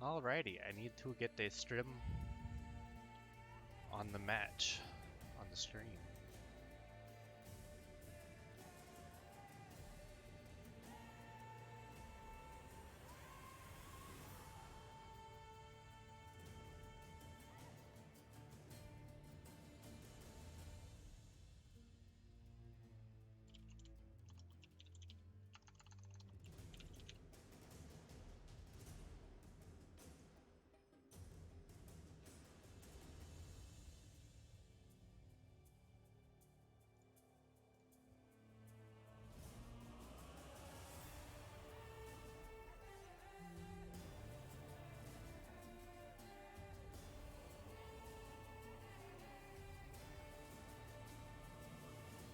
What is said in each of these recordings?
Alrighty, I need to get the stream on the match, on the stream.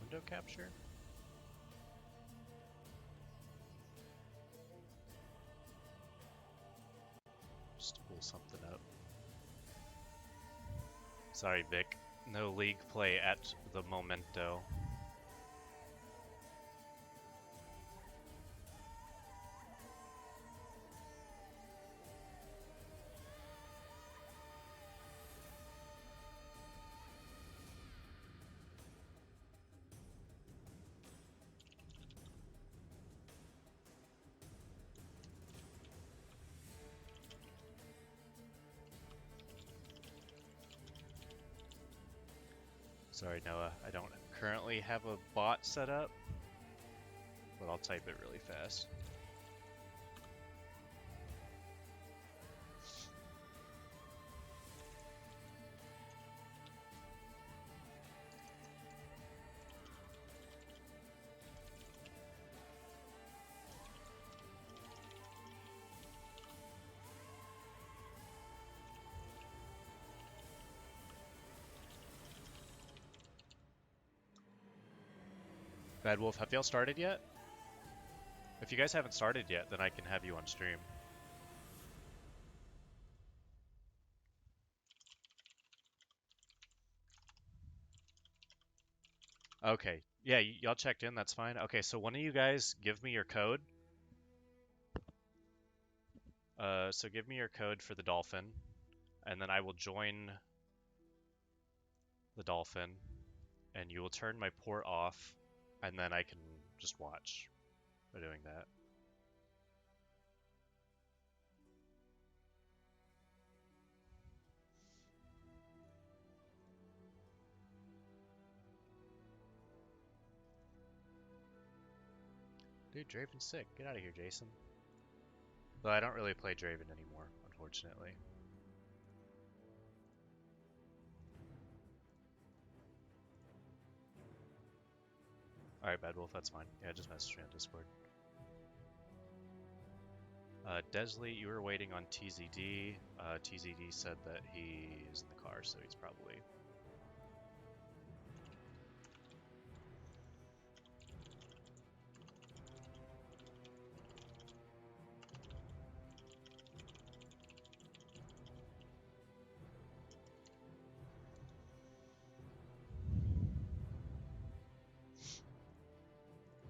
Window capture? Just to pull something up. Sorry, Vic. No league play at the momento. Sorry, Noah. I don't currently have a bot set up, but I'll type it really fast. Bad Wolf, have y'all started yet? If you guys haven't started yet, then I can have you on stream. Okay, yeah, y'all checked in, that's fine. Okay, so one of you guys give me your code. So give me your code for the Dolphin, and then I will join the Dolphin, and you will turn my port off, and then I can just watch by doing that. Dude, Draven's sick. Get out of here, Jason. But I don't really play Draven anymore, unfortunately. Alright, Bad Wolf, that's fine. Yeah, just message me on Discord. Desley, you were waiting on TZD. TZD said that he is in the car, so he's probably...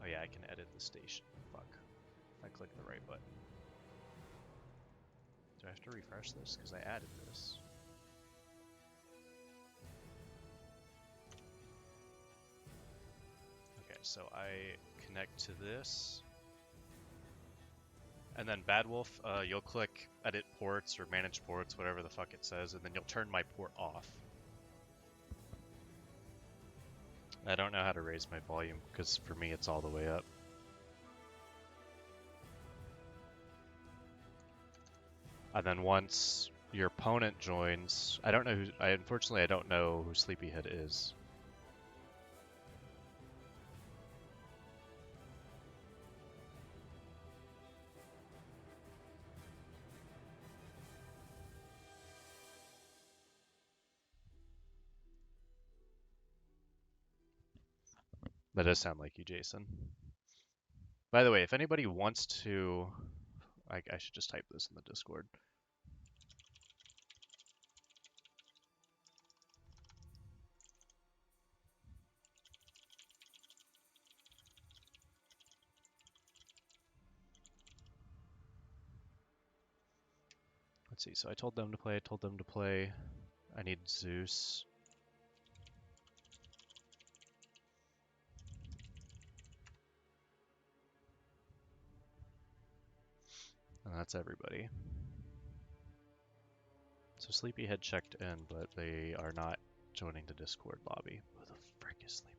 Oh yeah, I can edit the station. Fuck. If I click the right button. Do I have to refresh this? Because I added this. Okay, so I connect to this. And then Bad Wolf, you'll click edit ports or manage ports, whatever the fuck it says, and then you'll turn my port off. I don't know how to raise my volume, because for me it's all the way up. And then once your opponent joins, I don't know who, unfortunately I don't know who Sleepyhead is. That does sound like you, Jason. By the way, if anybody wants to, I should just type this in the Discord. Let's see, so I told them to play. I need Zeus. And that's everybody. So Sleepyhead checked in, but they are not joining the Discord lobby. Who the frick is Sleepyhead?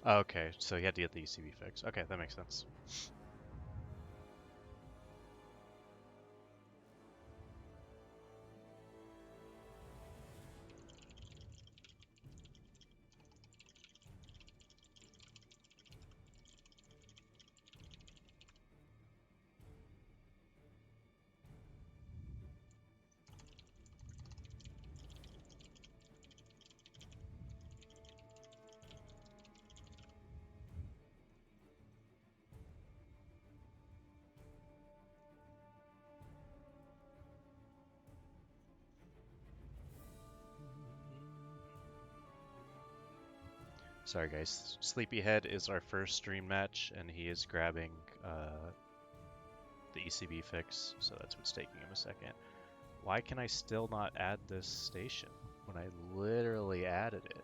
Okay, so he had to get the ECB fix. Okay, that makes sense. Sorry guys, Sleepyhead is our first stream match, and he is grabbing the ECB fix, so that's what's taking him a second. Why can I still not add this station when I literally added it?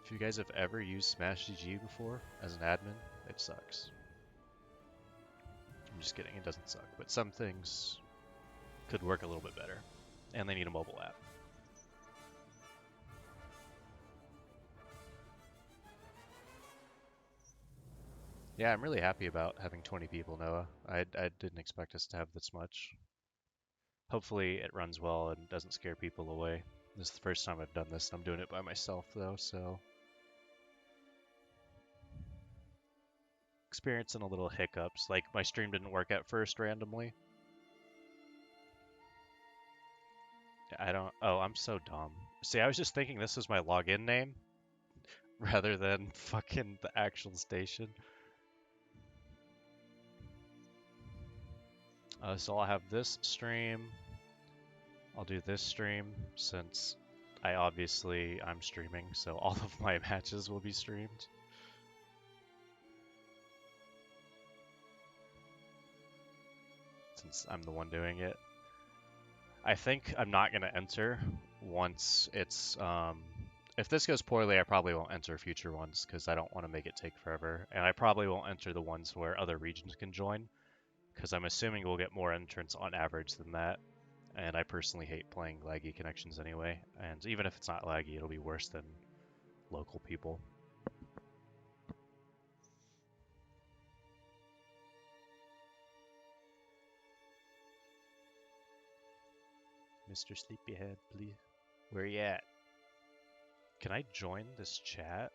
If you guys have ever used Smash GG before as an admin, it sucks. I'm just kidding, it doesn't suck, but some things could work a little bit better, and they need a mobile app. Yeah, I'm really happy about having 20 people, Noah. I didn't expect us to have this much. Hopefully it runs well and doesn't scare people away. This is the first time I've done this, and I'm doing it by myself though, so experiencing a little hiccups. Like my stream didn't work at first randomly. I don't. Oh, I'm so dumb. See, I was just thinking this was my login name rather than fucking the actual station. So I'll have this stream. I'll do this stream since I'm streaming, so all of my matches will be streamed. Since I'm the one doing it. I think I'm not going to enter once it's, if this goes poorly, I probably won't enter future ones because I don't want to make it take forever. And I probably won't enter the ones where other regions can join because I'm assuming we'll get more entrants on average than that. And I personally hate playing laggy connections anyway. And even if it's not laggy, it'll be worse than local people. Mr. Sleepyhead, please. Where you at? Can I join this chat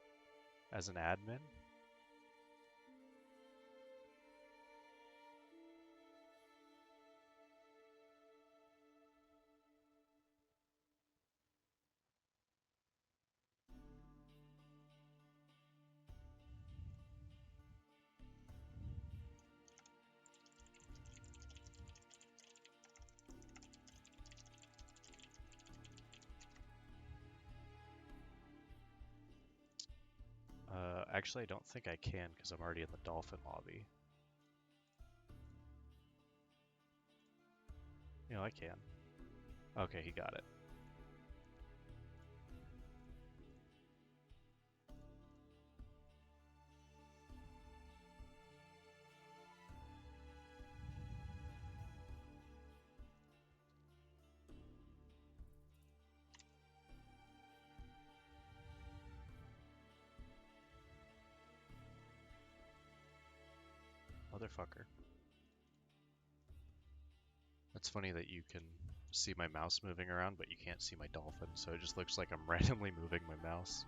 as an admin? Actually, I don't think I can because I'm already in the Dolphin lobby. You know, I can. Okay, he got it. Motherfucker. It's funny that you can see my mouse moving around, but you can't see my dolphin, so it just looks like I'm randomly moving my mouse.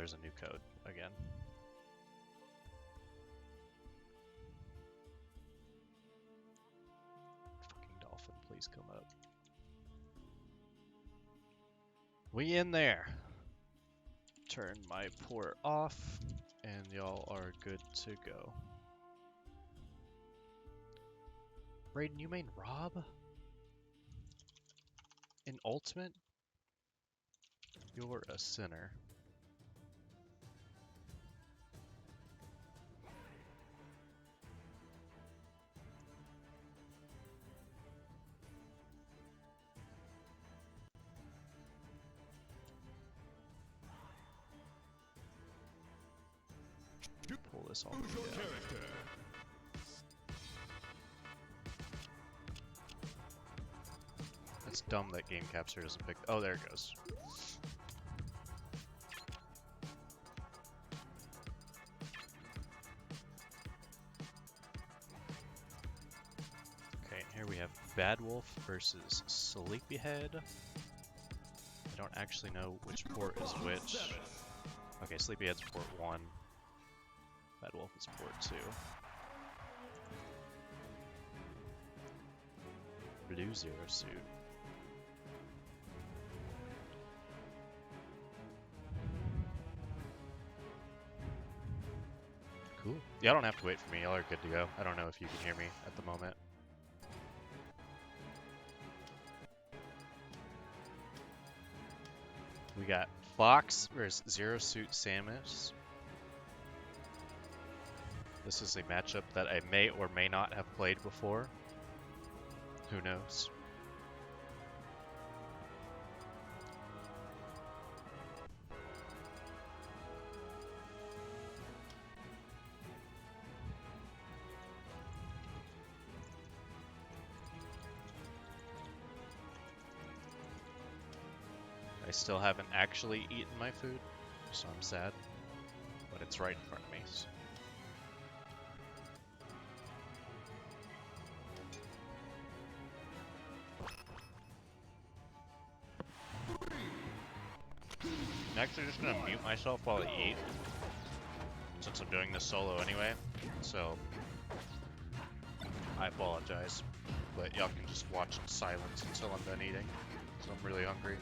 there's a new code again. Fucking dolphin, please come up. We in there. Turn my port off, and y'all are good to go. Raiden, you main Rob? In Ultimate? You're a sinner. Pull this off. It's dumb that Game Capture doesn't pick. Oh, there it goes. Okay, here we have Bad Wolf versus Sleepyhead. I don't actually know which port is which. Okay, Sleepyhead's port 1. Bad Wolf is port 2. Blue Zero Suit. Cool. Y'all don't have to wait for me. Y'all are good to go. I don't know if you can hear me at the moment. We got Fox versus Zero Suit Samus. This is a matchup that I may or may not have played before. Who knows? I still haven't actually eaten my food, so I'm sad, but it's right in front of me. So. I'm actually just gonna mute myself while I eat, since I'm doing this solo anyway, so I apologize, but y'all can just watch in silence until I'm done eating, because I'm really hungry.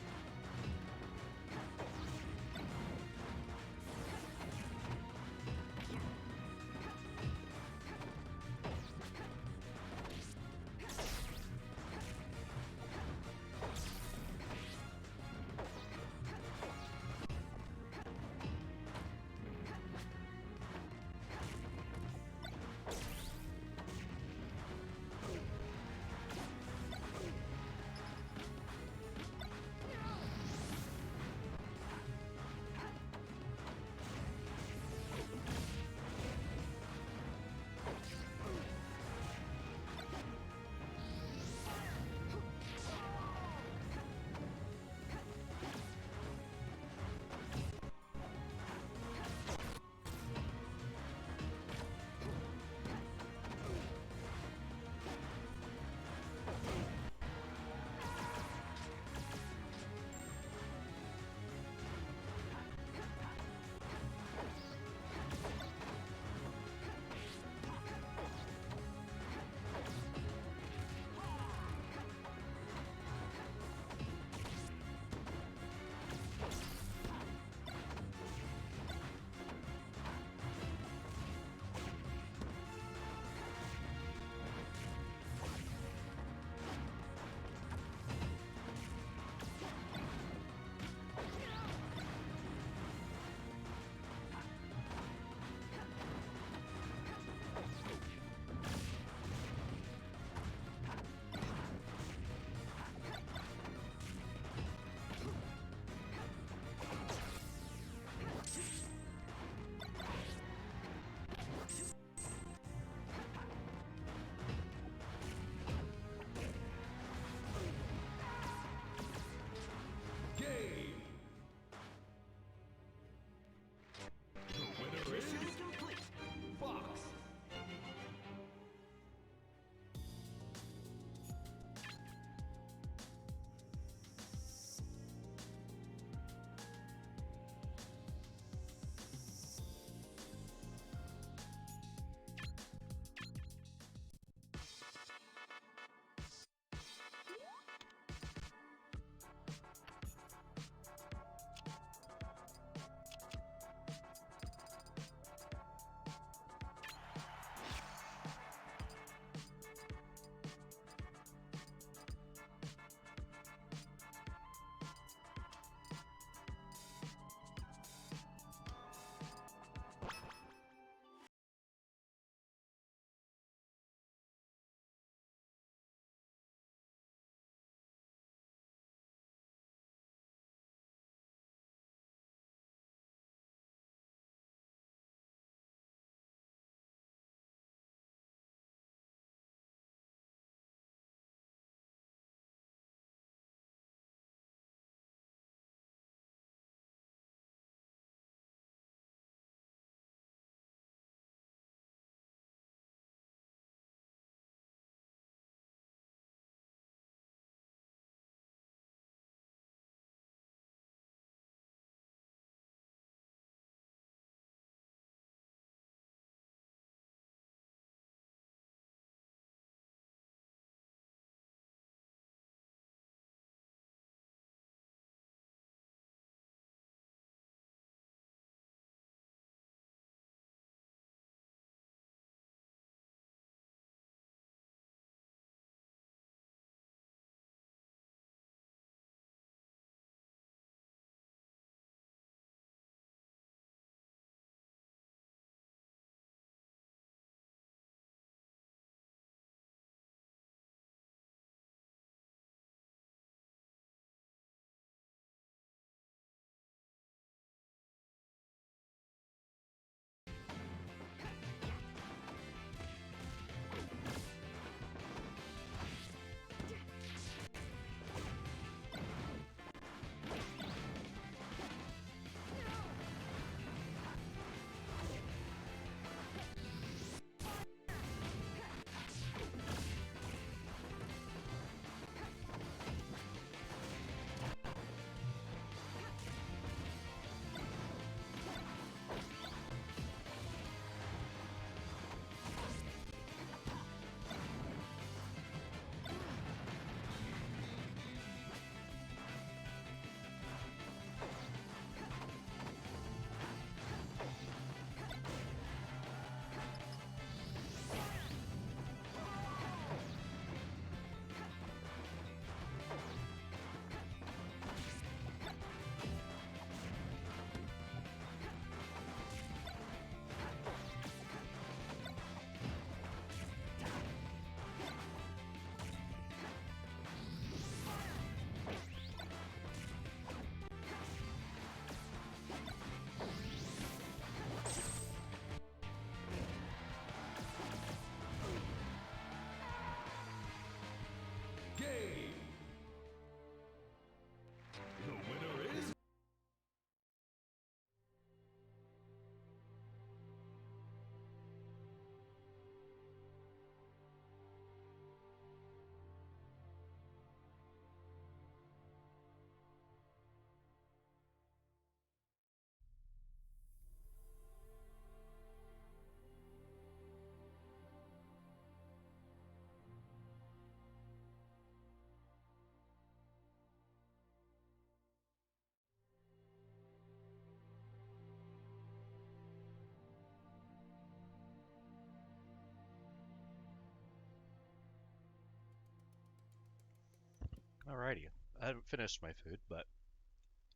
Alrighty. I haven't finished my food, but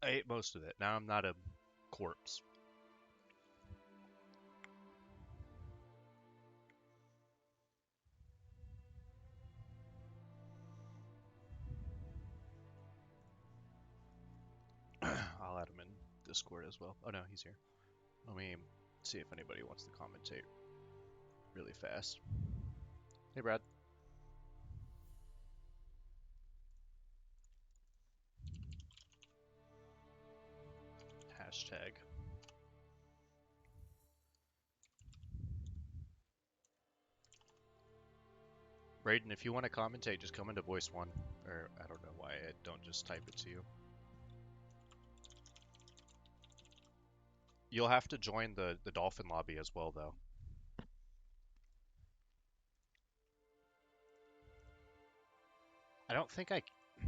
I ate most of it. Now I'm not a corpse. I'll add him in Discord as well. Oh no, he's here. Let me see if anybody wants to commentate really fast. Hey, Brad. Hashtag. Brayden, if you want to commentate, just come into voice one. Or I don't know why I don't just type it to you. You'll have to join the dolphin lobby as well, though. I don't think I,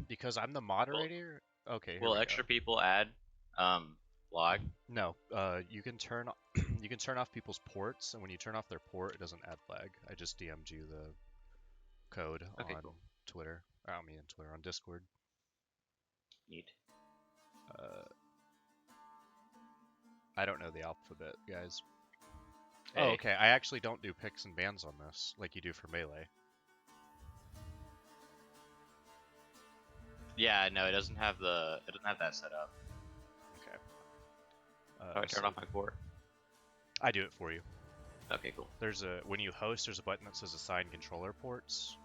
because I'm the moderator. Okay, here Will we extra go. people add log? No, you can turn you can turn off people's ports, and when you turn off their port, it doesn't add lag. I just DM'd you the code Okay, on cool. Twitter. I don't mean Twitter, on Discord. Neat. I don't know the alphabet, guys. Hey. Oh, okay. I actually don't do picks and bans on this like you do for Melee. Yeah, no, it doesn't have that set up. Okay. How do I turn off my port? I do it for you. Okay, cool. When you host, there's a button that says assign controller ports.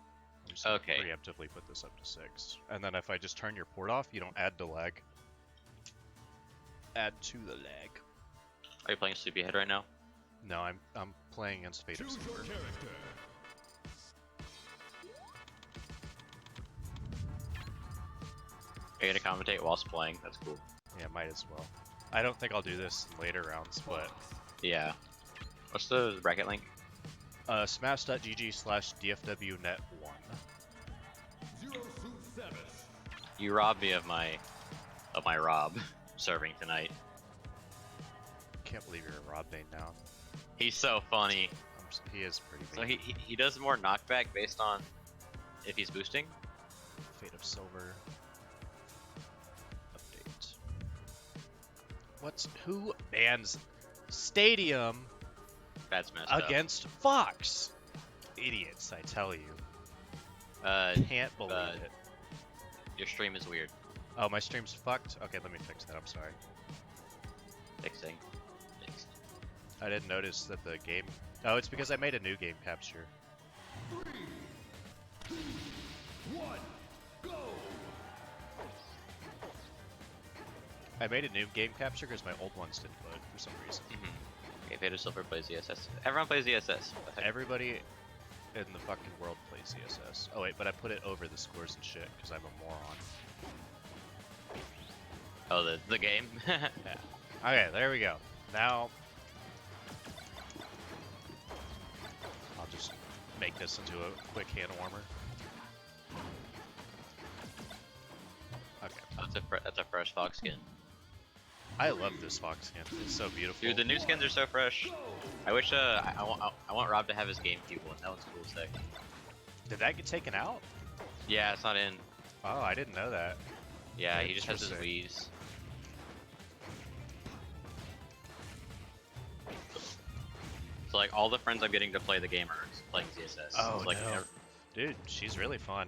I'm just Okay. gonna preemptively put this up to 6. And then if I just turn your port off, you don't add to lag. Add to the lag. Are you playing Sleepyhead right now? No, I'm playing against Fate of Silver. Are you gonna commentate whilst playing? That's cool. Yeah, might as well. I don't think I'll do this in later rounds, but Yeah. What's the bracket link? smash.gg/DFW Net1. You robbed me of my Rob serving tonight. Can't believe you're a Rob Bane now. He's so funny. He is pretty So mean. he does more knockback based on if he's boosting. Fate of Silver. Update. Who bans Stadium That's messed up. against Fox? Idiots, I tell you. Can't believe it. Your stream is weird. Oh, my stream's fucked? Okay, let me fix that. I'm sorry. Fixing. Fixed. I didn't notice that the game... Oh, it's because I made a new game capture. 3, 2, 1, go! I made a new game capture because my old ones didn't load for some reason. Okay, Fate of Silver plays ESS. Everyone plays ESS. Everybody in the fucking world plays CSS. Oh wait, but I put it over the scores and shit because I'm a moron. Oh, the game? Yeah. Okay, there we go. Now, I'll just make this into a quick hand warmer. Okay. That's a fresh Fox skin. I love this Fox skin. It's so beautiful. Dude, the new skins are so fresh. I wish I want Rob to have his GameCube one. That one's cool as heck. Did that get taken out? Yeah, it's not in. Oh, I didn't know that. Yeah, he just has his Interesting. Wii's. So like all the friends I'm getting to play the game are playing CSS. Oh, It's like, no. Dude, she's really fun.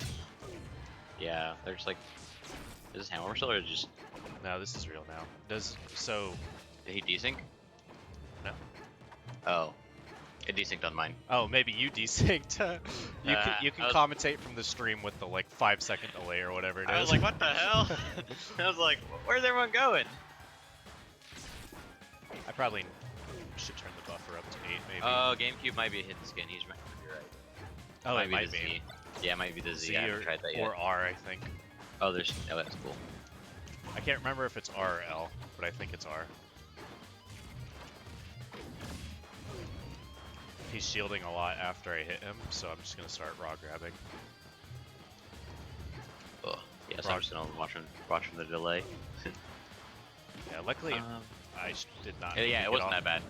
Yeah, they're just like, is this Hammer still or just No, this is real now. did he desync? No. Oh, it desynced on mine. Oh, maybe you desynced. You can I was- commentate from the stream with the like 5-second delay or whatever it is. I was like, what the hell? I was like, where's everyone going? I probably should turn the buffer up to 8, maybe. Oh, GameCube might be a hidden skin. You're right. Oh, it might the be. Z. Yeah, it might be the Z. Z I haven't tried that yet. or R, I think. Oh, that's cool. I can't remember if it's R or L, but I think it's R. He's shielding a lot after I hit him, so I'm just gonna start raw grabbing. Oh, yeah, so I'm just gonna watch from the delay. Yeah, luckily I did not. Yeah, it wasn't that bad.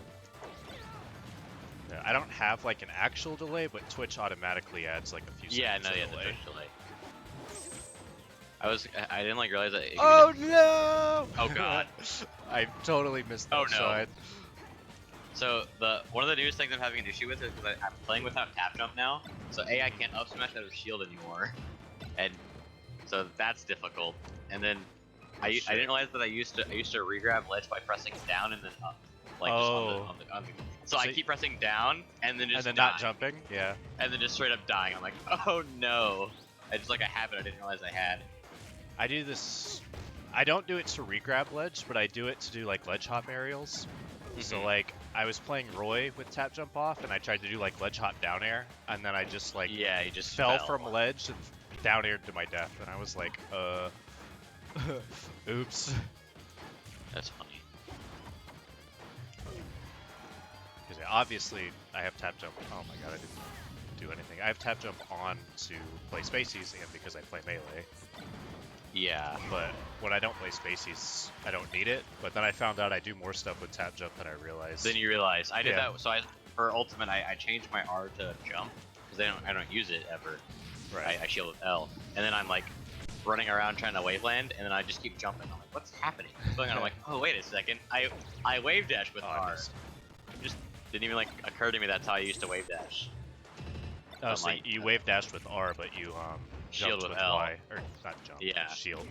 Yeah, I don't have like an actual delay, but Twitch automatically adds like a few Yeah, seconds no, of yeah, the delay. Twitch delay. I didn't like realize that. Oh no! Oh god. I totally missed that Oh no. shot. So one of the newest things I'm having an issue with is because I'm playing without tap jump now. So A, I can't up smash out of shield anymore, and so that's difficult. And then I Shit. didn't realize that I used to regrab ledge by pressing down and then up, like just on the. So I keep pressing down and then just not jumping. Yeah. and then just straight up dying. I'm like, oh no! I just like a habit I didn't realize I had. I do this. I don't do it to regrab ledge, but I do it to do like ledge hop aerials. So like I was playing Roy with tap jump off, and I tried to do like ledge hop down air, and then I just like yeah, he just fell from ledge and down aired to my death, and I was like, oops. That's funny. Because obviously I have tap jump. Oh my god, I didn't do anything. I have tap jump on to play Spaceys and because I play melee. Yeah. But when I don't play Spaceys, I don't need it. But then I found out I do more stuff with tap jump than I realized. Then you realize I did that. So for ultimate I changed my R to jump because I don't use it ever. Right. I shield with L, and then I'm like running around trying to waveland, and then I just keep jumping. I'm like, what's happening? What's going on? I'm like, oh wait a second, I wave dash with R. Just didn't even like occur to me that's how I used to wave dash. Oh, so like, you wave dashed with R, but you shield with L. Y, or not jump. Yeah. Shield.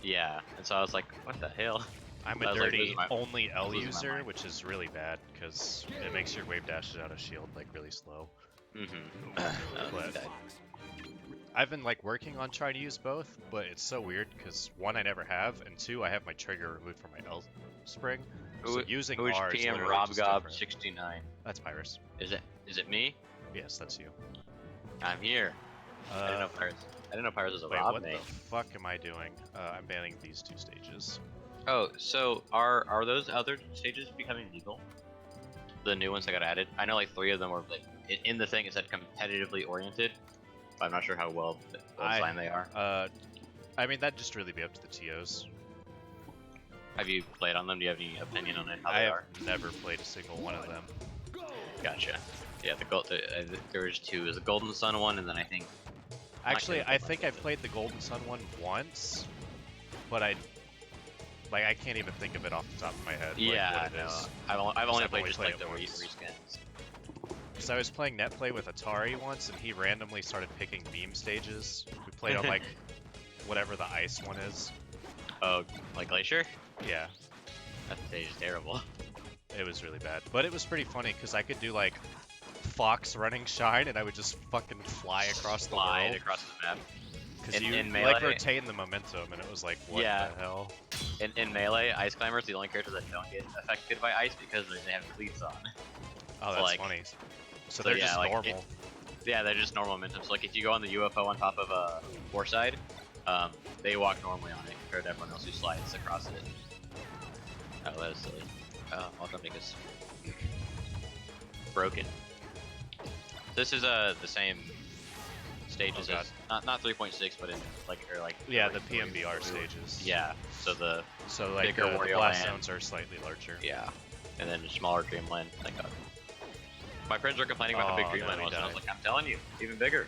Yeah, and so I was like, what the hell? I'm a dirty only L user, which is really bad because it makes your wave dashes out of shield like really slow. But I've been like working on trying to use both, but it's so weird because one, I never have, and two, I have my trigger removed from my L spring. So using R is PM literally just different. Robgob69. That's Pyrus. Is it me? Yes, that's you. I'm here. I didn't know Pyrus was a wait, Rob what name. the fuck am I doing? I'm banning these two stages. Oh, so are those other stages becoming legal? The new ones that got added? I know like 3 of them were like in the thing it said competitively oriented, but I'm not sure how well designed they are. I mean that'd just really be up to the TOs. Have you played on them? Do you have any opinion on it? How I they have are? never played a single one of them. Gotcha. Yeah, there was 2. There's a Golden Sun one, and then I think. Actually, I think I've played the Golden Sun one once, but I can't even think of it off the top of my head. Yeah, what it is. I've only played just like the reskins. Because I was playing Netplay with Atari once, and he randomly started picking beam stages. We played on like whatever the ice one is. Oh, like Glacier? Yeah. That stage is terrible. It was really bad, but it was pretty funny because I could do like Fox running shine, and I would just fucking fly across the world. Across the map. Because you Melee, like retain the momentum, and it was like, what the hell? In Melee, Ice Climbers the only characters that don't get affected by ice because they have cleats on. Oh, that's funny. So they're just normal. Yeah, they're just normal momentum. So like if you go on the UFO on top of a Warside, they walk normally on it compared to everyone else who slides across it. Oh, that is silly. I'll jump because broken. This is the same stages as not 3.6, but in like yeah, the PMBR stages. Yeah, so like bigger the blast zones are slightly larger. Yeah, and then smaller Dreamland. Like my friends were complaining about the big Dreamland ones, and I was like, I'm telling you, even bigger.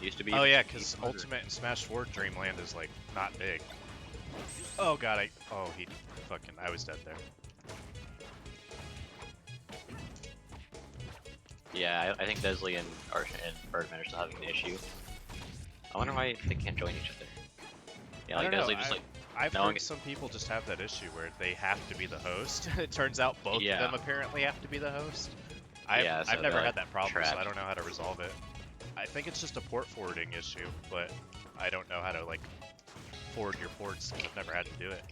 Used to be. Oh yeah, because Ultimate and Smash 4 Dreamland is like not big. Oh god, I was dead there. Yeah, I think Desley and Birdman are still having an issue. I wonder why they can't join each other. Yeah, like Desley just like. I've heard some people just have that issue where they have to be the host. It turns out both of them apparently have to be the host. I've never had that problem, so I don't know how to resolve it. I think it's just a port forwarding issue, but I don't know how to like forward your ports. I've never had to do it.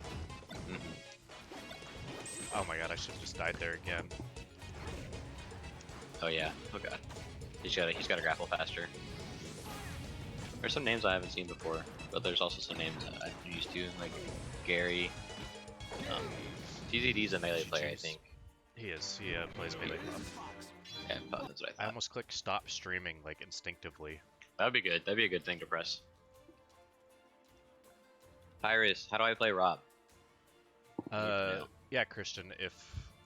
Oh my god, I should have just died there again. Oh yeah. Oh god. He's got to grapple faster. There's some names I haven't seen before, but there's also some names I'm used to, like Gary. TZD's a melee player, I think. He is. He plays melee. Yeah, that's what I thought. I almost clicked stop streaming like instinctively. That'd be good. That'd be a good thing to press. Pyrus, how do I play Rob? Yeah, Christian. If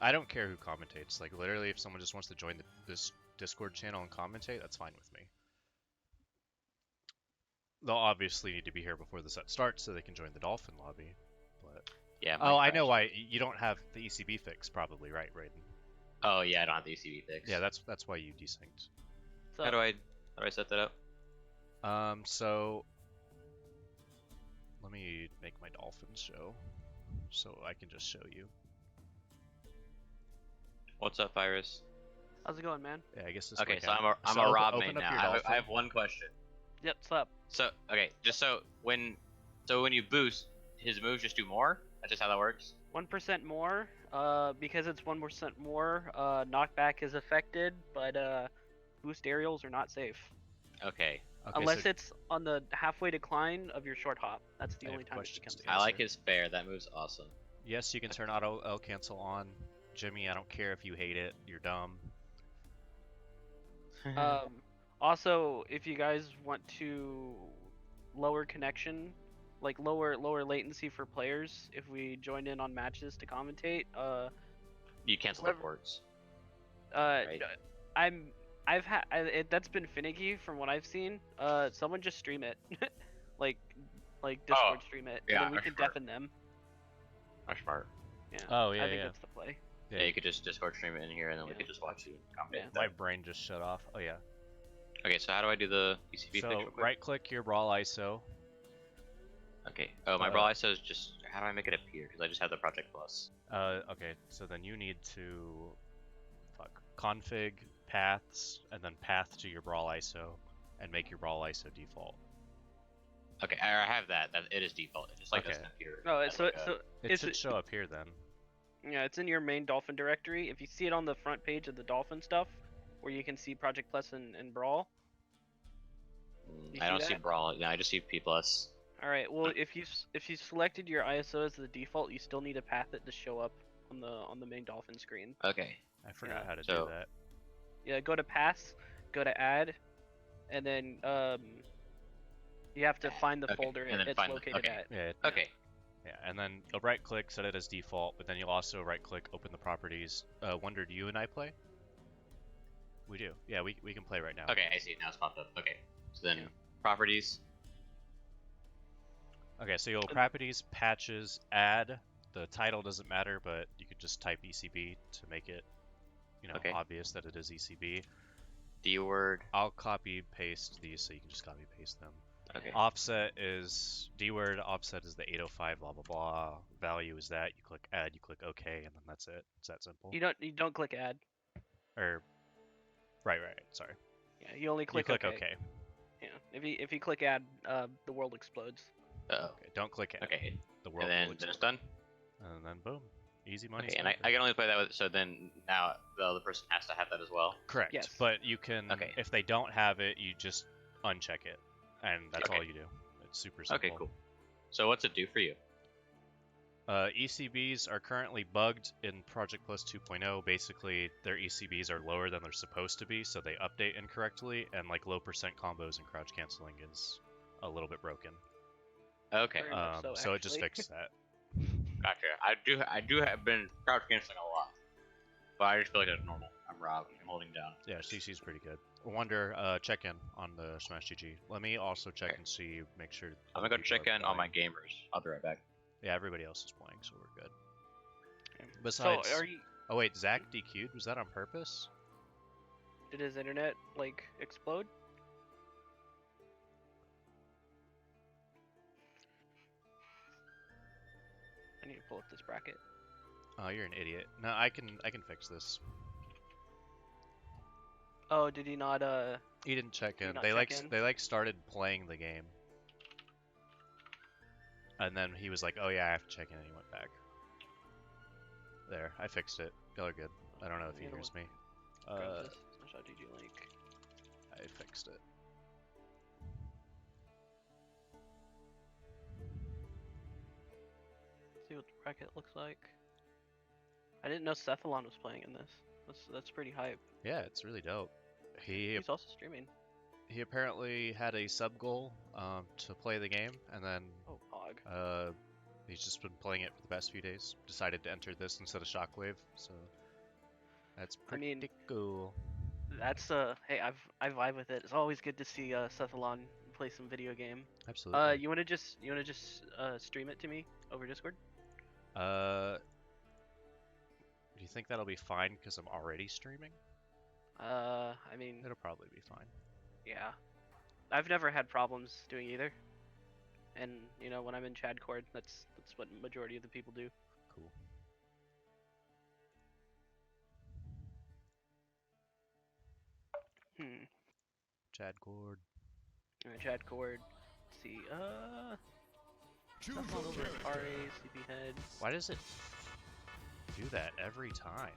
I don't care who commentates, like literally, if someone just wants to join this Discord channel and commentate, that's fine with me. they'll obviously need to be here before the set starts so they can join the Dolphin lobby. But Yeah. oh, I know why you don't have the ECB fix, probably, right, Raiden? Oh yeah, I don't have the UCB fix. Yeah, that's why you desynced. So, How do I set that up? So let me make my Dolphin show so I can just show you. What's up, Virus? how's it going, man? Yeah, I guess this Okay, way so can- I'm so a open- Rob open main up now. your I Dolphin. have one question. Yep, slap. So okay, just when you boost, his moves just do more. That's just how that works. 1% more. Because it's 1% more, knockback is affected, but boost aerials are not safe. Okay. Okay, Unless so it's on the halfway decline of your short hop. That's the I only have time it questions becomes to safe. I like answer. his fair. That move's awesome. yes, you can turn auto L cancel on. Jimmy, I don't care if you hate it. You're dumb. Also, if you guys want to lower connection, like lower latency for players, if we join in on matches to commentate, You cancel the whoever- ports. Right. That's been finicky from what I've seen. Someone just stream it, like Discord stream it, yeah, and then we that's can smart. deafen them. That's smart. Yeah. Oh, yeah, I think yeah. that's the play. Yeah, you could just Discord stream it in here, and then we Yeah. could just watch you commentate. Yeah. My brain just shut off. Oh yeah. Okay, so how do I do the UCB fix So real quick? right click your Brawl ISO. Okay. Oh, my Brawl ISO is just. How do I make it appear? Because I just have the Project Plus. Okay, so then you need to config paths and then path to your Brawl ISO and make your Brawl ISO default. Okay, I have that. It is default. It just like Okay. doesn't appear. No, as, so like, so It Is should it- show up here then. yeah, it's in your main Dolphin directory. If you see it on the front page of the Dolphin stuff, where you can see Project Plus and Brawl. You I don't see see that? Brawl. No, I just see P plus. All right. Well, if you selected your ISO as the default, you still need to path it to show up on the main Dolphin screen. Okay. I forgot Yeah. how to So- do that. Yeah, go to paths, go to add, and then you have to find the Okay, folder and then it's find the- located okay. at. Yeah. Okay. Yeah, and then you'll right click, set it as default, but then you'll also right click, open the properties. Wonder, do you and I play? We do. Yeah, we can play right now. Okay, I see. Now it's popped up. Okay. So then Yeah. properties. Okay, so you'll properties, patches, add. The title doesn't matter, but you could just type ECB to make it, Okay. obvious that it is ECB. D word. I'll copy paste these so you can just copy paste them. Okay. Offset is D word, offset is the 805, blah blah blah. Value is that. You click add, you click OK, and then that's it. It's that simple. You don't click add. Or right, sorry. Yeah, you only click, you click OK. OK. Yeah. If you click add, the world explodes. Oh. Okay, don't click add. Okay. The world And then, will then it's explode. done. And then boom, easy money. Okay. And I can only play that with. So then now the other person has to have that as well. Correct. Yes. But you can, Okay. if they don't have it, you just uncheck it, and that's Okay. all you do. It's super simple. Okay. Cool. So what's it do for you? ECBs are currently bugged in Project Plus 2.0. Basically, their ECBs are lower than they're supposed to be, so they update incorrectly, and like low percent combos and crouch canceling is a little bit broken. Okay. Very much So it just actually. fixed that. Gotcha. I do have been crouch canceling a lot, but I just feel like that's normal. I'm Rob. I'm holding down. Yeah, CC's pretty good. Wonder, check in on the Smash GG. Let me also check Okay. and see, make sure. I'm gonna go people check are in on my playing. gamers. I'll be right back. Yeah, everybody else is playing, so we're good. Okay. Besides, So are you? oh wait, Zach DQ'd. Was that on purpose? Did his internet like explode? I need to pull up this bracket. Oh, you're an idiot. No, I can fix this. Oh, did he not? He didn't check Did he in. not They check in? they started playing the game, and then he was like, "Oh yeah, I have to check in," and he went back. There, I fixed it. Y'all are good. I don't know if he Yeah, hears me. Grab this Smash.gg link. I fixed it. See what the bracket looks like. I didn't know Cephalon was playing in this. That's pretty hype. Yeah, it's really dope. He He's also streaming. he apparently had a sub goal to play the game, and then Oh, Pog. he's just been playing it for the past few days. Decided to enter this instead of Shockwave, so that's I mean, pretty cool. That's hey, I vibe with it. It's always good to see Cephalon play some video game. Absolutely. You wanna just stream it to me over Discord? Do you think that'll be fine because I'm already streaming? I mean, It'll probably be fine. yeah. I've never had problems doing either. And you know, when I'm in Chad Cord, that's what majority of the people do. Cool. Chad Cord. Chad Cord. Let's see. Choose That's not your over at character. RA, Sleepyhead. Why does it do that every time?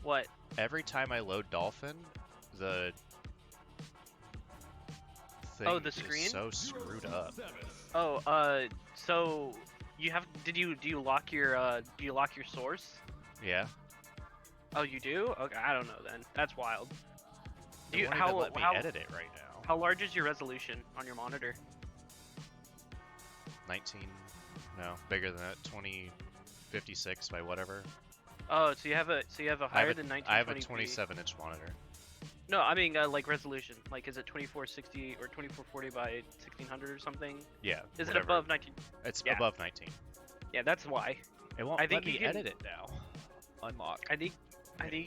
What? Every time I load Dolphin, the thing Oh, the screen? is so screwed up. Oh, so you have? Do you lock your source? Yeah. Oh, you do? Okay, I don't know then. That's wild. It won't even let me edit it right now. How large is your resolution on your monitor? 19. No, bigger than that. 2056 by whatever. Oh, so you have a higher than 1920p. I have a 27-inch monitor. No, I mean like resolution. Like, is it 2460 or 2440 by 1600 or something? Yeah. Is whatever. it above 19? It's Yeah. above 19. Yeah, that's why. It won't I think let me you can- edit it now. Unlock. I think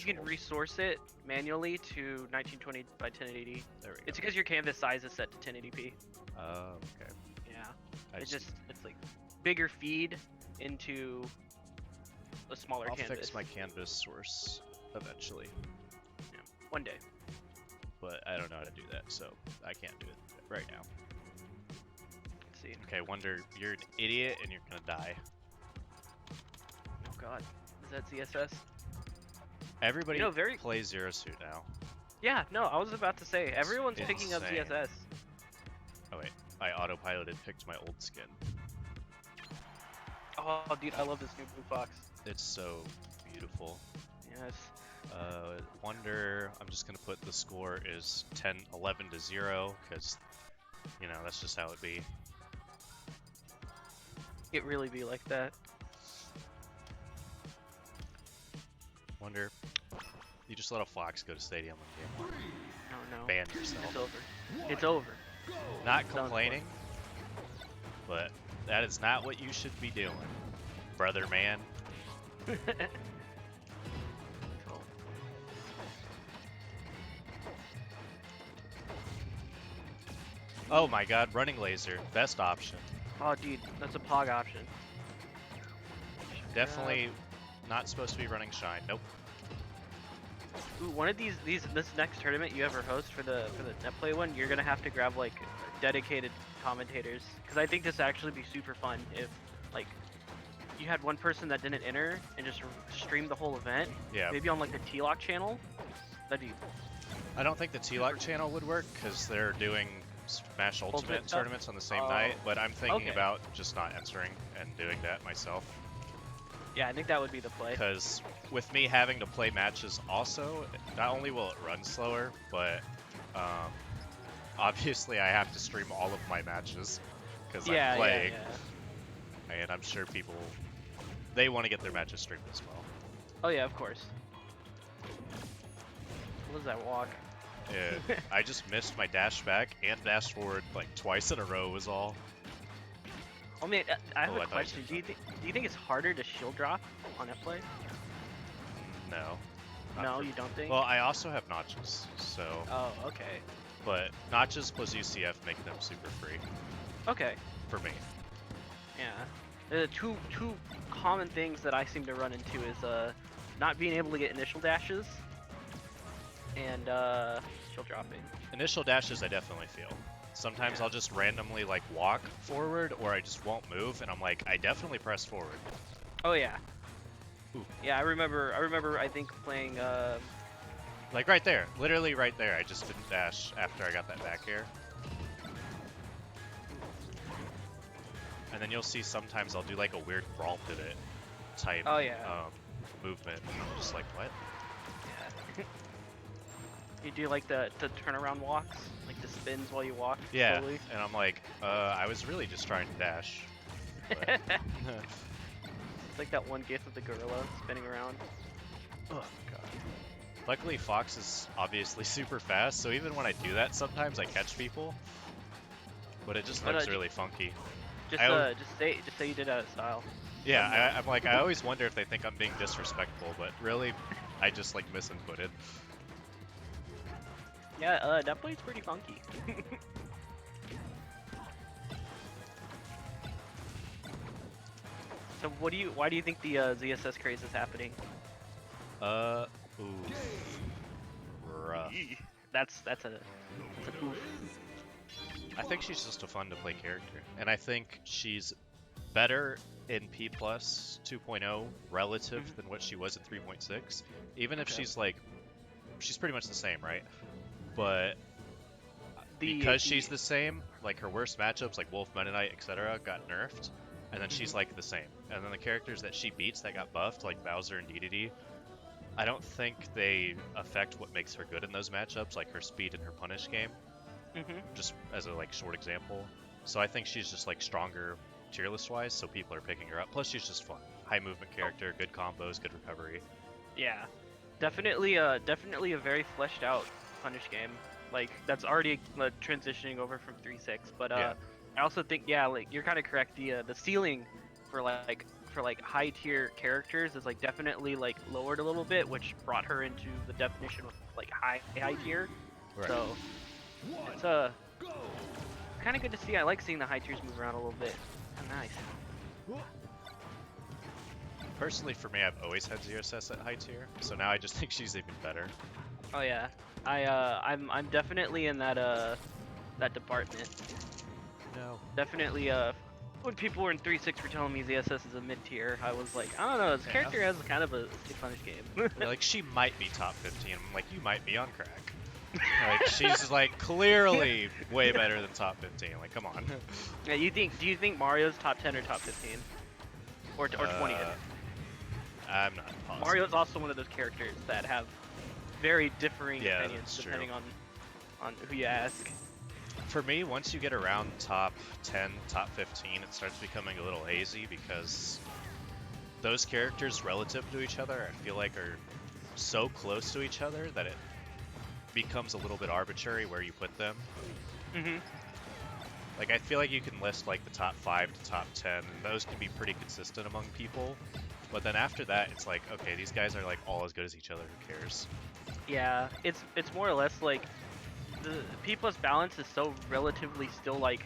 you can resource it manually to 1920 by 1080. There we go. It's because your canvas size is set to 1080p. Oh, okay. Yeah. I It's like bigger feed into a smaller I'll canvas. fix my canvas source eventually, One day. but I don't know how to do that, so I can't do it right now. Let's see. Okay, Wonder, you're an idiot and you're gonna die. Oh god. Is that CSS? Everybody very- plays Zero Suit now. Yeah, no, I was about to say, everyone's picking up insane. CSS. Oh wait, I autopiloted picked my old skin. Oh, dude, I love this new blue fox. It's so beautiful. Yes. Wonder, I'm just gonna put the score is 11 to 0, because, you know, that's just how it be. It really be like that. Wonder, you just let a fox go to stadium in game 1. No, no. Ban yourself. It's over. It's over. Not Sounds complaining, but that is not what you should be doing, brother man. Oh my god, running laser, best option. Oh, dude, that's a pog option. Definitely not supposed to be running shine. Nope. Ooh, one of this next tournament you ever host for the Netplay one, you're gonna have to grab like dedicated commentators, because I think this would actually be super fun if like you had one person that didn't enter and just streamed the whole event. Yeah. Maybe on like the T-Lock channel. That'd be. I don't think the T-Lock channel would work because they're doing Smash Ultimate stuff? tournaments on the same Oh. night, but I'm thinking Okay. about just not entering and doing that myself. Yeah, I think that would be the play. Because with me having to play matches also, not only will it run slower, but obviously I have to stream all of my matches because I'm playing, and I'm sure people, they want to get their matches streamed as well. Oh yeah, of course. What does that walk? Yeah, I just missed my dash back and dash forward like twice in a row was all. I mean, I have Oh, I a thought you question. said Do you think it's harder to shield drop on Netplay? No. not No, for- you don't think? Well, I also have notches, so, Oh, okay. but notches plus UCF make them super free Okay. for me. Yeah. The two common things that I seem to run into is not being able to get initial dashes and shield dropping. Initial dashes I definitely feel. Sometimes I'll just randomly like walk forward or I just won't move and I'm like, I definitely pressed forward. Oh yeah. Ooh. Yeah, I remember I think playing Like right there, literally right there. I just didn't dash after I got that back air. And then you'll see sometimes I'll do like a weird brawl pivot type Oh, yeah. movement. And I'm just like, what? yeah. You do like the turnaround walks, like the spins while you walk Yeah, slowly. and I'm like, I was really just trying to dash. But It's like that one gif of the gorilla spinning around. oh god. Luckily Fox is obviously super fast, so even when I do that sometimes I catch people. but it just But, looks really funky. Just say you did out of style. Yeah, I'm like, I always wonder if they think I'm being disrespectful, but really, I just like misinputted. Yeah, that play's pretty funky. So why do you think the ZSS craze is happening? Ooh, rough. That's a oof. I think she's just a fun to play character, and I think she's better in P Plus 2.0 relative than what she was at 3.6. Even if she's like, she's pretty much the same, right? But because she's the same, like her worst matchups, like Wolf, Meta Knight, etc., got nerfed, and then she's like the same. And then the characters that she beats that got buffed, like Bowser and DDD, I don't think they affect what makes her good in those matchups, like her speed and her punish game. Just as a like short example. So I think she's just like stronger tier list wise, so people are picking her up. Plus she's just fun. High movement character, good combos, good recovery. Yeah, definitely a very fleshed out punish game. Like that's already transitioning over from 3.6. But I also think like you're kind of correct. The ceiling for high tier characters is like definitely like lowered a little bit, which brought her into the definition of like high tier. Right. So it's kind of good to see. I like seeing the high tiers move around a little bit. Nice. Personally, for me, I've always had ZSS at high tier, so now I just think she's even better. Oh yeah, I'm definitely in that department. No. Definitely when people were in 3.6 were telling me ZSS is a mid tier, I was like, I don't know, this character has kind of a stick punish game. They're like, she might be top 15. I'm like, you might be on crack. Like she's like clearly way better than top 15. Like, come on. Yeah, do you think Mario's top 10 or top 15? Or 20th? I'm not positive. Mario's also one of those characters that have very differing opinions that's depending on who you ask. For me, once you get around top 10, top 15, it starts becoming a little hazy because those characters relative to each other, I feel like, are so close to each other that it becomes a little bit arbitrary where you put them. Like, I feel like you can list like the top 5 to top 10, and those can be pretty consistent among people. But then after that, it's like, okay, these guys are like all as good as each other. Who cares? Yeah, it's more or less like the P plus balance is so relatively still like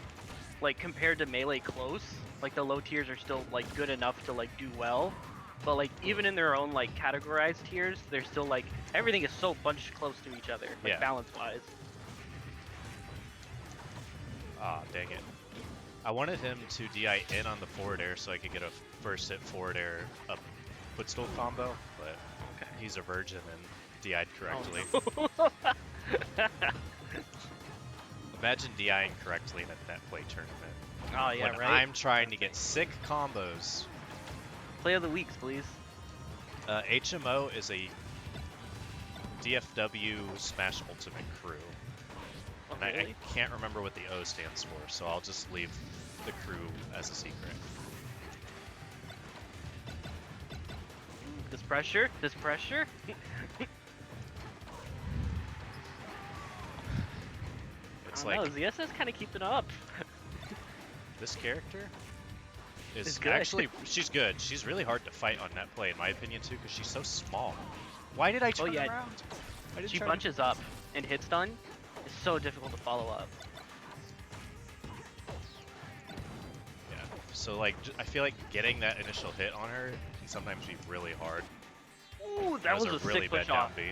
compared to Melee close. Like the low tiers are still like good enough to like do well, but like even in their own like categorized tiers, they're still like everything is so bunched close to each other, like balance wise. Ah, dang it. I wanted him to DI in on the forward air so I could get a first hit forward air up footstool combo, but he's a virgin and DI'd correctly. Oh, no. Imagine DIing correctly in a Netplay tournament. Oh yeah, when right. I'm trying to get sick combos. Play of the weeks, please. HMO is a DFW Smash Ultimate crew. Oh, And really? I can't remember what the O stands for, so I'll just leave the crew as a secret. This pressure? This pressure? It's I like don't know, ZSS kind of keeping up. this character It's is good. actually, she's good. She's really hard to fight on Netplay in my opinion too, because she's so small. Why did I turn around? She bunches up and hit stun. It's so difficult to follow up. Yeah. So like, I feel like getting that initial hit on her can sometimes be really hard. Ooh, that was a really sick bad push down off. B.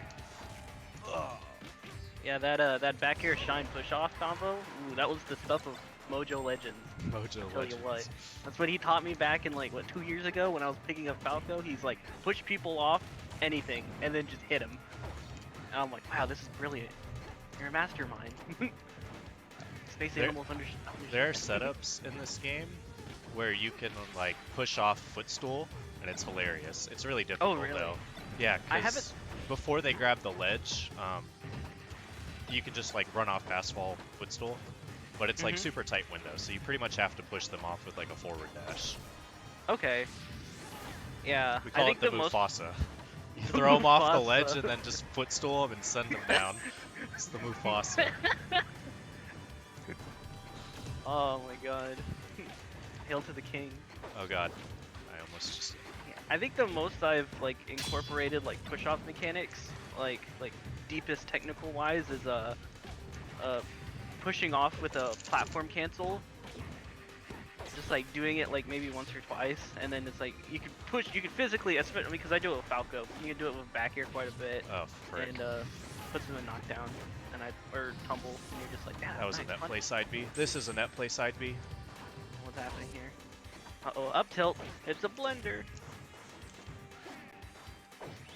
Yeah, that back air shine push off combo. Ooh, that was the stuff of Mojo Legends. Mojo Tell you Legends. what, that's what he taught me back in like 2 years ago when I was picking up Falco. He's like, push people off anything and then just hit them. And I'm like, wow, this is brilliant. You're a mastermind. Space animals understand. There are setups in this game where you can like push off footstool, and it's hilarious. It's really difficult really? though. Yeah, I because before they grab the ledge, you can just like run off asphalt footstool, but it's like super tight window, so you pretty much have to push them off with like a forward dash. Okay. Yeah, We call I think it the Mufasa. You throw them off the ledge and then just footstool them and send them down. It's the Mufasa. Oh my god. Hail to the king. Oh god. I almost just... Yeah, I think the most I've like incorporated like push-off mechanics, like deepest technical wise, is pushing off with a platform cancel. Just like doing it like maybe once or twice, and then it's like you can push, you can physically, especially because I do it with Falco, you can do it with back air quite a bit, Oh, frick. and puts them in knockdown, or tumble, and you're just like, yeah, That was nice, a net fun. play side B. This is a net play side B. What's happening here? Uh-oh, up tilt. It's a blender.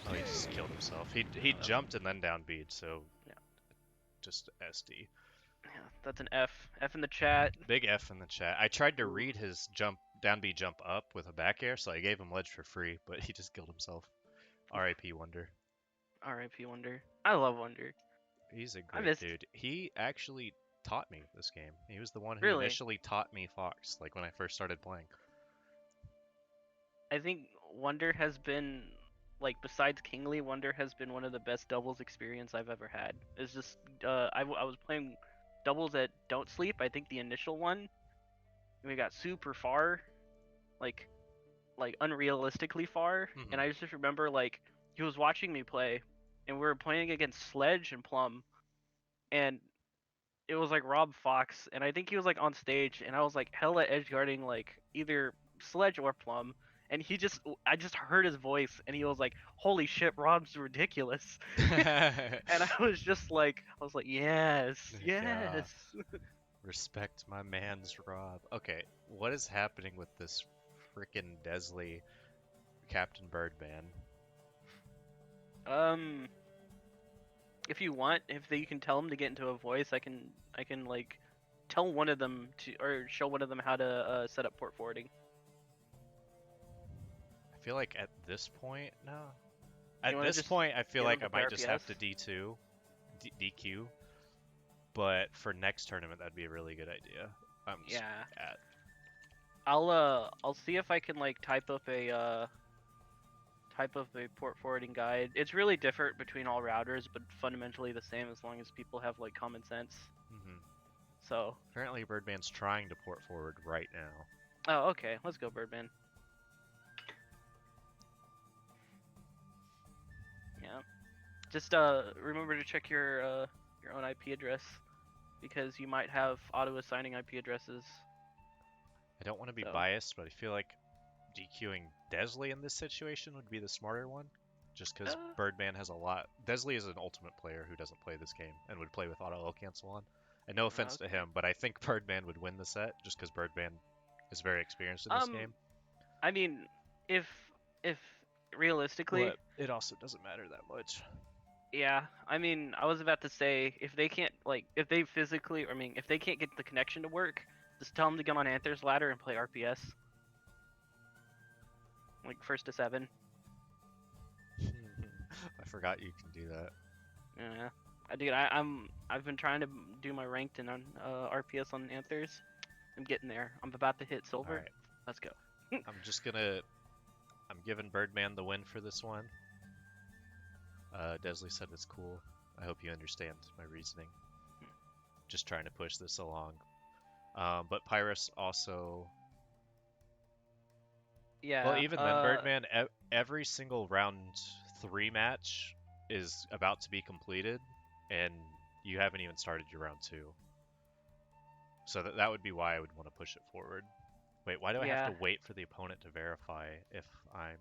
Oh, he just killed himself. He jumped and then down B'd, so Yeah. just SD. Yeah, that's an F. F in the chat. Big F in the chat. I tried to read his down B jump up with a back air, so I gave him ledge for free, but he just killed himself. R.I.P. Wonder. R.I.P. Wonder. I love Wonder. He's a I great missed- dude. He actually taught me this game. He was the one who Really? initially taught me Fox, like when I first started playing. I think Wonder has been, like, besides Kingly, Wonder has been one of the best doubles experience I've ever had. It's just, I was playing doubles at Don't Sleep, I think the initial one, and we got super far, like unrealistically far, and I just remember, like, he was watching me play, and we were playing against Sledge and Plum, and it was like Rob Fox, and I think he was like on stage, and I was like hella edge guarding like either Sledge or Plum, and I just heard his voice, and he was like, "Holy shit, Rob's ridiculous," and I was like, yes, yes. Respect my man's Rob. Okay, what is happening with this frickin' Desley Captain Birdman? If you want, you can tell him to get into a voice, I can like tell one of them to, or show one of them how to set up port forwarding. I feel like at this point, no. At this point, I feel like I might just have to DQ. But for next tournament, that'd be a really good idea. I'll see if I can like type up a port forwarding guide. It's really different between all routers, but fundamentally the same as long as people have like common sense. So apparently Birdman's trying to port forward right now. Oh, okay. Let's go, Birdman. Yeah. Just remember to check your own IP address, because you might have auto assigning IP addresses. I don't want to be biased, but I feel like DQing Desley in this situation would be the smarter one, just because Birdman has a lot. Desley is an ultimate player who doesn't play this game and would play with auto cancel on. And no offense to him, but I think Birdman would win the set just because Birdman is very experienced in this game. I mean, if realistically, but it also doesn't matter that much. Yeah, I mean, I was about to say, if they can't, like, if they physically, I mean, if they can't get the connection to work, just tell them to get on Anther's ladder and play RPS. Like, 1st to 7. I forgot you can do that. Yeah. I've been trying to do my ranked and on RPS on Anthers. I'm getting there. I'm about to hit silver. Right. Let's go. I'm giving Birdman the win for this one. Desley said it's cool. I hope you understand my reasoning. Just trying to push this along. But Pyrus also... Yeah. Well, even then, Birdman, every single round 3 match is about to be completed, and you haven't even started your round 2. So that would be why I would want to push it forward. Wait, why do I have to wait for the opponent to verify if I'm...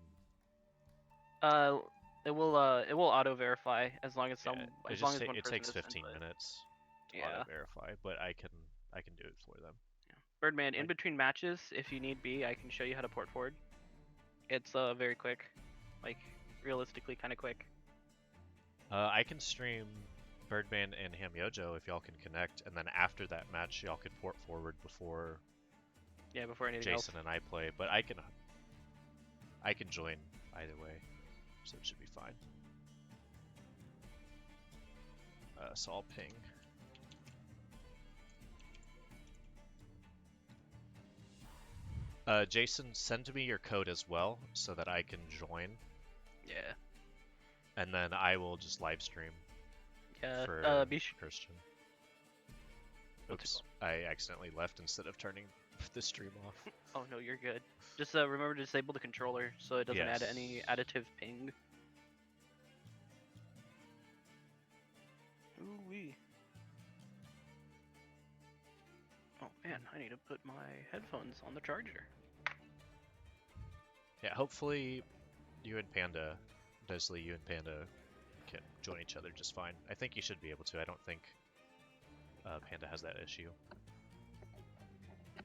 It will auto verify as long as as long as one person it takes 15 minutes to auto verify, but I can do it for them. Yeah. Birdman, in between matches, if you need be, I can show you how to port forward. It's very quick, like realistically kind of quick. I can stream Birdman and Ham Yojo if y'all can connect, and then after that match, y'all can port forward before. Yeah, before anything Jason else. and I play, but I can join either way, so it should be fine. So I'll ping. Jason, send me your code as well so that I can join. Yeah. And then I will just live stream. Yeah. For Be Christian. Oops, I accidentally left instead of turning the stream off. Oh no, you're good. Just remember to disable the controller so it doesn't add any additive ping. Ooh wee. Oh man, I need to put my headphones on the charger. Yeah, hopefully you and Panda, Desley, you and Panda can join each other just fine. I think you should be able to. I don't think Panda has that issue.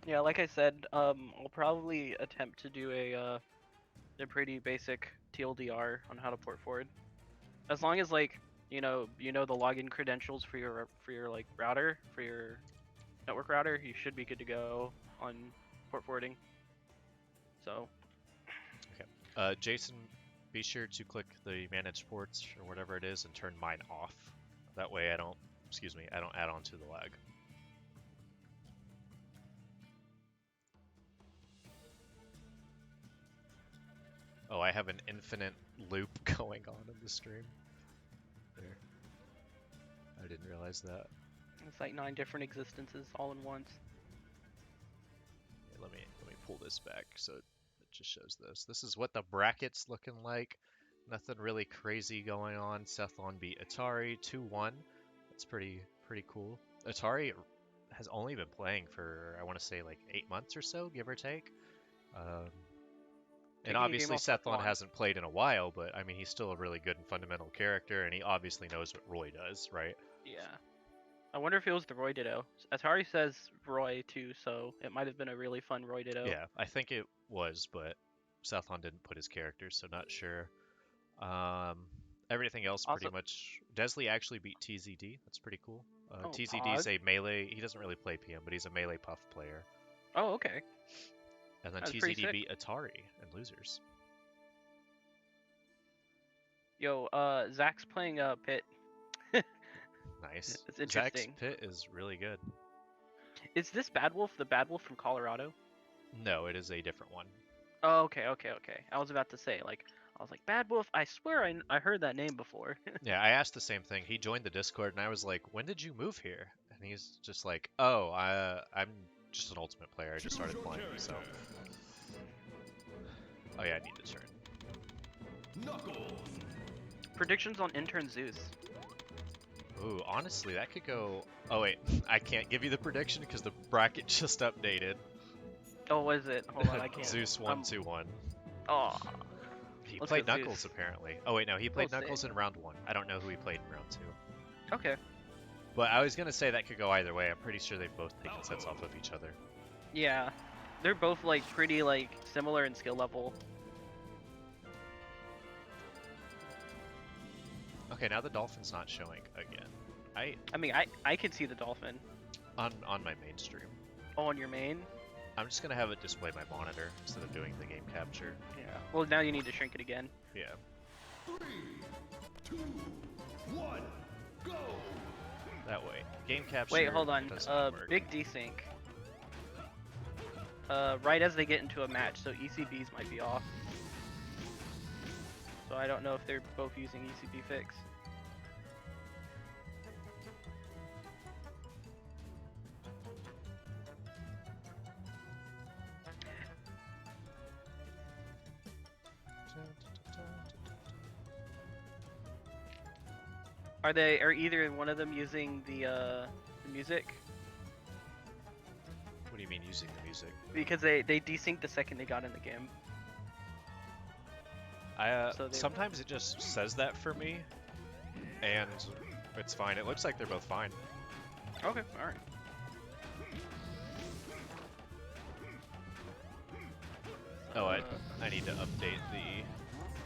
Yeah, like I said, I'll probably attempt to do a pretty basic TLDR on how to port forward. As long as like you know the login credentials for your like router, for your network router, you should be good to go on port forwarding. So. Okay. Jason, be sure to click the manage ports or whatever it is and turn mine off. That way I don't add on to the lag. Oh, I have an infinite loop going on in the stream. There. I didn't realize that. It's like 9 different existences all in once. Let me pull this back so it just shows this. This is what the bracket's looking like. Nothing really crazy going on. Sethlon beat Atari 2-1. That's pretty cool. Atari has only been playing for, I want to say, like 8 months or so, give or take. And obviously Sethlon hasn't played in a while, but I mean he's still a really good and fundamental character, and he obviously knows what Roy does, right? Yeah. I wonder if it was the Roy Ditto. Atari says Roy too, so it might have been a really fun Roy Ditto. Yeah, I think it was, but Sethlon didn't put his character, so not sure. Everything else pretty much. Desley actually beat TZD. That's pretty cool. TZD is a melee. He doesn't really play PM, but he's a melee puff player. Oh, okay. And then TZD beat Atari and losers. Yo, Zach's playing Pit. Nice. It's interesting. Zach's Pit is really good. Is this Bad Wolf the Bad Wolf from Colorado? No, it is a different one. Oh, okay. I was about to say, like, I was like, Bad Wolf, I swear I heard that name before. Yeah, I asked the same thing. He joined the Discord, and I was like, when did you move here? And he's just like, oh, I'm just an Ultimate player. I just started playing, so... Oh yeah, I need to turn. Knuckles. Predictions on Intern Zeus. Ooh, honestly, that could go... Oh wait, I can't give you the prediction because the bracket just updated. Oh, what is it? Hold on, I can't. Zeus 1-2-1. Oh. He played Knuckles, Zeus. apparently. Oh wait, no, he played Knuckles in round 1. I don't know who he played in round 2. Okay. But I was gonna say that could go either way. I'm pretty sure they've both taken sets off of each other. Yeah. They're both, like, pretty, like, similar in skill level. Okay, now the dolphin's not showing again. I mean, I can see the dolphin. On my main stream. Oh, on your main? I'm just gonna have it display my monitor instead of doing the game capture. Yeah. Well, now you need to shrink it again. Yeah. 3, 2, 1, go! That way. Game capture. Wait, hold on. Work. Big desync. Right as they get into a match, so ECBs might be off. So I don't know if they're both using ECB fix. Are either one of them using the music? What do you mean using the music? Because they desynced the second they got in the game. Sometimes it just says that for me, and it's fine. It looks like they're both fine. Okay, alright. Oh, I need to update the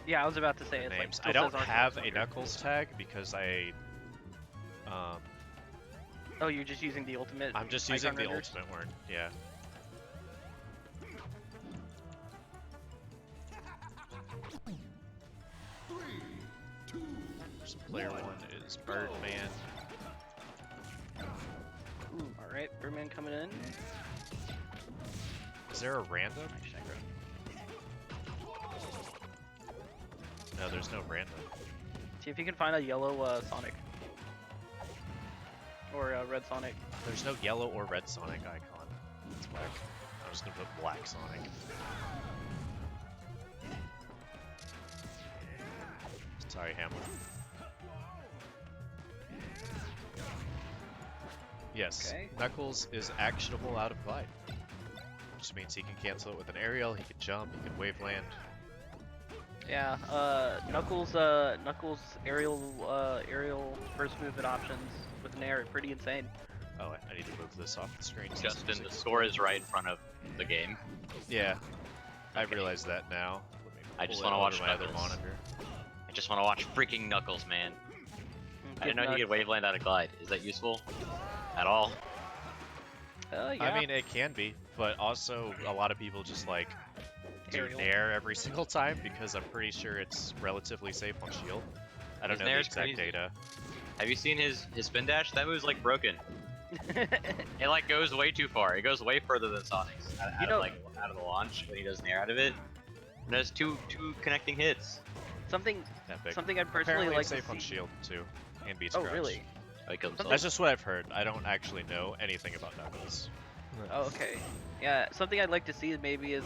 Yeah, I was about to say it's names. like I don't have a Knuckles tag because I Oh, you're just using the ultimate. I'm just using the renders? ultimate one. Yeah. So player 1 is Birdman. Ooh, alright, Birdman coming in. Is there a random? No, there's no random. See if you can find a yellow Sonic. Or Red Sonic. There's no yellow or red Sonic icon. That's whack. I'm just gonna put black Sonic. Sorry, Hamlet. Yes, Okay. Knuckles is actionable out of glide. Which means he can cancel it with an aerial, he can jump, he can wave land. Yeah, Knuckles aerial first movement options with an air are pretty insane. Oh, I need to move this off the screen. Justin, the score is right in front of the game. Yeah, I Okay. realize that now. Let me I just pull want it to over watch my other Knuckles. monitor. I just want to watch freaking Knuckles, man. I didn't know he Good could waveland out of glide. Is that useful? At all? Yeah. I mean, it can be, but also a lot of people just like do Aerial. Nair every single time because I'm pretty sure it's relatively safe on shield. I don't His know the Nair's exact crazy. data. Have you seen his spin dash? That move's like broken. It like goes way too far. It goes way further than Sonic's out of the launch when he does Nair out of it. And there's two connecting hits. something Epic. something I'd personally Apparently like it's safe to on see. shield too, and beats Oh crouch. really? Oh, he killed himself. That's just what I've heard. I don't actually know anything about Knuckles. Oh okay. Yeah, something I'd like to see maybe is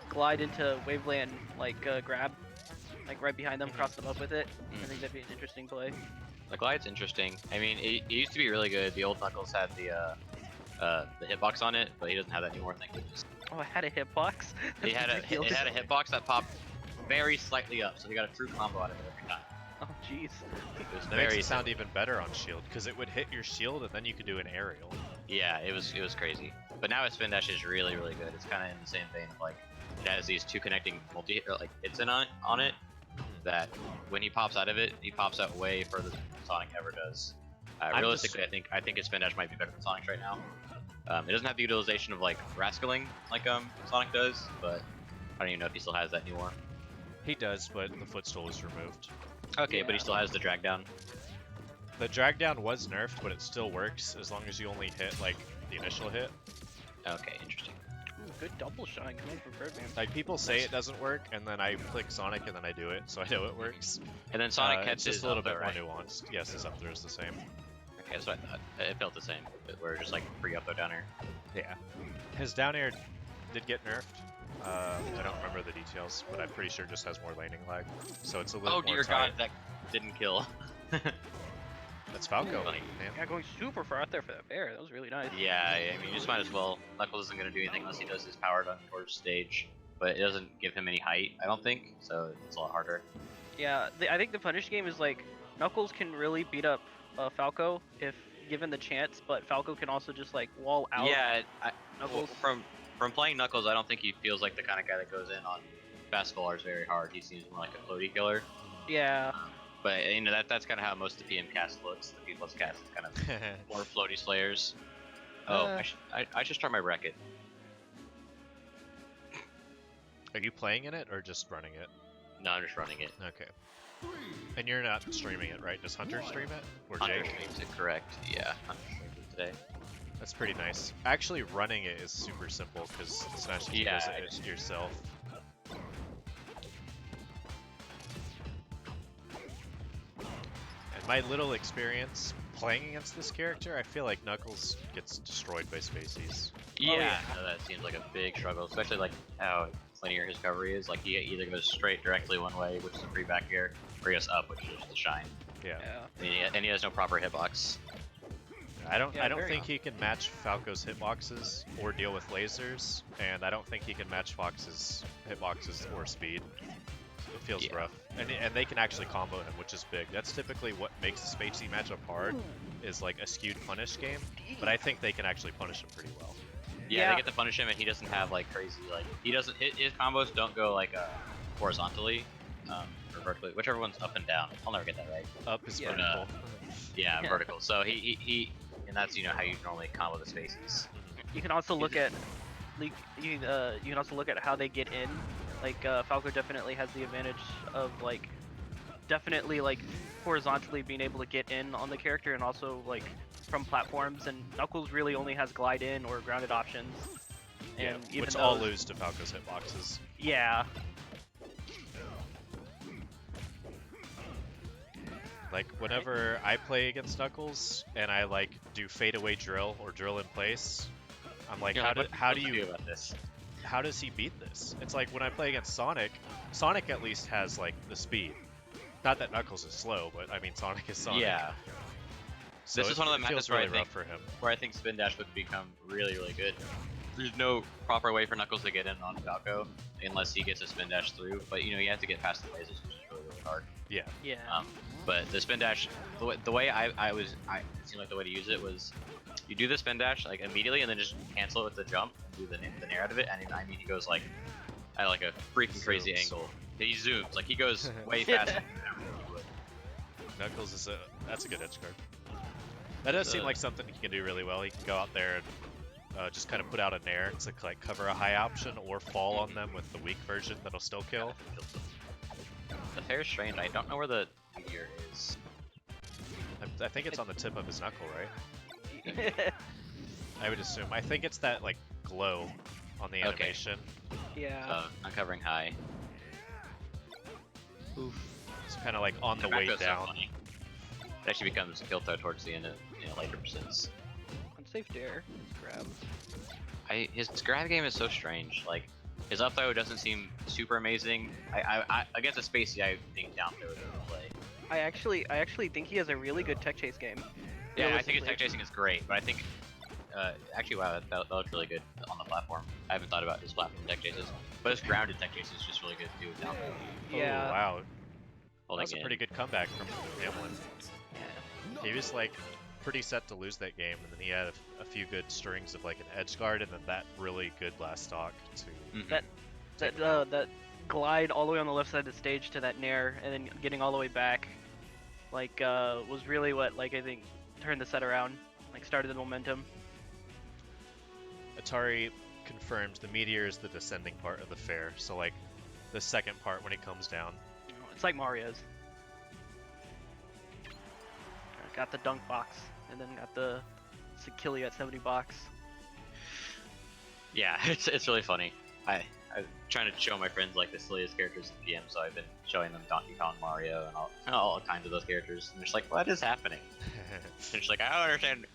glide into Waveland like grab, like right behind them, cross them up with it. I think that'd be an interesting play. The glide's interesting. I mean, it used to be really good. The old Knuckles had the hitbox on it, but he doesn't have that anymore, thank goodness. Oh, I had a hitbox. It had a hitbox that popped very slightly up, so he got a true combo out of it every time. Oh jeez. It was That makes very it sound even better on shield because it would hit your shield and then you could do an aerial. Yeah, it was crazy. But now his spin dash is really good. It's kind of in the same vein of like it has these two connecting hits in on it that when he pops out of it, he pops out way further than Sonic ever does. Realistically, I think his spin dash might be better than Sonic's right now. It doesn't have the utilization of like rascaling like Sonic does, but I don't even know if he still has that anymore. He does, but the footstool is removed. Okay, but he Yeah. still has the drag down. The drag down was nerfed, but it still works as long as you only hit like the initial hit. Okay, interesting. Ooh, good double shine coming from Birdman. Like people say it doesn't work, and then I click Sonic and then I do it, so I know it works. And then Sonic It's catches just a little bit up though, more right? nuanced. Yes, his up throw is the same. Okay, that's what I thought. It felt the same. We're just like free up throw downer. Yeah. His down air did get nerfed. I don't remember the details, but I'm pretty sure it just has more laning lag. So it's a little Oh more dear tight. God, that didn't kill. That's Falco. Funny. Man. Yeah, going super far out there for that bear. That was really nice. Yeah, I mean, you just might as well. Knuckles isn't going to do anything unless he does his power dunk towards stage, but it doesn't give him any height, I don't think, so it's a lot harder. Yeah, I think the punish game is like Knuckles can really beat up Falco if given the chance, but Falco can also just like wall out. Yeah, Knuckles. from playing Knuckles, I don't think he feels like the kind of guy that goes in on fast ballers very hard. He seems more like a floaty killer. Yeah. But you know that's kind of how most of the PM cast looks. The P plus cast is kind of more floaty slayers. Oh, I should start my bracket. Are you playing in it or just running it? No, I'm just running it. Okay. And you're not streaming it, right? Does Hunter stream it? Or Hunter Jake? streams it, correct? Yeah, Hunter streams it today. That's pretty nice. Actually, running it is super simple because it's not just you Yeah, visit it yourself. And my little experience playing against this character, I feel like Knuckles gets destroyed by Spaceys. Yeah, yeah. no, that seems like a big struggle, especially like how linear his recovery is. Like he either goes straight directly one way, which is a free back air, or he goes up, which is just the shine. Yeah. Yeah. And he has no proper hitbox. I don't Yeah, think very he can match Falco's hitboxes or deal with lasers, and I don't think he can match Fox's hitboxes or speed. It feels Yeah. rough. And they can actually combo him, which is big. That's typically what makes the Spacey matchup hard, is like a skewed punish game, but I think they can actually punish him pretty well. Yeah, Yeah. they get to punish him, and he doesn't have like crazy he doesn't his combos don't go like horizontally, or vertically, whichever one's up and down. I'll never get that right. Up is Yeah. vertical. Yeah, Yeah. vertical. So he and that's how you normally combo the spaces. You can also look at you can also look at how they get in. Like Falco definitely has the advantage of like definitely like horizontally being able to get in on the character and also like from platforms, and Knuckles really only has glide in or grounded options. Yeah, And even which all those- lose to Falco's hitboxes. Yeah. Like whenever I play against Knuckles and I like do fadeaway drill or drill in place, I'm like, You're how like, do what how do do you about this? how does he beat this? It's like when I play against Sonic, Sonic at least has like the speed. Not that Knuckles is slow, but I mean Sonic is Sonic. Yeah. So This is one of the it matches feels where really I think rough for him. Spin Dash would become really, really good. There's no proper way for Knuckles to get in on Falco unless he gets a Spin Dash through, but you know, you have to get past the lasers, which is really, really hard. Yeah. Yeah. But the Spin Dash, the way it seemed like the way to use it was you do the Spin Dash like immediately and then just cancel it with the jump and do the nair out of it, and I mean he goes like at like a freaking crazy Zooms. angle. He zooms, like he goes way faster than he would. Knuckles is that's a good edge guard. That does seem like something he can do really well. He can go out there and just kind of put out a nair to like cover a high option or fall on them with the weak version that'll still kill. The fair strain, I don't know where the meteor is. I think it's on the tip of his knuckle, right? I would assume. I think it's that like glow on the animation. Yeah. Uncovering high. Oof. It's kind of like on the back way throw's so down. funny. It actually becomes kill throw towards the end of later percents. Unsafe dare. Grab. His grab game is so strange. Like his up throw doesn't seem super amazing. I against a spacey, I think down throw is the play. I actually think he has a really good tech chase game. Yeah, I think his Realistically. tech chasing is great, but I think actually wow, that looked really good on the platform. I haven't thought about his platform tech chases, but his grounded tech chase is just really good too. Down throw. Yeah. Oh, wow. Holding That was a in. pretty good comeback from Hamlin. Yeah. He was like pretty set to lose that game, and then he had a few good strings of like an edge guard, and then that really good last stock to. Mhm. That glide all the way on the left side of the stage to that nair, and then getting all the way back, like was really what like I think turned the set around, like started the momentum. Atari confirmed the meteor is the descending part of the fair, so like the second part when it comes down. You know, it's like Mario's. Got the dunk box, and then got the kill you at 70 box. Yeah, it's really funny. I'm trying to show my friends like the silliest characters in PM, so I've been showing them Donkey Kong, Mario, and all kinds of those characters. And they're just like, "What is happening?" They're just like, "I don't understand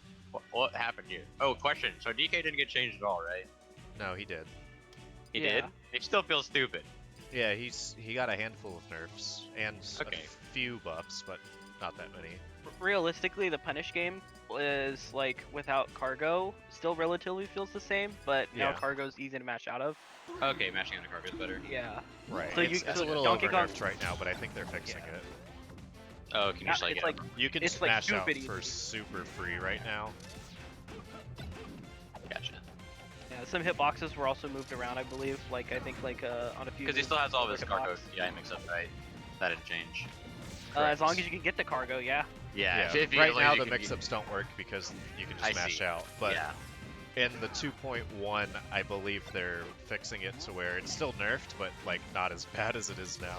what happened here." Oh, question. So DK didn't get changed at all, right? No, he did. He Yeah. did. It still feels stupid. Yeah, he got a handful of nerfs and Okay. a few buffs, but not that many. Realistically, the punish game is like without cargo, still relatively feels the same, but now Yeah. cargo's easy to mash out of. Okay, mashing on a cargo is better. Yeah. Right. So it's so a little Donkey Kong- over-nerfed right now, but I think they're fixing Yeah. it. Oh, can you just like it's get like You can It's, like, smash out stupid for easy. super free right now. Gotcha. yeah, some hitboxes were also moved around, I believe. Like I think like on a few. Because he still has all of his like a cargo. box. Yeah, he makes up right. That didn't change. As long as you can get the cargo, yeah. Yeah. if right as long now as you the can mix-ups don't work because you can I just mash see. out. But yeah. in the 2.1, I believe they're fixing it to where it's still nerfed, but like not as bad as it is now.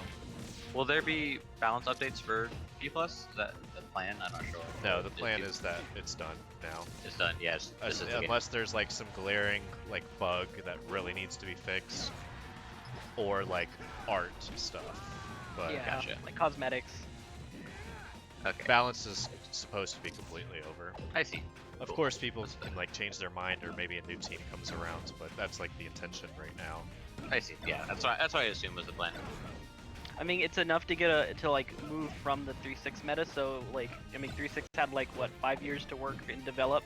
Will there be balance updates for P+? Is that the plan? I'm not sure. No, the plan is that it's done now. It's done. Yes. This is the game. Unless there's like some glaring like bug that really needs to be fixed, or like art stuff. But Yeah. Gotcha. Like cosmetics. Okay. balance is supposed to be completely over. I see. Of Cool. course, people can like change their mind, or maybe a new team comes around, but that's like the intention right now. I see. Yeah. That's what I assumed was the plan. I mean, it's enough to get to like move from the 3.6 meta. So like, I mean, 3.6 had like what 5 years to work and develop,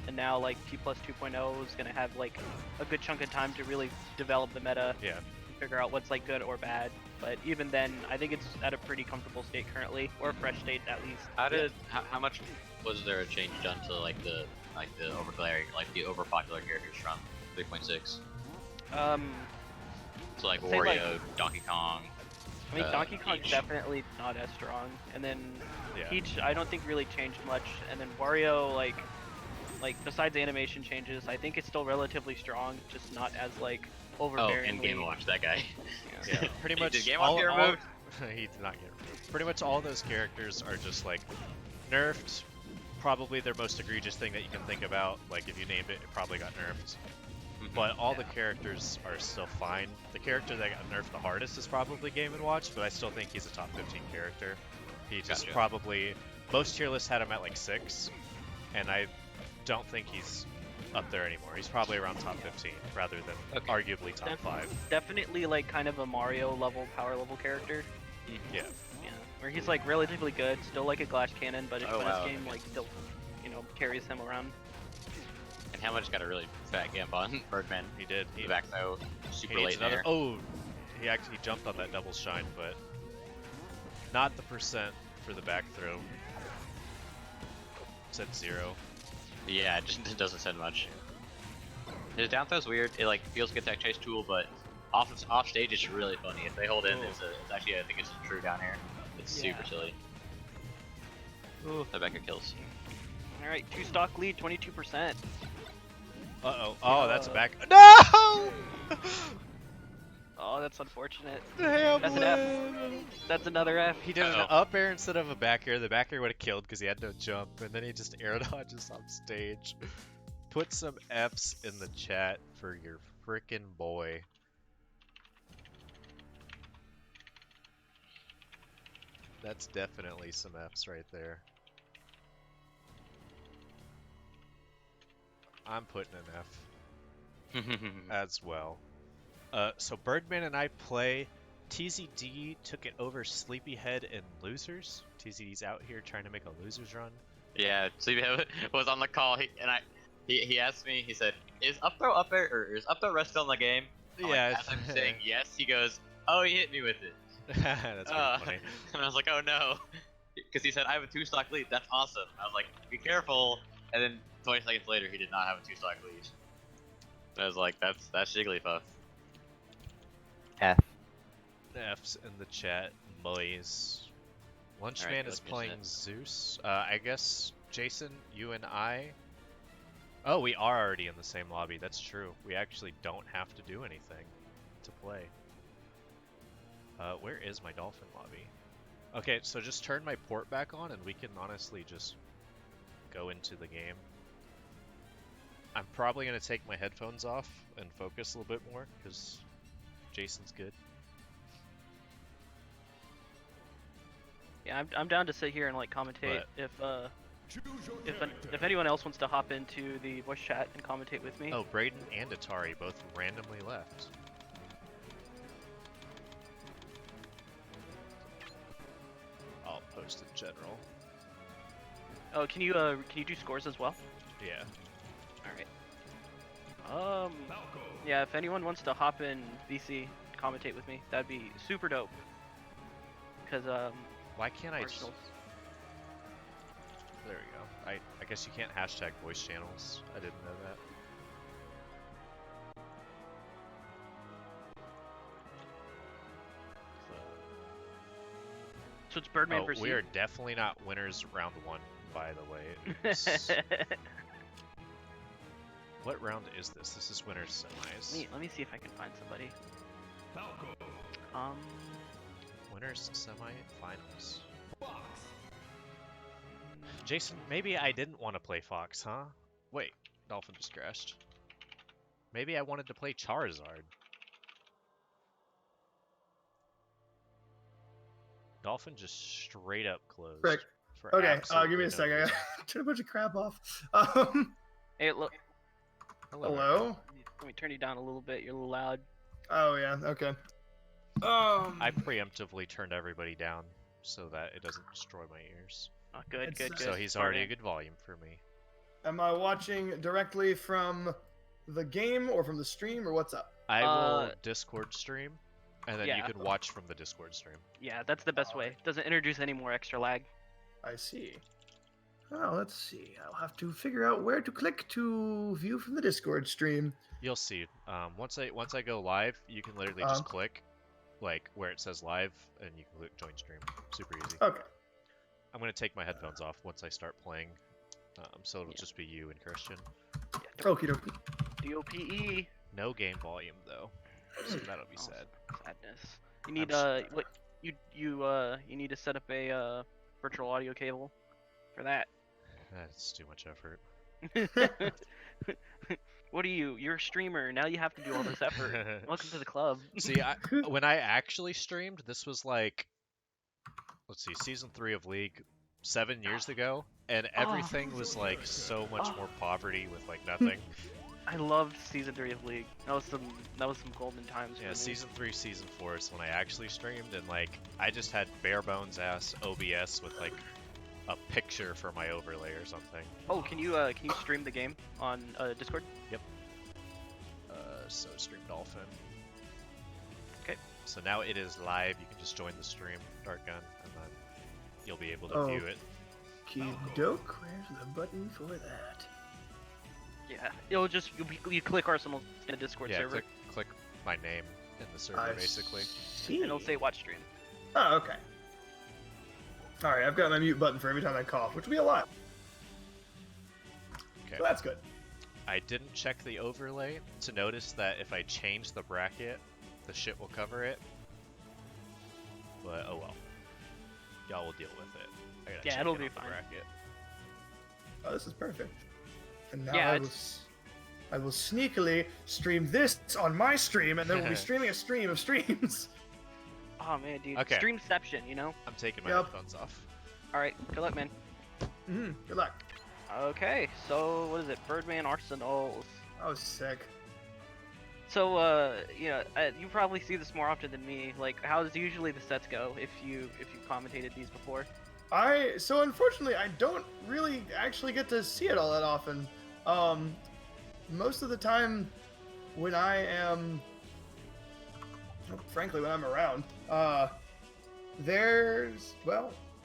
and now like T+ 2.0 is gonna have like a good chunk of time to really develop the meta, Yeah. and figure out what's like good or bad. But even then, I think it's at a pretty comfortable state currently, or a fresh state at least. How much was there a change done to like the overglaring, like the overpopular characters from 3.6? So like Say, Wario, like- Donkey Kong. I mean, Donkey Kong's Peach. definitely not as strong, and then Yeah. Peach, I don't think really changed much, and then Wario, like besides the animation changes, I think it's still relatively strong, just not as like Oh, overbearingly. and Game Watch, that guy. Yeah, pretty Did much Game Watch get removed? he did not get removed. Pretty much all those characters are just like nerfed. Probably their most egregious thing that you can think about. Like if you named it, it probably got nerfed. But all the characters are still fine. The character that got nerfed the hardest is probably Game & Watch, but I still think he's a top 15 character. He just Gotcha. probably most tier lists had him at like 6, and I don't think he's up there anymore. He's probably around top 15 rather than arguably top 5. Definitely like kind of a Mario level power level character. Yeah. Yeah, where he's like relatively good, still like a glass cannon, but his game like still, carries him around. And Hamlet got a really fat gimp on Birdman. He did. He back though, super He late needs another. there. Oh, he actually jumped on that double shine, but not the percent for the back throw. Said 0. Yeah, it just doesn't send much. His down throw's weird. It like feels like a tech chase tool, but off stage it's really funny. If they hold in, it's actually I think it's true down here. It's super silly. Ooh, the backer kills. All right, 2 stock lead, 22%. Uh-oh. Oh, that's a back. No! Oh, that's unfortunate. Damn. That's an F. That's another F. He did an up air instead of a back air. The back air would have killed because he had no jump, and then he just air dodges on stage. Put some Fs in the chat for your frickin' boy. That's definitely some Fs right there. I'm putting an F as well. So Birdman and I play. TZD took it over Sleepyhead and Losers. TZD's out here trying to make a losers run. Yeah, Sleepyhead was on the call, he asked me, he said, is up throw up air, or is up throw rest on the game? Yeah. Like, as I'm saying yes, he goes, oh, he hit me with it. That's pretty funny. And I was like, oh no. Because he said, I have a 2 stock lead, that's awesome. I was like, be careful. And then 20 seconds later, he did not have a 2 stock lead. I was like, that's Jigglypuff. F. F's in the chat, boys. Lunchman Alright, is good playing shit. Zeus. I guess, Jason, you and I... Oh, we are already in the same lobby. That's true. We actually don't have to do anything to play. Where is my Dolphin lobby? Okay, so just turn my port back on and we can honestly just go into the game. I'm probably going to take my headphones off and focus a little bit more because Jason's good. Yeah, I'm down to sit here and like commentate if anyone else wants to hop into the voice chat and commentate with me. Oh, Braden and Atari both randomly left. I'll post in general. Oh, can you do scores as well? Yeah. All right. Yeah, if anyone wants to hop in VC commentate with me, that'd be super dope. Cause Why can't I? Arsenal's- There we go. I guess you can't hashtag voice channels. I didn't know that. So it's Birdman Oh, versus we you? are definitely not winners round 1, by the way. It's- What round is this? This is winners semis. Let me see if I can find somebody. Falco. Winners semi-finals. Jason, maybe I didn't want to play Fox, huh? Wait, Dolphin just crashed. Maybe I wanted to play Charizard. Dolphin just straight up closed. Frick. For Okay, give absolutely me a no second. I reason. gotta turn a bunch of crap off. Hey, look. Hello? Let me turn you down a little bit. You're a little loud. Oh yeah, okay. I preemptively turned everybody down so that it doesn't destroy my ears. Oh, good, It's, good, good. So he's already a good volume for me. Am I watching directly from the game or from the stream or what's up? I will Discord stream, and then you yeah. can watch from the Discord stream. Yeah, that's the best way. Doesn't introduce any more extra lag. I see. Oh, let's see. I'll have to figure out where to click to view from the Discord stream. You'll see. Once I go live, you can literally just click, like where it says live, and you can click join stream. Super easy. Okay. I'm gonna take my headphones off once I start playing, so it'll just be you and Christian. Okie dokie. DOPE. No game volume though, so that'll be sad. Sadness. You need I'm what you need to set up a virtual audio cable for that. That's too much effort. What are you? You're a streamer. Now you have to do all this effort. Welcome to the club. See, when I actually streamed, this was like let's see, season 3 of League 7 years ago, and everything was like so much more poverty with like nothing. I loved season 3 of League. That was some golden times. Yeah, for me. season 3, season 4 is when I actually streamed, and like I just had bare bones ass OBS with like a picture for my overlay or something. Oh, can you stream the game on Discord? So stream Dolphin. Okay. So now it is live. You can just join the stream, Dark Gun, and then you'll be able to Oh. view it. Okey-doke, where's the button for that? Yeah, you click Arsenal in a Discord Yeah, server, click my name in the server, basically. See. and it'll say watch stream. Oh, okay. Alright, I've got my mute button for every time I cough, which will be a lot. Okay. So that's good. I didn't check the overlay to notice that if I change the bracket, the shit will cover it. But oh well. Y'all will deal with it. I gotta Yeah, check it'll it be on the fine. bracket. Oh, this is perfect. And now Yeah, I will sneakily stream this on my stream, and then we'll be streaming a stream of streams. Oh man, dude, Okay. Streamception, you know? I'm taking my Yep. headphones off. All right, good luck, man. Good luck. Okay, so what is it? Birdman Arsenals. Oh, sick. So, you probably see this more often than me. Like, how does usually the sets go if you commentated these before? So unfortunately, I don't really actually get to see it all that often. Most of the time, when I am, frankly, when I'm around,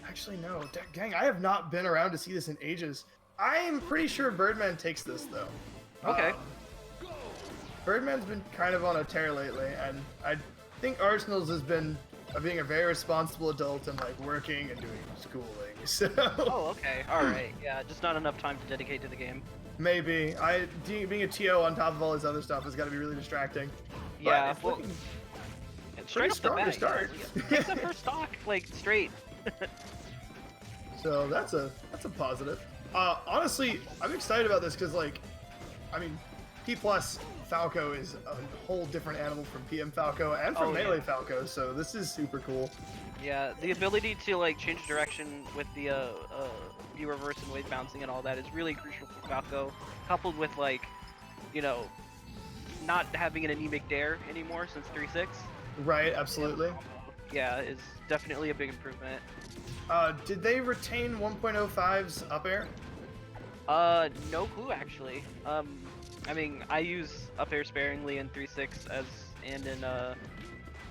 actually no, gang, I have not been around to see this in ages. I am pretty sure Birdman takes this though. Okay. Birdman's been kind of on a tear lately, and I think Arsenal's has been being a very responsible adult and like working and doing schooling. So Oh, okay. All right. Yeah, just not enough time to dedicate to the game. maybe being a TO on top of all this other stuff has got to be really distracting. But Yeah. it's Well, looking straight pretty off the strong to bat, start. Takes the first stock like straight. So that's a positive. Honestly, I'm excited about this because P plus Falco is a whole different animal from PM Falco and from Oh, yeah. Melee Falco, so this is super cool. Yeah, the ability to like change direction with the view reverse and wave bouncing and all that is really crucial for Falco. Coupled with like, not having an anemic dare anymore since 3.6. Right, absolutely. Yeah, is definitely a big improvement. Did they retain 1.05's up air? No clue actually. I mean, I use up air sparingly in 3.6 and in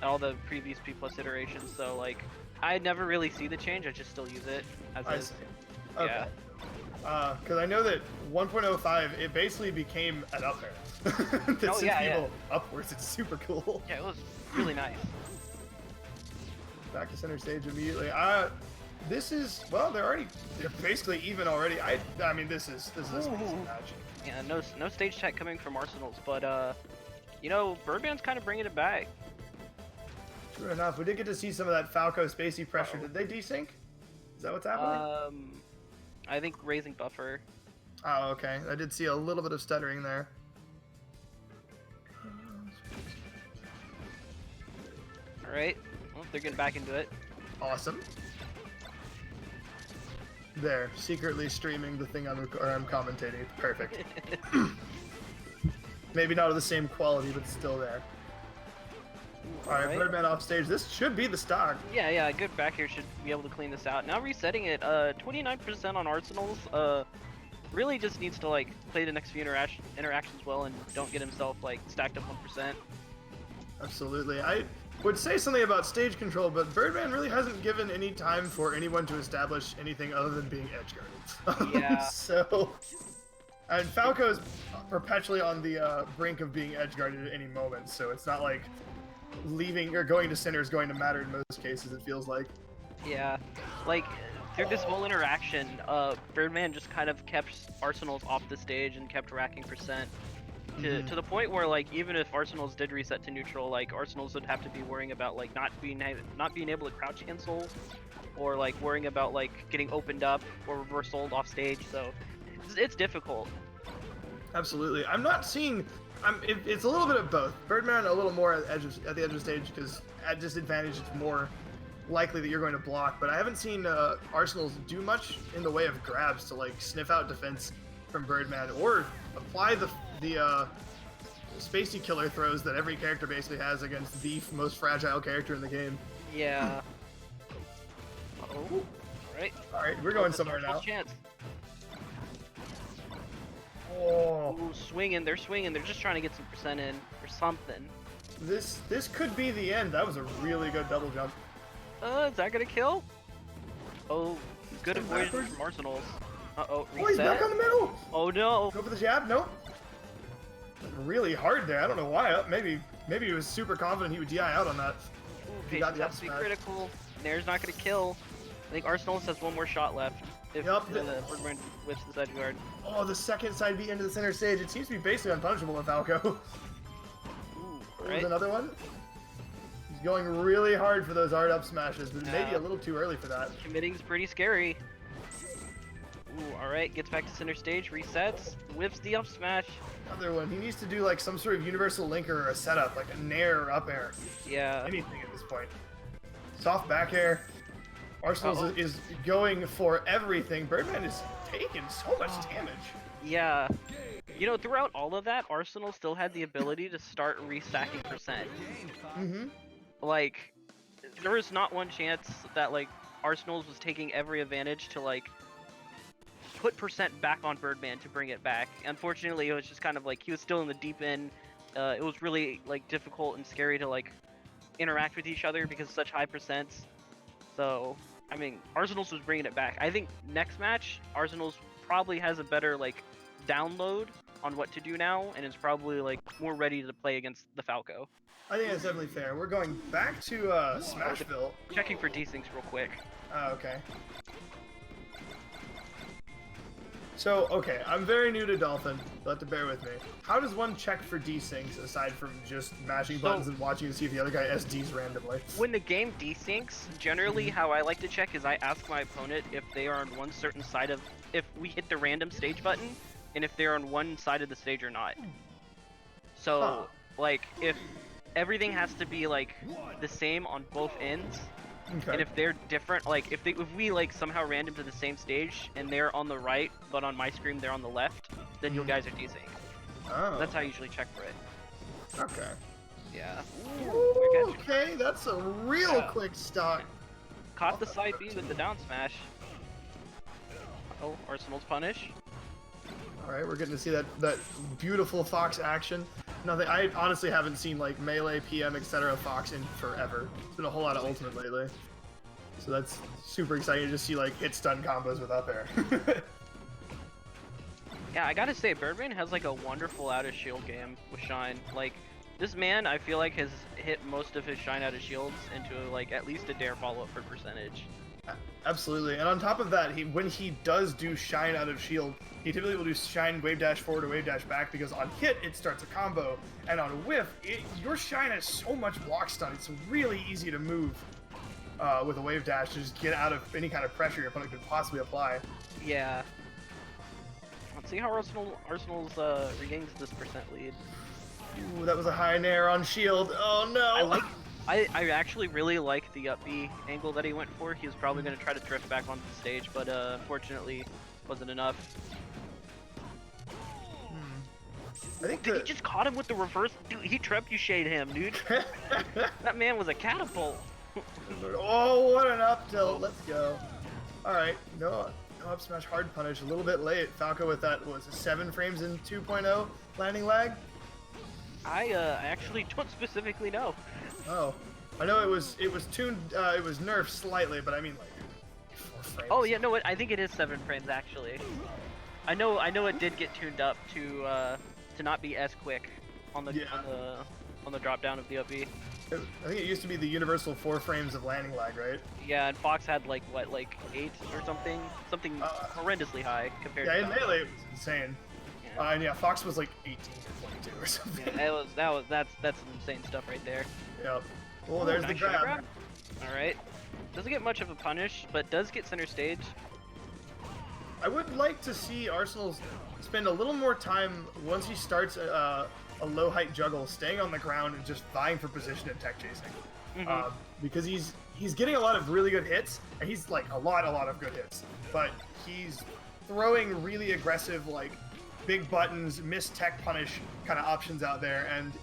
all the previous P plus iterations, so like I never really see the change. I just still use it as I is. see. Okay. Yeah. Because I know that 1.05 it basically became an up air. that Oh, sends yeah, yeah. people upwards. It's super cool. Yeah, it was really nice. Back to center stage immediately. They're basically even already. I mean, this is an amazing match. Yeah, no stage tech coming from Arsenals, but Birdman's kind of bringing it back. True enough, we did get to see some of that Falco spacey pressure. Did they desync? Is that what's happening? I think raising buffer. Oh, okay. I did see a little bit of stuttering there. All right, well, they're getting back into it. Awesome. There, secretly streaming the thing I'm commentating. Perfect. Maybe not of the same quality, but still there. Alright, Alright. Birdman off stage. This should be the stock. Yeah, a good back here should be able to clean this out. Now resetting it, 29% on Arsenals. Really just needs to like play the next few interactions well and don't get himself like stacked up 1%. Absolutely. I would say something about stage control, but Birdman really hasn't given any time for anyone to establish anything other than being edge guarded. Yeah. And Falco's perpetually on the brink of being edge guarded at any moment, so it's not like leaving or going to center is going to matter in most cases, it feels like. Yeah, like through this whole interaction, Birdman just kind of kept Arsenals off the stage and kept racking percent. To the point where like even if Arsenals did reset to neutral, like Arsenals would have to be worrying about like not being able to crouch cancel, or like worrying about like getting opened up or reversaled off stage. So it's difficult. Absolutely. I'm not seeing. It's a little bit of both. Birdman a little more at the edge of stage because at disadvantage it's more likely that you're going to block, but I haven't seen Arsenals do much in the way of grabs to like sniff out defense from Birdman or apply the spacey killer throws that every character basically has against the most fragile character in the game. Yeah. Oh, All right, we're going somewhere now. Chance. Oh, Ooh, swinging, they're swinging. They're just trying to get some percent in or something. this could be the end. That was a really good double jump. Is that gonna kill? Oh, good Step avoidance backwards. from Arsenals. Uh-oh, Oh, he's back reset. on the middle. Oh no. Go for the jab. Nope. Really hard there. I don't know why. Maybe he was super confident he would DI out on that. Ooh, He got patience the has to be up smash. critical. Nair's not gonna kill. I think Arsenals has one more shot left. If Yup. the Birdman whips the side guard. Oh, the second side beat into the center stage. It seems to be basically unpunishable with Falco. Ooh, There's right. another one. He's going really hard for those art up smashes, but maybe Yeah. a little too early for that. Committing's pretty scary. Ooh, alright, gets back to center stage, resets, whips the up smash. Another one. He needs to do like some sort of universal linker or a setup, like a nair or up air. Yeah. Anything at this point. Soft back air. Arsenal Uh-oh. is going for everything. Birdman is taking so much damage. Yeah. You know, throughout all of that, Arsenal still had the ability to start restacking percent. Mm-hmm. Like, there was not one chance that, like, Arsenal's was taking every advantage to, like, put percent back on Birdman to bring it back. Unfortunately, it was just kind of like, he was still in the deep end. It was really, like, difficult and scary to, like, interact with each other because of such high percents. So, I mean, Arsenal's was bringing it back. I think next match, Arsenal's probably has a better, like, download on what to do now, and is probably, like, more ready to play against the Falco. I think that's definitely fair. We're going back to Smashville. Checking for desyncs real quick. Okay. So, okay, I'm very new to Dolphin. You'll have to bear with me. How does one check for desyncs aside from just mashing buttons and watching to see if the other guy SDs randomly? When the game desyncs, generally how I like to check is I ask my opponent if they are on one certain side of, if we hit the random stage button, and if they're on one side of the stage or not. So, like, if everything has to be, like, the same on both ends, Okay. and if they're different, like, if we, like, somehow random to the same stage, and they're on the right, but on my screen they're on the left, then you guys are desynced. Oh. That's how I usually check for it. Okay. Yeah. Ooh, okay, that's a real Yeah. quick stock. Caught the side B with the down smash. Oh, Arsenal's punish. All right, we're getting to see that beautiful Fox action. Nothing. I honestly haven't seen like melee, PM, etc. Fox in forever. It's been a whole lot of Ultimate lately, so that's super exciting to see like hit stun combos with up air. Yeah, I gotta say, Birdman has like a wonderful out of shield game with Shine. Like, this man, I feel like has hit most of his Shine out of shields into like at least a dare follow up for percentage. Absolutely, and on top of that, when he does do Shine out of shield, he typically will do Shine wave dash forward or wave dash back because on hit it starts a combo, and on whiff, your Shine has so much block stun. It's really easy to move with a wave dash to just get out of any kind of pressure your opponent could possibly apply. Yeah. Let's see how Arsenal's regains this percent lead. Ooh, that was a high nair on shield. Oh no! I actually really like the up B angle that he went for. He was probably going to try to drift back onto the stage, but unfortunately wasn't enough. I think He just caught him with the reverse. Dude, he trebucheted him, dude. That man was a catapult. Oh, what an up tilt! Let's go. All right, no up smash hard punish. A little bit late. Falco with that was 7 frames in 2.0 landing lag. I actually don't specifically know. Oh, I know it was tuned. It was nerfed slightly, but I mean like 4 frames. Oh yeah, no, I think it is 7 frames actually. I know it did get tuned up to not be as quick on the on the drop down of the up B. I think it used to be the universal 4 frames of landing lag, right? Yeah, and Fox had like what, like 8 or something horrendously high compared Yeah, to in Falco. melee it was insane. Yeah. And yeah, Fox was like 18 or 22 or something. Yeah, that's some insane stuff right there. Yep. Oh, there's the Nice shot grab. All right, doesn't get much of a punish, but does get center stage. I would like to see Arsenal spend a little more time once he starts a low height juggle, staying on the ground and just vying for position and tech chasing. Because he's he's getting a lot of really good hits, and he's like a lot of good hits. But he's throwing really aggressive, like big buttons, miss tech punish kind of options out there, and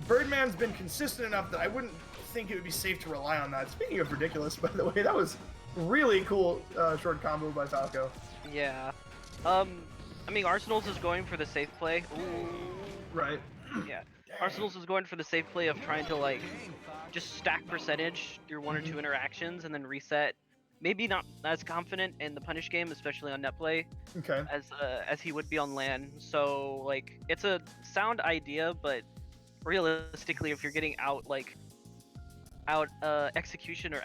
Birdman's been consistent enough that I wouldn't think it would be safe to rely on that. Speaking of ridiculous, by the way, that was really cool short combo by Falco. Yeah. I mean, Arsenal's is going for the safe play. Ooh. Right. Yeah. Arsenal's is going for the safe play of trying to like just stack percentage through one or two interactions and then reset. Maybe not as confident in the punish game, especially on net play, Okay. as he would be on LAN. So like it's a sound idea, but realistically, if you're getting out execution or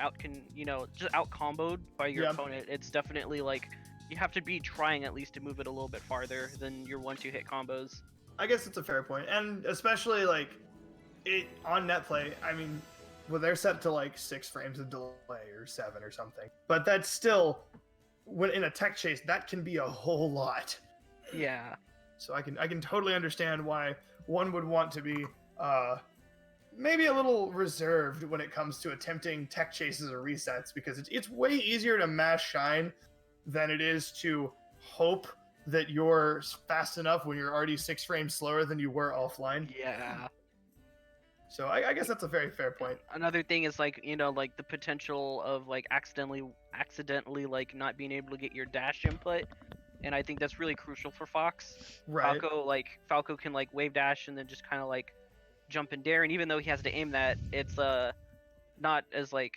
just out comboed by your opponent, it's definitely like you have to be trying at least to move it a little bit farther than your 1-2 hit combos. I guess it's a fair point, and especially like it on net play. I mean, well, they're set to like 6 frames of delay or 7 or something, but that's still when in a tech chase that can be a whole lot. Yeah. So I can totally understand why one would want to be maybe a little reserved when it comes to attempting tech chases or resets, because it's way easier to mass shine than it is to hope that you're fast enough when you're already 6 frames slower than you were offline. Yeah. So I guess that's a very fair point. Another thing is like like the potential of like accidentally like not being able to get your dash input, and I think that's really crucial for Fox. Right. Falco can like wave dash and then just kind of like jump and dare, and even though he has to aim that, it's not as like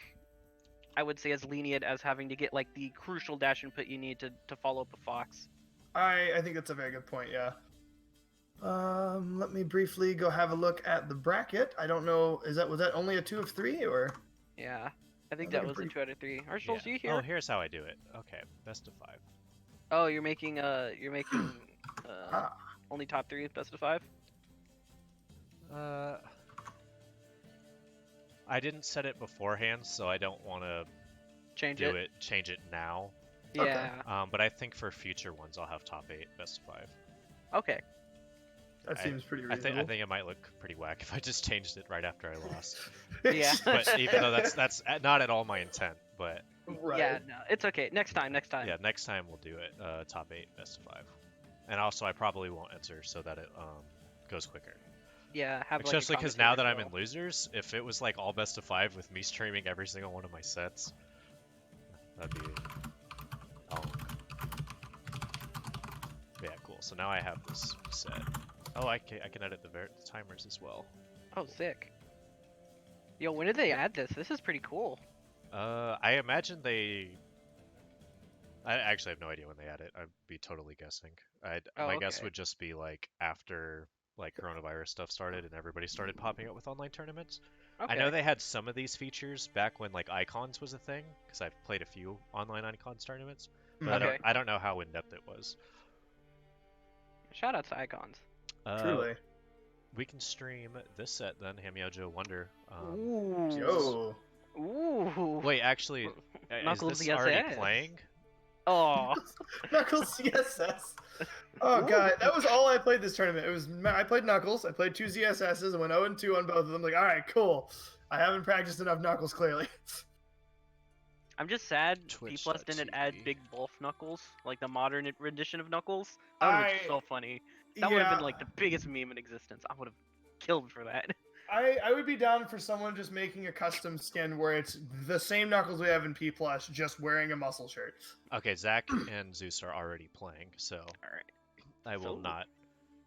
I would say as lenient as having to get like the crucial dash input you need to follow up a Fox. I think that's a very good point, yeah. Let me briefly go have a look at the bracket. I don't know, was that only a 2 of 3 or? Yeah, I think that was a 2 out of 3. Arsenal's you here? Oh, here's how I do it. Okay, best of 5. Oh, you're making only top 3 best of 5? I didn't set it beforehand, so I don't want to change it now. Yeah. But I think for future ones, I'll have top 8, best of 5. Okay. That seems pretty I reasonable. think it might look pretty whack if I just changed it right after I lost. Yeah. But even though that's not at all my intent, but Right. Yeah, no, it's okay. Next time. yeah, next time we'll do it top 8, best of 5. And also, I probably won't enter so that it goes quicker. Yeah, have Especially because now that I'm in losers, if it was like all best of 5 with me streaming every single one of my sets, that'd be yeah, cool. So now I have this set. Oh, I can edit the timers as well. Oh, sick. Yo, when did they add this? This is pretty cool. I imagine I actually have no idea when they add it. I'd be totally guessing. My guess would just be like after like coronavirus stuff started and everybody started popping up with online tournaments. Okay. I know they had some of these features back when like icons was a thing, because I've played a few online icons tournaments, but Okay. I don't know how in depth it was. Shout out to Icons. Truly. We can stream this set then, Hamyojo Wonder. Ooh. Yo. Ooh. Wait, actually, Knuckles is this already CSS. playing? Oh. Knuckles CSS. Oh god, that was all I played this tournament. I played Knuckles, I played 2 ZSSs, and went 0-2 on both of them. Like, all right, cool. I haven't practiced enough Knuckles, clearly. I'm just sad P Plus didn't add Big Wolf Knuckles, like the modern rendition of Knuckles. That would have been so funny. That would have been like the biggest meme in existence. I would have killed for that. I would be down for someone just making a custom skin where it's the same Knuckles we have in P Plus, just wearing a muscle shirt. Okay, Zach and Zeus are already playing, so Alright. I will not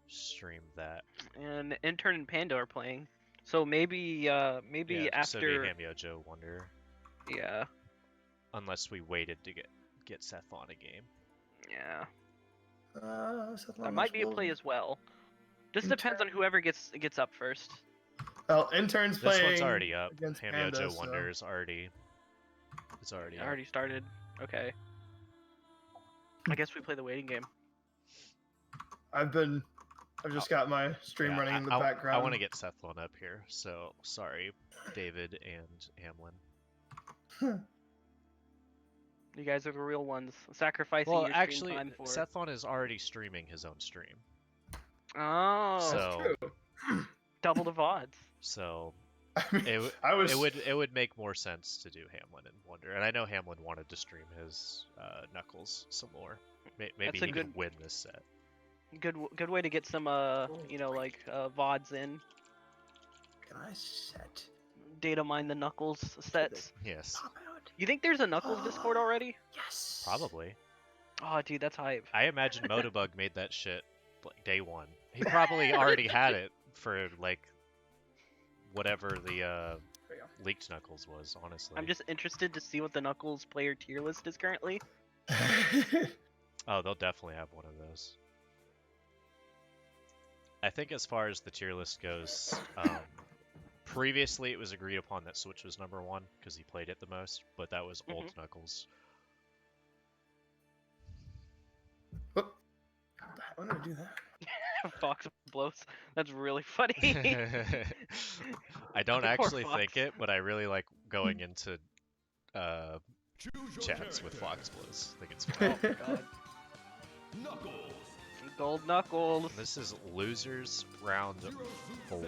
stream that. And Intern and Panda are playing. So maybe after Hamyojo Wonder. Yeah. Unless we waited to get Seth on a game. Yeah. Seth That might be a play as well. Just depends on whoever gets up first. Well, Intern's playing. This one's already up. against Hamyojo Panda, Wonder is already. It's already. Up. Already started. Okay. I guess we play the waiting game. I've just got my stream running in the background. I want to get Sethlon up here, so sorry, David and Hamlin. You guys are the real ones, sacrificing well, your actually, stream time for. Sethlon is already streaming his own stream. Oh. So true. Double the VODs. So I mean, It, w- I was. it would make more sense to do Hamlin and Wonder, and I know Hamlin wanted to stream his Knuckles some more. Maybe That's he a can win this set. good way to get some you know, like VODs in. Can I set? Data mine the Knuckles sets. Yes, Pop out. You think there's a Knuckles Discord already? Yes. probably. Oh, dude, that's hype. I imagine Motobug made that shit like day one. He probably already had it for like whatever the There you leaked Knuckles was. Honestly, I'm just interested to see what the Knuckles player tier list is currently. go. oh, they'll definitely have one of those. I think as far as the tier list goes, previously it was agreed upon that Switch was number one because he played it the most, but that was old Knuckles. Whoop. When did I do that? Fox blows. That's really funny. I don't Poor actually Fox. think it, but I really like going into Choose your chats with character. Fox Bliss. I think it's fun. Oh my god. Knuckles. Gold Knuckles. This is losers round 4.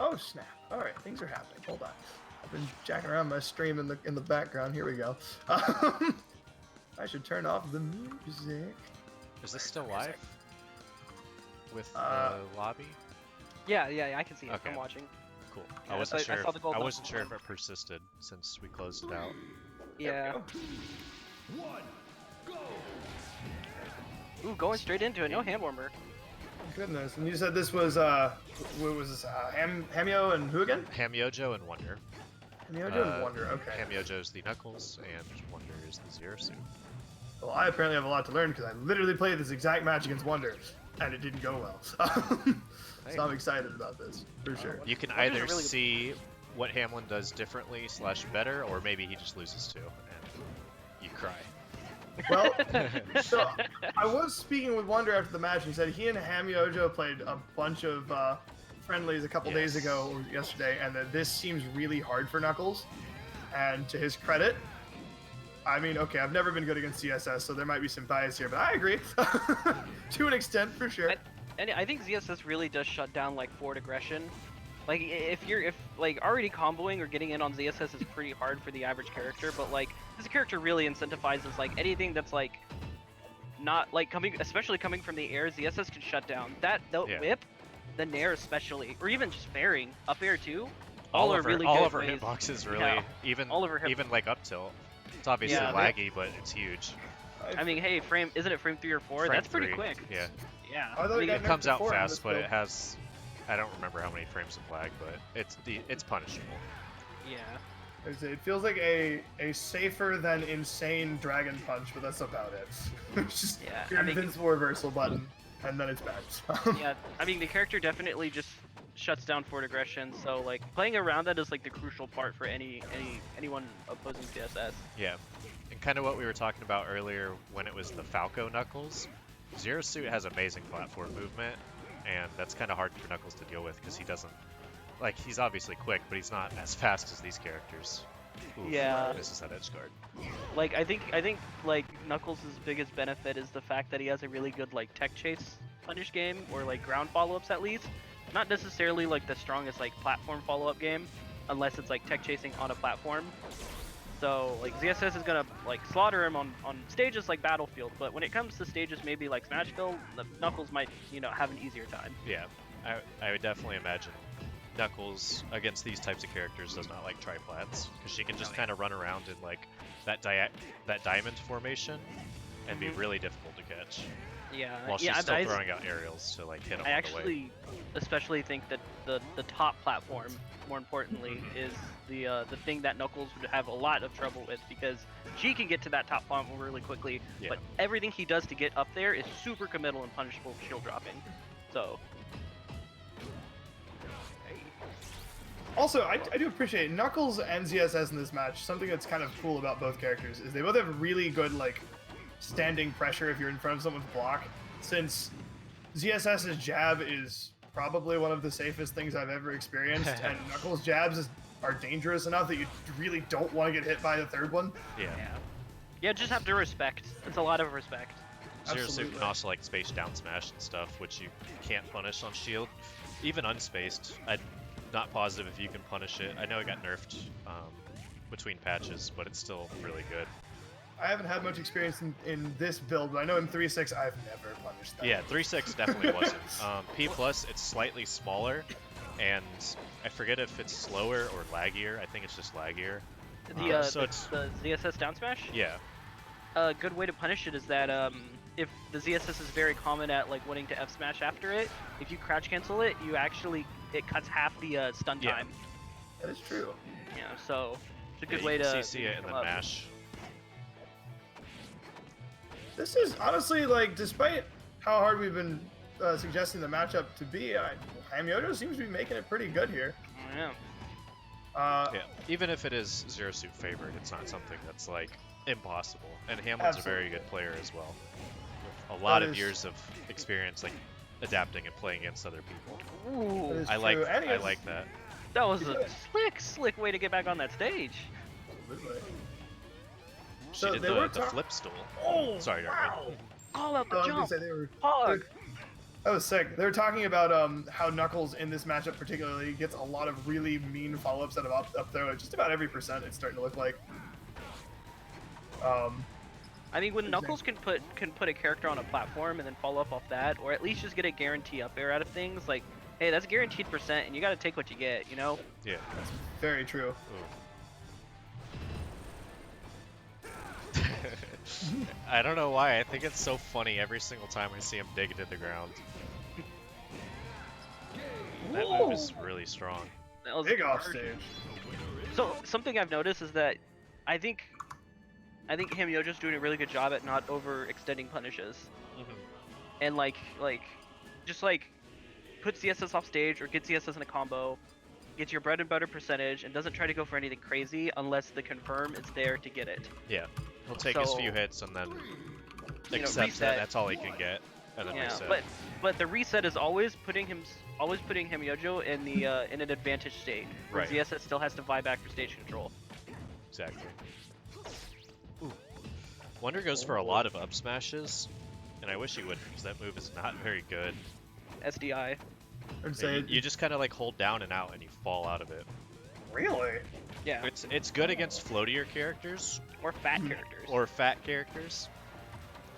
Oh snap! All right, things are happening. Hold on. I've been jacking around my stream in the background. Here we go. I should turn off the music. Is this still live? With Uh, the lobby? Yeah, I can see it. Okay. I'm watching. Cool. Yeah, I wasn't I sure. saw the gold I wasn't knuckle. sure if it persisted since we closed it out. Yeah. There we go. 1, go. Ooh, going straight into it. No hand warmer. Goodness. And you said this was what was this? Hamio and who again? Hamyojo and Wonder. Hamio and Wonder. Okay. Hamyojo's the Knuckles, and Wonder is the Zero Suit. Well, I apparently have a lot to learn because I literally played this exact match against Wonder, and it didn't go well. So I'm excited about this for sure. You can Wonder's a either really- see what Hamlin does differently / better, or maybe he just loses too, and you cry. Well, so I was speaking with Wonder after the match, and he said he and Hamiojo played a bunch of friendlies a couple days Yes. ago or yesterday, and that this seems really hard for Knuckles. And to his credit, I mean, okay, I've never been good against CSS, so there might be some bias here, but I agree to an extent for sure. And I think ZSS really does shut down like forward aggression. Like if like already comboing or getting in on ZSS is pretty hard for the average character, but like this character really incentivizes like anything that's like not like especially coming from the air. ZSS can shut down the Yeah. whip, the nair especially, or even just fairing up air too. All are of her, really all good of her ways. hitboxes really, Yeah. even All of her even like up tilt. It's obviously Yeah, laggy, but it's huge. I mean, hey, isn't it frame 3 or 4? Frame That's pretty 3, quick. Yeah, Yeah. I thought I mean, it it got comes nerfed out before in fast, this but it build. has. I don't remember how many frames of lag, but it's punishable. yeah. It feels like a safer than insane Dragon Punch, but that's about it. It's just Yeah, your I mean- invincible reversal button, and then it's bad. Yeah, I mean the character definitely just shuts down forward aggression, so like playing around that is like the crucial part for anyone opposing CSS. Yeah, and kind of what we were talking about earlier when it was the Falco Knuckles. Zero Suit has amazing platform movement, and that's kind of hard for Knuckles to deal with because he doesn't. Like, he's obviously quick, but he's not as fast as these characters. Oof, Yeah. misses that edge guard. Like I think like Knuckles' biggest benefit is the fact that he has a really good like tech chase punish game or like ground follow-ups at least. Not necessarily like the strongest like platform follow-up game, unless it's like tech chasing on a platform. So like ZSS is gonna like slaughter him on stages like Battlefield, but when it comes to stages maybe like Smashville, the Knuckles might have an easier time. Yeah, I would definitely imagine Knuckles against these types of characters does not like triplats because she can just kind of run around in like that diamond formation and be really difficult to catch Yeah, while she's yeah. still throwing out aerials to like hit them I on the way. actually especially think that the top platform, more importantly, is the thing that Knuckles would have a lot of trouble with because she can get to that top platform really quickly, Yeah. but everything he does to get up there is super committal and punishable shield dropping. So Also, I do appreciate Knuckles and ZSS in this match. Something that's kind of cool about both characters is they both have really good like standing pressure if you're in front of someone's block. Since ZSS's jab is probably one of the safest things I've ever experienced, and Knuckles' jabs are dangerous enough that you really don't want to get hit by the third one. Yeah. yeah, just have to respect. It's a lot of respect. Zero Suit Absolutely. can also like space down smash and stuff, which you can't punish on shield. Even unspaced, not positive if you can punish it. I know it got nerfed between patches, but it's still really good. I haven't had much experience in this build, but I know in 3.6 I've never punished that. Yeah, 3.6 definitely wasn't. P+, it's slightly smaller, and I forget if it's slower or laggier. I think it's just laggier. The ZSS down smash? Yeah. A good way to punish it is that if the ZSS is very common at like wanting to F smash after it, if you crouch cancel it, it cuts half the stun Yeah. time. That is true. Yeah, so it's a good Yeah, way you to can CC it and come then up. mash. This is honestly, like, despite how hard we've been suggesting the matchup to be, Hamyoto seems to be making it pretty good here. Oh, yeah. Yeah, even if it is Zero Suit favored, it's not something that's like impossible. And Hamlin's a very good player as well, with a lot of years of experience, like adapting and playing against other people. Ooh, That is I like true. And he has- that. that was a slick way to get back on that stage. Absolutely. She So did they the were flip stool. Oh, Sorry, wow. Darwin. Call out I the was gonna jump. say they were. Hog. That was sick. They were talking about how Knuckles in this matchup particularly gets a lot of really mean follow-ups out of up throw. Just about every percent, it's starting to look like. I think when Knuckles can put a character on a platform and then follow up off that, or at least just get a guarantee up air out of things, like, hey, that's guaranteed percent, and you got to take what you get, you know? Yeah. Very true. Ooh. I don't know why. I think it's so funny every single time I see him dig into the ground. That move is really strong. That was Big off hard. stage. So something I've noticed is that I think Hamyojo's doing a really good job at not overextending punishes, and like just like put CSS off stage or get CSS in a combo, gets your bread and butter percentage, and doesn't try to go for anything crazy unless the confirm is there to get it. Yeah. He'll take his So, few hits and then you know, accept that reset. that's all he can get, and then Yeah, reset. but the reset is always putting Hamyojo in the in an advantage state, where Right. ZSS still has to vie back for stage control. Exactly. Ooh. Wonder goes for a lot of up smashes, and I wish he would, because that move is not very good. SDI. I'd say You just kind of like hold down and out, and you fall out of it. really. Yeah. It's good against floatier characters Or fat characters. or fat characters,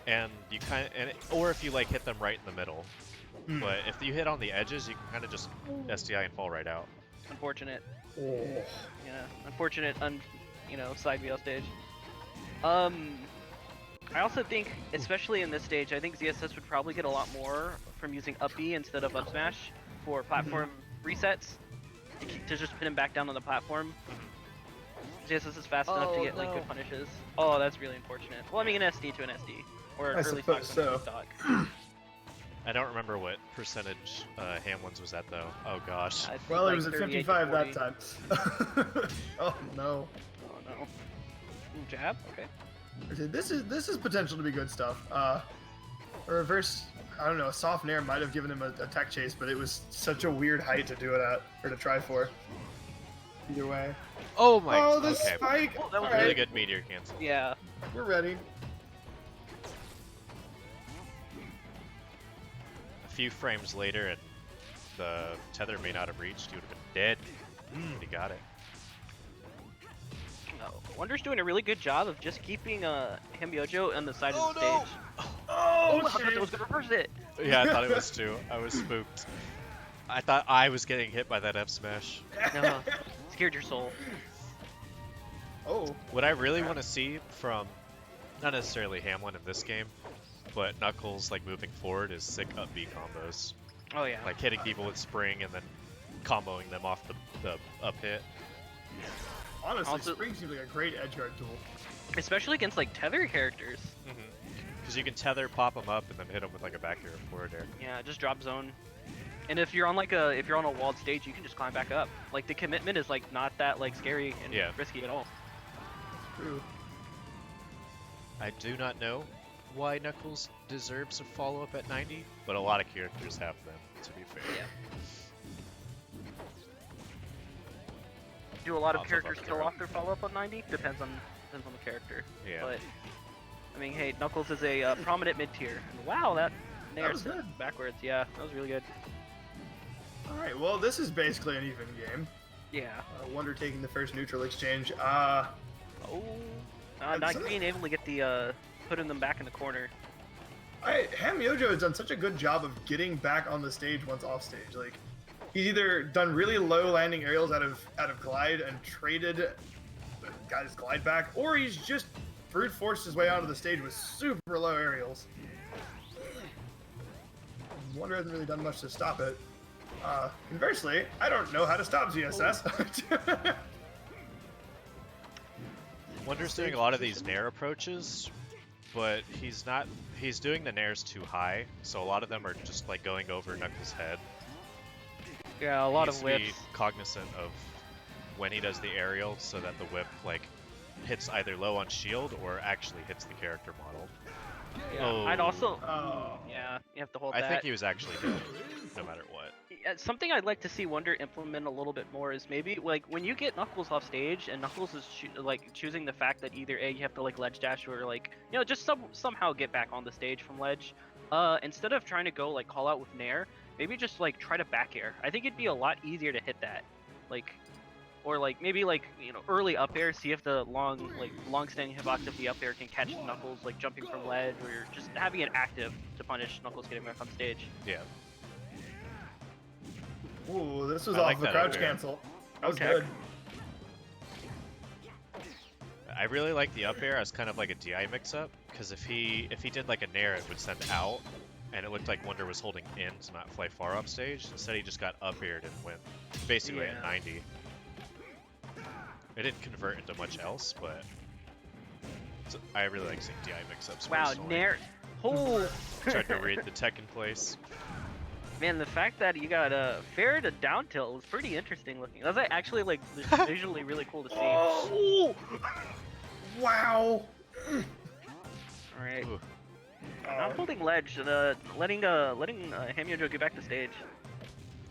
and you kind of or if you like hit them right in the middle. But if you hit on the edges, you can kind of just SDI and fall right out. Unfortunate. Oh. Yeah. Unfortunate. Side VL stage. I also think, especially in this stage, I think ZSS would probably get a lot more from using up B instead of up smash for platform resets to just pin him back down on the platform. ZSS is fast enough to get like good punishes. Oh, that's really unfortunate. Well, I mean, an SD to an SD, or I early stock suppose to an so. stock. I don't remember what percentage Hamlin's was at though. Oh gosh. I think, Well, like, it was at 38 to 55 that 40. time. Oh no. Oh no. Ooh, jab. Okay. This is potential to be good stuff. A reverse, I don't know, a soft nair might have given him a tech chase, but it was such a weird height to do it at, or to try for. Either way. Oh my. Oh, the okay. spike! Oh, that was Really Alright, good meteor cancel. Yeah. we're ready. A few frames later, and the tether may not have reached. He would have been dead. But he got it. No. Wonder's doing a really good job of just keeping Hamyojo on the side of the no! stage. Oh, I thought that was gonna reverse it. Yeah, I thought it was too. I was spooked. I thought I was getting hit by that F smash. No. Scared your soul. Oh, What I really want to see from, not necessarily Hamlin in this game, but Knuckles like moving forward is sick up B combos. Oh yeah. Like hitting people with spring and then comboing them off the up hit. honestly, Also- Spring seems like a great edge guard tool. Especially against like tether characters. Because you can tether, pop them up, and then hit them with like a back air or forward air. Yeah, just drop zone. And if you're on a walled stage, you can just climb back up. Like the commitment is like not that like scary and Yeah. risky at all. True. I do not know why Knuckles deserves a follow-up at 90, but a lot of characters have them, to be fair. Yeah. Do a lot of Off of characters up kill throw. off their follow up on 90? Depends on the character. Yeah. But I mean, hey, Knuckles is a prominent mid tier. And wow, that That was good. backwards. Yeah, that was really good. Alright, well, this is basically an even game. Yeah. Wonder taking the first neutral exchange. Not Some- being able to get the putting them back in the corner. Ham Yojo has done such a good job of getting back on the stage once off stage. Like, he's either done really low landing aerials out of glide and traded, got his glide back, or he's just brute forced his way onto the stage with super low aerials. Wonder hasn't really done much to stop it. Conversely, I don't know how to stop ZSS. Wonder's doing a lot of these nair approaches, but he's doing the nairs too high, so a lot of them are just like going over Knuckles' head. Yeah, a lot He of needs to whips. be cognizant of when he does the aerial so that the whip like hits either low on shield or actually hits the character model. Yeah. Oh. I'd also. Oh. Yeah, you have to hold I that. think he was actually dead, no matter what. Something I'd like to see Wonder implement a little bit more is maybe like when you get Knuckles off stage and Knuckles is choosing the fact that either you have to like ledge dash or like just somehow get back on the stage from ledge. Instead of trying to go like call out with nair, maybe just like try to back air. I think it'd be a lot easier to hit that, or maybe early up air. See if the long standing hitbox of the up air can catch Knuckles like jumping from ledge, or just having it active to punish Knuckles getting back on stage. Yeah. Ooh, this was I off like the that crouch up air. cancel. That was Okay. good. I really like the up air as kind of like a DI mix-up, because if he did like a nair, it would send out, and it looked like Wonder was holding in to not fly far off stage. Instead, he just got up aired and went basically at Yeah. 90. It didn't convert into much else, but I really like seeing DI mix-ups. Wow, nair. Oh. Tried to read the tech in place. Man, the fact that you got a fair to down tilt was pretty interesting looking. That was actually like visually really cool to see. Oh! Wow! All right, Ooh. not holding ledge, letting Ham Yojo get back to stage.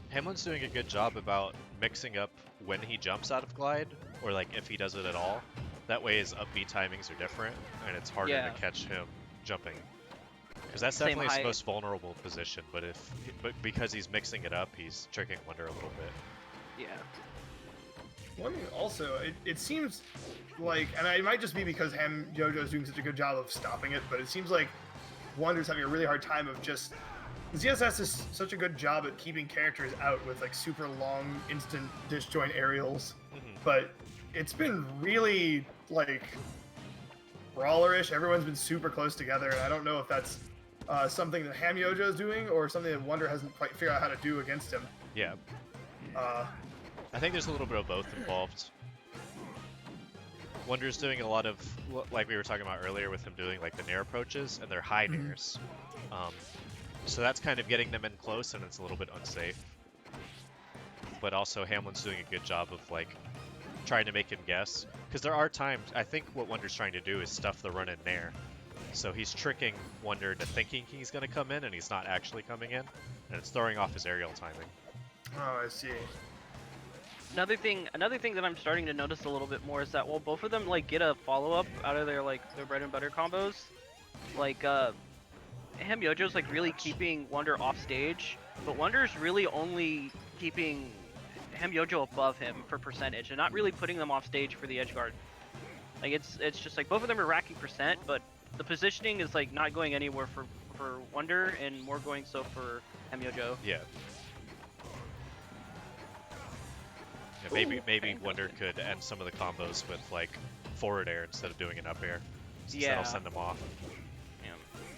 Hamlin's doing a good job about mixing up when he jumps out of glide, or like if he does it at all. That way his up B timings are different, and it's harder Yeah. to catch him jumping. Because that's Same definitely his height. most vulnerable position, but because he's mixing it up, he's tricking Wonder a little bit. Yeah. One thing also, it seems like, and it might just be because Ham Yojo is doing such a good job of stopping it, but it seems like Wonder's having a really hard time of just. ZSS is such a good job at keeping characters out with like super long instant disjoint aerials, but it's been really like brawlerish. Everyone's been super close together, and I don't know if that's something that Ham Yojo is doing or something that Wonder hasn't quite figured out how to do against him. Yeah, Uh, I think there's a little bit of both involved. Wonder's doing a lot of, like we were talking about earlier with him doing like the nair approaches, and they're high Mhm. nairs. So that's kind of getting them in close, and it's a little bit unsafe. But also Hamlin's doing a good job of like trying to make him guess. Because there are times, I think what Wonder's trying to do is stuff the run in nair. So he's tricking Wonder into thinking he's going to come in, and he's not actually coming in. And it's throwing off his aerial timing. oh, I see. Another thing that I'm starting to notice a little bit more is that while both of them like get a follow up out of their bread and butter combos, like Ham Yojo's like really keeping Wonder off stage, but Wonder's really only keeping Ham Yojo above him for percentage and not really putting them off stage for the edge guard. Like it's just like both of them are racking percent, but the positioning is like not going anywhere for Wonder and more going so for Ham Yojo. Yeah. Yeah, maybe Ooh, maybe okay. Wonder could end some of the combos with like forward air instead of doing an up air. Since Yeah. that'll send them off.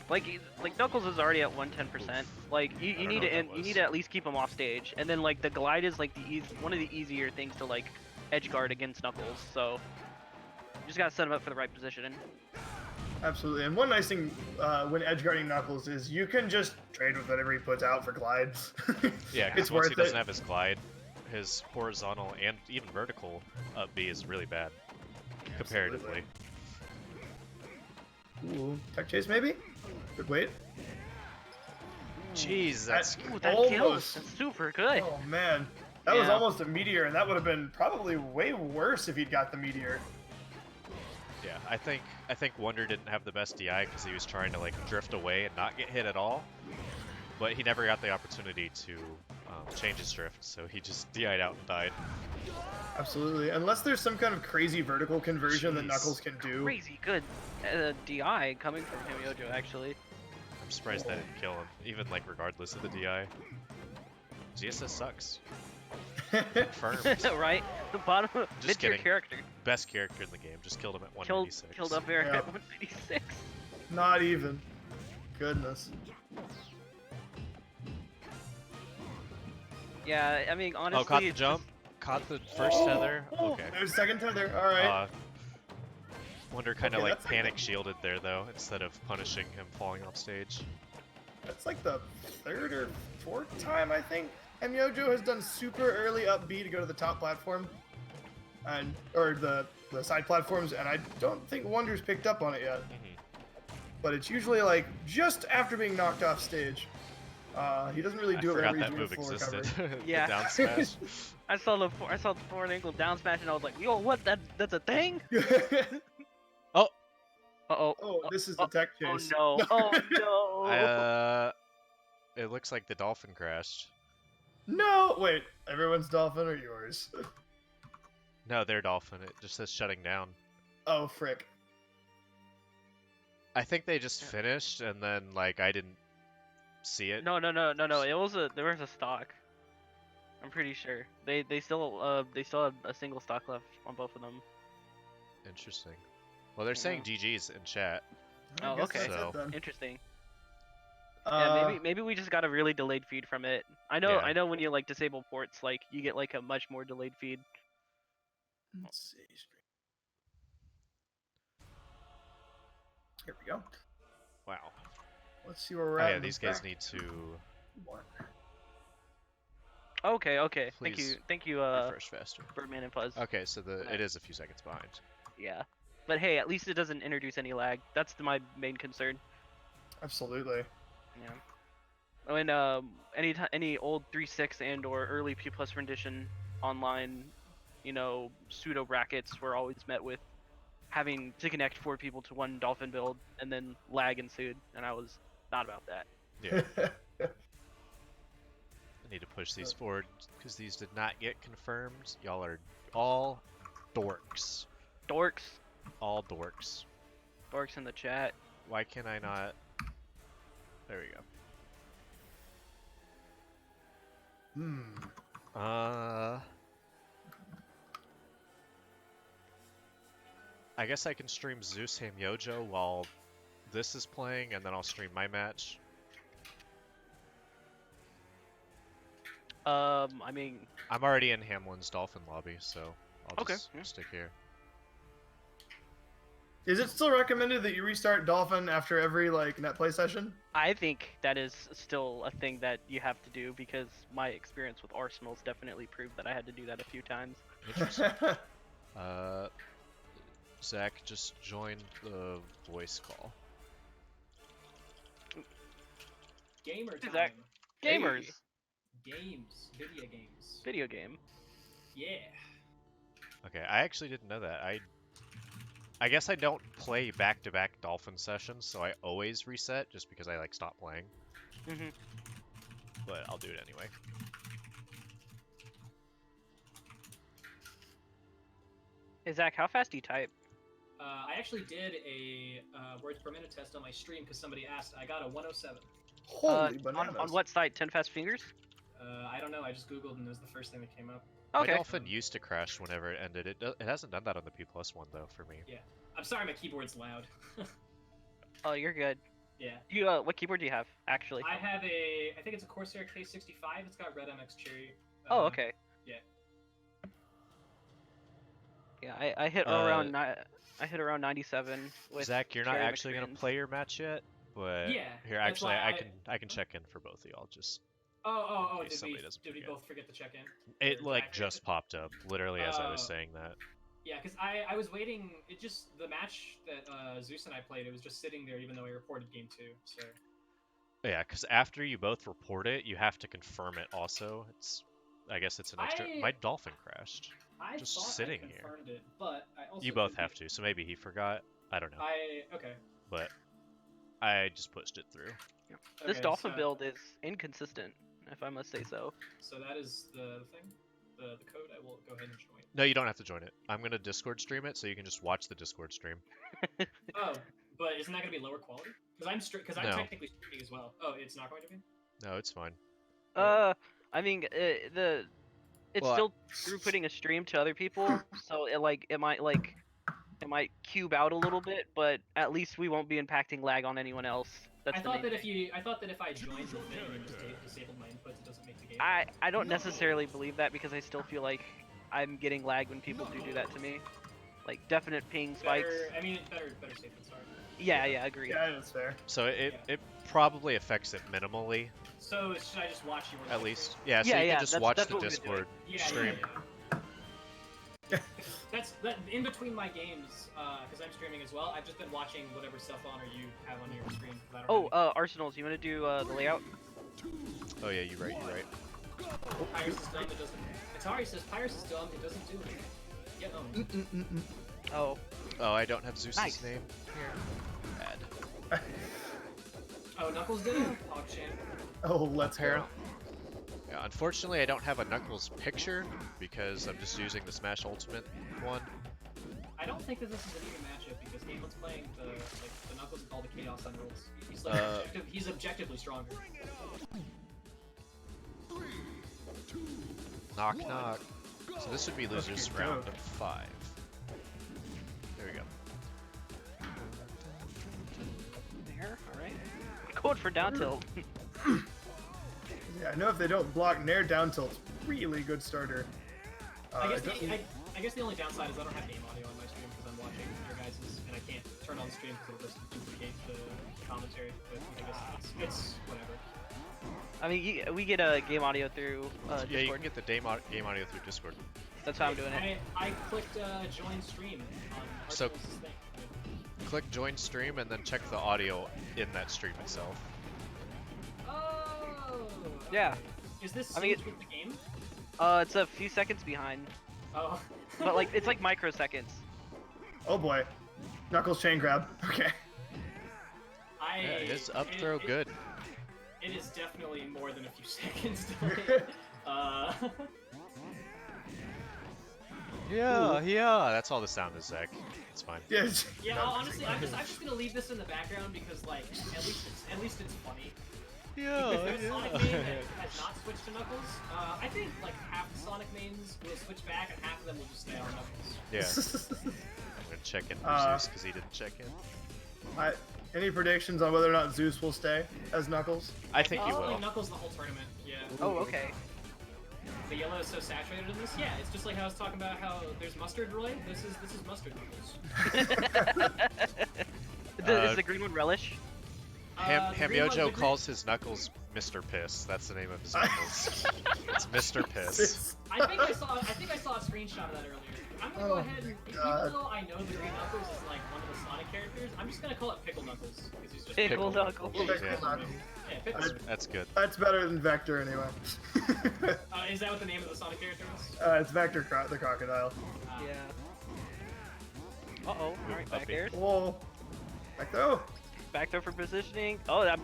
Like Knuckles is already at 110%. Like you don't need know to what that you was. need to at least keep him off stage, and then like the glide is like one of the easier things to like edge guard against Knuckles. So you just gotta set him up for the right position. Absolutely. And one nice thing when edge guarding Knuckles is you can just trade with whatever he puts out for glide. Yeah, it's because once worth he doesn't it. have his glide, his horizontal and even vertical up B is really bad comparatively. Ooh, tech chase maybe? Good wait. Jeez, that's Ooh, that kills. Almost. That's super good. Oh man. That was Yeah. almost a meteor, and that would have been probably way worse if he'd got the meteor. yeah. I think Wonder didn't have the best DI because he was trying to like drift away and not get hit at all, but he never got the opportunity to change his drift, so he just DI'd out and died. Absolutely. Unless there's some kind of crazy vertical conversion that Jeez. Knuckles can do. Crazy good DI coming from Himyojo, actually. I'm surprised that didn't kill him, even like regardless of the DI. GSS sucks. Confirmed. Right? The bottom of Just mid-tier kidding. character. Best character in the game. Just killed him at Killed 186. killed up air Yeah. at 186. Not even. Goodness. Yeah, I mean honestly. Oh, caught the it's jump. Caught the first tether. Okay. There's second tether. All right. Wonder kind of Okay, like that's like panic shielded there though, instead of punishing him falling off stage. That's like the third or fourth time I think Himyojo has done super early up B to go to the top platform, and or the side platforms, and I don't think Wonder's picked up on it yet. But it's usually like just after being knocked off stage. He doesn't really do I it forgot whenever that he's move doing full existed. recovery. The Yeah. down smash. I saw the forward ankle down smash and I was like, yo, what? That's a thing? Oh, Uh-oh. Oh, this is the tech Oh chase. no. Oh no. it looks like the dolphin crashed. No, wait. Everyone's dolphin or yours? No, their dolphin. It just says shutting down. Oh, frick. I think they just finished, and then like I didn't see it. No. It was there was a stock. I'm pretty sure. They still have a single stock left on both of them. Interesting. Well, they're saying GG's in chat. I Oh, guess okay. that's it So- then. Interesting. Yeah, Uh, maybe we just got a really delayed feed from it. I know when you like disable ports, like you get like a much more delayed feed. Let's see. Here we go. Wow. Let's see where we're Oh, at. yeah, in the these guys bracket. need to Okay. Please Thank you, refresh faster. Birdman and Fuzz. Okay, so it is a few seconds behind. Yeah, but hey, at least it doesn't introduce any lag. That's my main concern. Absolutely. Yeah. When any old 3.6 and or early P plus rendition online, pseudo brackets were always met with having to connect 4 people to one dolphin build and then lag ensued, and I was not about that. Yeah. I need to push these forward because these did not get confirmed. Y'all are all dorks. Dorks. All dorks. Dorks in the chat. Why can I not? There we go. I guess I can stream Zeus Himyojo while this is playing, and then I'll stream my match. I mean, I'm already in Hamlin's Dolphin lobby, so I'll Okay, just yeah. stick here. Is it still recommended that you restart Dolphin after every net play session? I think that is still a thing that you have to do because my experience with Arsenals definitely proved that I had to do that a few times. Interesting. Zach just joined the voice call. Gamer time. Zach. Gamers. Games. Video games. Video game. Yeah. Okay, I actually didn't know that. I guess I don't play back-to-back Dolphin sessions, so I always reset just because I stop playing. Mm-hmm. But I'll do it anyway. Hey Zach, how fast do you type? I actually did a words per minute test on my stream because somebody asked. I got a 107. Holy bananas. On what site? 10 fast fingers? I don't know. I just googled and it was the first thing that came up. My Okay. Dolphin used to crash whenever it ended. It hasn't done that on the P+ one though for me. Yeah. I'm sorry, my keyboard's loud. Oh, you're good. Yeah. You what keyboard do you have actually? I have I think it's a Corsair K65. It's got Red MX Cherry. Oh, okay. yeah. Yeah, I hit around I hit around 97 with Zach, you're not Cherry actually gonna McCreans. play your match yet, but Yeah, here that's actually why I can check in for both of y'all. Just Oh! In case somebody Did doesn't we forget. both forget to check in? it Or activate just it? popped up literally as I was Oh. saying that. Yeah, because I was waiting. It just the match that Zeus and I played. It was just sitting there, even though I reported game 2. So Yeah, because after you both report it, you have to confirm it also. I guess it's an extra. I- My Dolphin crashed. I Just thought sitting I here. confirmed it, but I also You both could be- have to, so maybe he forgot. I don't know, Okay. but I just pushed it through. This Okay, dolphin so- build is inconsistent. if I must say so. So that is the thing, the code. I will go ahead and join. No, you don't have to join it. I'm gonna Discord stream it, so you can just watch the Discord stream. Oh, but isn't that gonna be lower quality? Because I'm No. technically streaming as well. Oh, it's not going to be. No, it's fine. I mean, it's Well, still through putting a stream to other people, so it might cube out a little bit, but at least we won't be impacting lag on anyone else. That's I the thought main that thing. I thought that if I joined the thing and just disabled my inputs, it doesn't make the game. I don't necessarily believe that because I still feel like I'm getting lag when people do that to me. Like definite ping spikes. Better, I mean, better safe than sorry. Yeah, agreed. Yeah, that's fair. So it probably affects it minimally, So should I just watch your? at least. Yeah, so Yeah, you yeah, can just that's- watch that's the what we're doing. Discord stream. That's in between my games, because I'm streaming as well. I've just been watching whatever stuff on or you have on your screen. 'Cause I don't have Arsenals, you want to do the layout? Oh yeah, you're right. You're right. any- Pyrus is dumb. It doesn't. Atari says Pyrus is dumb. It doesn't do anything. Get owned. Oh, Oh, I don't have Zeus's Nice. name. Bad. Oh, Knuckles did it. PogChamp. Oh, let's go. Apparently. Yeah, unfortunately, I don't have a Knuckles picture because I'm just using the Smash Ultimate one. I don't think that this is an even matchup because Galen's playing the Knuckles with all the chaos on rolls. He's he's objectively stronger. Knock knock. So this would be losers Okay, round go. 5. There we go. there, alright. Code for down tilt. Yeah, I know if they don't block Nair down tilt's really good starter. I guess it doesn't- I guess the only downside is I don't have game audio on my stream because I'm watching your guys's, and I can't turn on the stream because it'll just duplicate the commentary. But I guess it's whatever. I mean, we get a game audio through Yeah, you Discord. can get the game audio through Discord. That's how I'm doing it. I clicked join stream on So- Arsenal's thing. Click join stream and then check the audio in that stream itself. Oh. Yeah. okay. Is this I mean, synced with the game? It's a few seconds behind, Oh. but like it's like microseconds. Oh boy. Knuckles chain grab. Okay. Yeah, his up throw good. It is definitely more than a few seconds. Yeah. That's all the sound is, Zach. It's fine. Yeah. Yeah, honestly, I'm just gonna leave this in the background because like at least it's funny. If there's a Sonic main that has not switched to Knuckles, I think like half the Sonic mains will switch back and half of them will just stay on Knuckles. Yeah. I'm gonna check in for Zeus because he didn't check in. Any predictions on whether or not Zeus will stay as Knuckles? I think he Probably will. Knuckles the whole tournament. Yeah. Oh, okay. The yellow is so saturated in this. Yeah, it's just like I was talking about how there's Mustard Roy. This is Mustard Knuckles. Is the green one relish? The green one- the Hamyojo green- calls his Knuckles Mr. Piss. That's the name of his Knuckles. It's Mr. Piss. I think I saw a screenshot of that earlier. I'm gonna go ahead and even though I know the Green Knuckles is like one of the Sonic characters, I'm just gonna call it Pickle Knuckles because he's just Pickle Knuckles. Yeah. Yeah, Pickle. That's good. That's better than Vector anyway. Is that what the name of the Sonic character is? It's Vector the crocodile. Yeah. Uh-oh, alright, back puppy. airs. Whoa. Back though. Back there for positioning. Oh, I'm